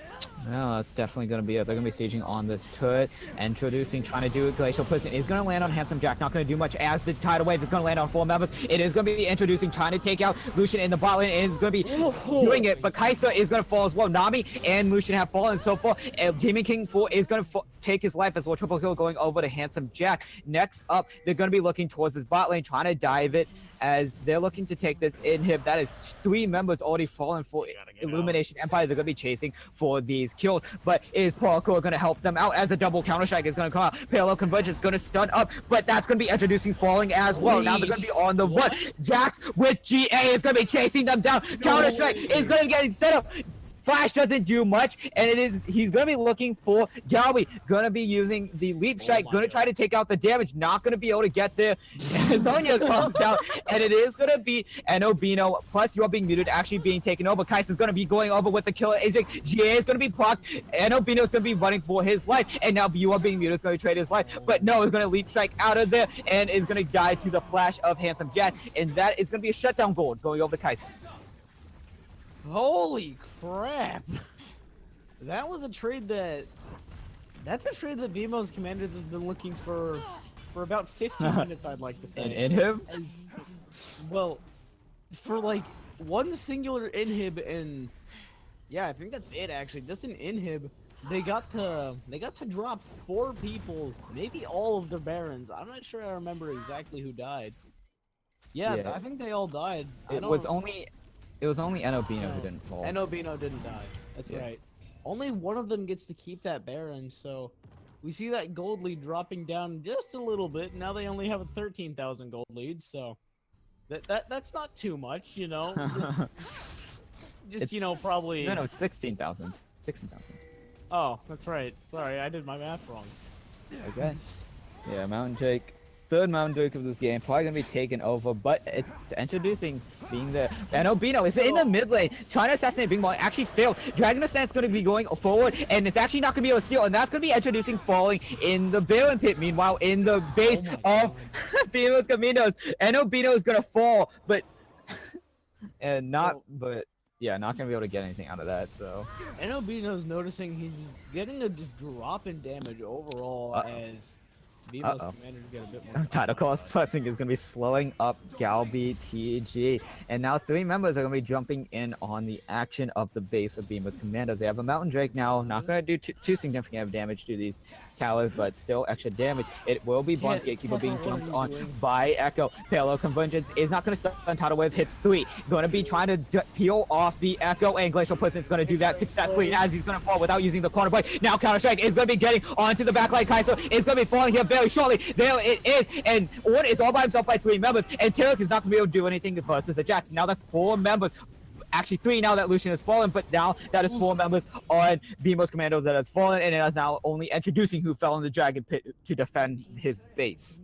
D: No, it's definitely gonna be. They're gonna be sieging on this turret, introducing, trying to do it. Glacial Prison is gonna land on Handsome Jack. Not gonna do much as the tidal wave is gonna land on 4 members. It is gonna be introducing, trying to take out Lucian in the bot lane. It is gonna be doing it, but Kaisa is gonna fall as well. Nami and Lucian have fallen so far. Demon King 4 is gonna take his life as well. Triple kill going over to Handsome Jack. Next up, they're gonna be looking towards this bot lane, trying to dive it, as they're looking to take this inhib. That is 3 members already fallen for Illumination Empire. They're going to be chasing for these kills, but is Parkour going to help them out as a double counter strike is going to come out. Parallel Convergence going to stun up, but that's going to be introducing falling as well. Now they're going to be on the run. Jax with GA is going to be chasing them down. Counter strike is going to get set up. Flash doesn't do much, and he's going to be looking for Galbi. Going to be using the leap strike, going to try to take out the damage, not going to be able to get there. Sonya's comes out, and it is going to be Enobino, plus you are being muted, actually being taken over. Kaisa's going to be going over with the killer Azek. GA is going to be procced. Enobino is going to be running for his life, and now you are being muted, is going to trade his life. But no, is going to leap strike out of there, and is going to die to the flash of Handsome Jack, and that is going to be a shutdown gold going over to Kaisa.
G: Holy crap! That was a trade that's a trade that BMO's commanders has been looking for about 15 minutes, I'd like to say.
D: And inhib?
G: Well, for like one singular inhib, and yeah, I think that's it actually. Just an inhib. They got to drop 4 people, maybe all of the barons. I'm not sure I remember exactly who died. Yeah. I think they all died.
D: It was only Enobino who didn't fall.
G: Enobino didn't die. That's right. Only one of them gets to keep that Baron, so we see that gold lead dropping down just a little bit. Now they only have a 13,000 gold lead, so that's not too much, you know. Just you know, probably.
D: No, it's 16,000. 16,000.
G: Oh, that's right. Sorry, I did my math wrong.
D: Okay. Yeah, Mountain Drake. Third Mountain Drake of this game, probably gonna be taken over, but it's introducing being the Enobino is in the mid lane, trying to assassinate Bing Bong, actually failed. Dragon Ascent's gonna be going forward, and it's actually not gonna be able to steal, and that's gonna be introducing falling in the Baron pit. Meanwhile, in the base of BMO's Caminos, Enobino is gonna fall, but but yeah, not gonna be able to get anything out of that. So
G: Enobino's noticing he's getting a just drop in damage overall as BMO's commanders get a bit more.
D: Title cost pressing is going to be slowing up Galbi TG. And now 3 members are going to be jumping in on the action of the base of BMO's Commandos. They have a Mountain Drake now. Not going to do too significant damage to these towers, but still extra damage. It will be Bronze Gatekeeper being jumped on by Echo. Parallel Convergence is not going to start on Tidal Wave. Hits 3. He's going to be trying to peel off the Echo, and Glacial Prison is going to do that successfully as he's going to fall without using the corner blade. Now Counter Strike is going to be getting onto the backline. Kaiser is going to be falling here very shortly. There it is, and Orn is all by himself by 3 members, and Tarek is not going to be able to do anything versus a Jax. Now that's 4 members. Actually 3 now that Lucian has fallen, but now that is 4 members on BMO's Commandos that has fallen, and it is now only introducing who fell in the Dragon Pit to defend his base.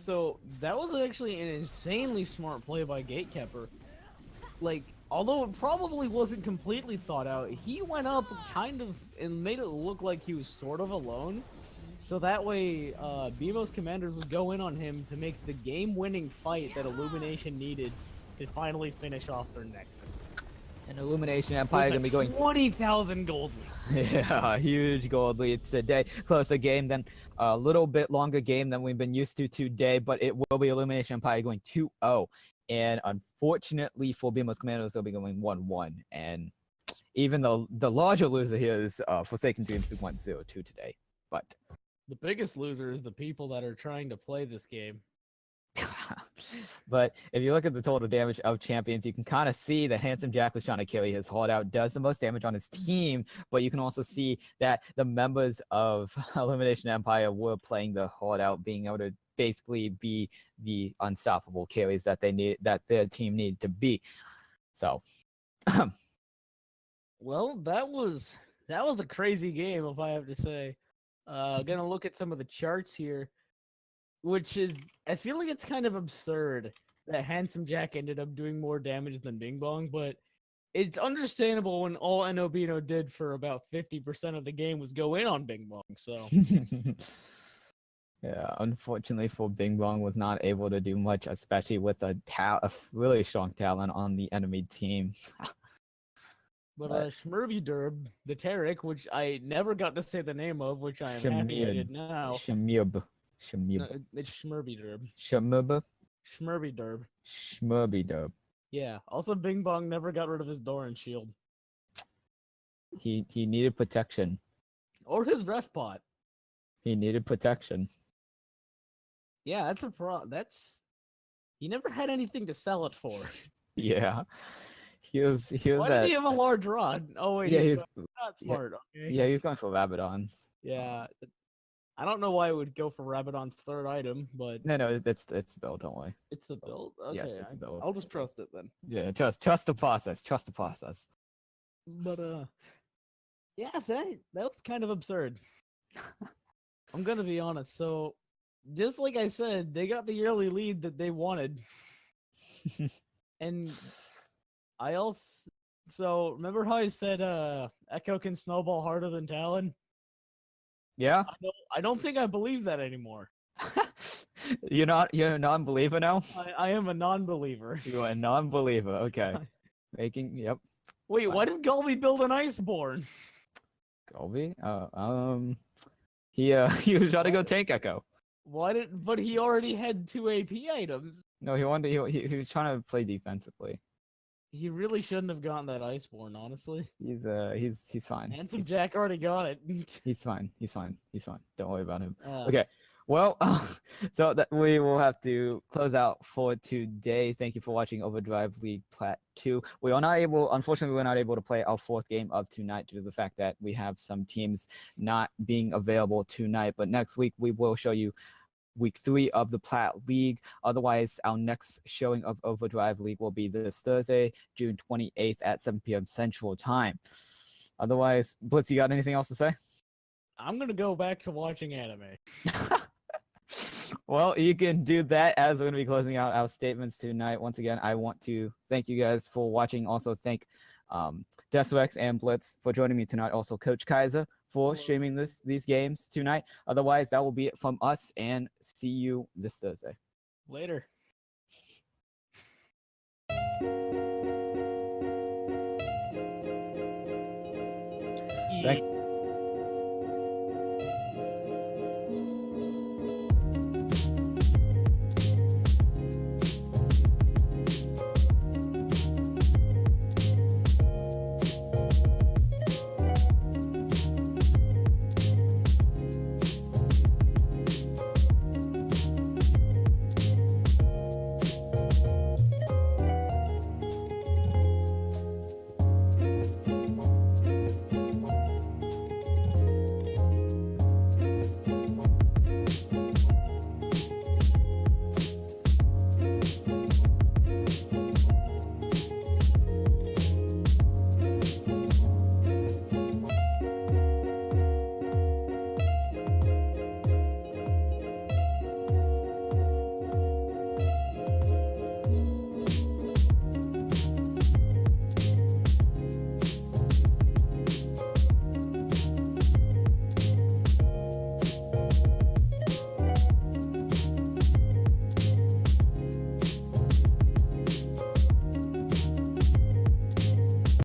G: So that was actually an insanely smart play by Gatekeeper. Like, although it probably wasn't completely thought out, he went up kind of and made it look like he was sort of alone. So that way, BMO's commanders would go in on him to make the game-winning fight that Illumination needed to finally finish off their nexus.
D: And Illumination Empire
G: With
D: gonna be going
G: 20,000 gold lead.
D: Yeah, huge gold lead today. Closer game than a little bit longer game than we've been used to today, but it will be Illumination Empire going 2-0. And unfortunately for BMO's Commandos, they'll be going 1-1. And even though the larger loser here is Forsaken Dreams who went 0-2 today. But
G: The biggest loser is the people that are trying to play this game.
D: but if you look at the total damage of champions, you can kind of see that Handsome Jack was trying to carry his horde out, does the most damage on his team, but you can also see that the members of Illumination Empire were playing the horde out, being able to basically be the unstoppable carries that their team needed to be. So
G: Well, that was a crazy game, if I have to say. Gonna look at some of the charts here, which is, I feel like it's kind of absurd that Handsome Jack ended up doing more damage than Bing Bong, but it's understandable when all Nobino did for about 50% of the game was go in on Bing Bong. So
D: yeah, unfortunately for Bing Bong was not able to do much, especially with a really strong talent on the enemy team.
G: But Schmerby Derb, the Tarek, which I never got to say the name of, which I am happy I did now.
D: Shmurb.
G: No, it's Schmerby Derb.
D: Shmurb.
G: Schmerby Derb.
D: Shmurby Derb.
G: Yeah. Also, Bing Bong never got rid of his Doran shield.
D: He needed protection.
G: Or his ref pot.
D: He needed protection.
G: Yeah, that's he never had anything to sell it for.
D: Yeah. He was
G: Why
D: at,
G: did he have a large rod? Oh wait,
D: yeah,
G: he's
D: he's
G: not smart. Okay.
D: yeah, he's going for Rabadons.
G: Yeah. I don't know why it would go for Rabadon's third item, but
D: No, it's Bill, don't worry.
G: it's the build. Okay,
D: Yes, it's a build.
G: I'll just trust it then.
D: Yeah, trust the process. Trust the process.
G: But yeah, that was kind of absurd. I'm gonna be honest. So, just like I said, they got the early lead that they wanted, and I also. So remember how I said Echo can snowball harder than Talon?
D: Yeah?
G: I don't think I believe that anymore.
D: You're a non-believer now?
G: I am a non-believer.
D: You're a non-believer. Okay. Yep.
G: Wait, why did Gulby build an Iceborne?
D: Colby? He was trying to go tank Echo.
G: But he already had 2 AP items.
D: No, he was trying to play defensively.
G: He really shouldn't have gotten that Iceborne, honestly.
D: He's fine.
G: Handsome Jack already got it.
D: He's fine. Don't worry about him.
G: Uh,
D: Okay. Well, so that we will have to close out for today. Thank you for watching OverDrive League Plat 2. Unfortunately, we're not able to play our 4th game of tonight due to the fact that we have some teams not being available tonight. But next week, we will show you week 3 of the Plat League. Otherwise, our next showing of OverDrive League will be this Thursday, June 28th at 7 p.m. Central Time. Otherwise, Blitz, you got anything else to say?
G: I'm gonna go back to watching anime.
D: Well, you can do that as we're going to be closing out our statements tonight. Once again, I want to thank you guys for watching. Also, thank Desuex and Blitz for joining me tonight. Also, Coach Kaiser for streaming these games tonight. Otherwise, that will be it from us, and see you this Thursday.
G: Later.
D: Thanks.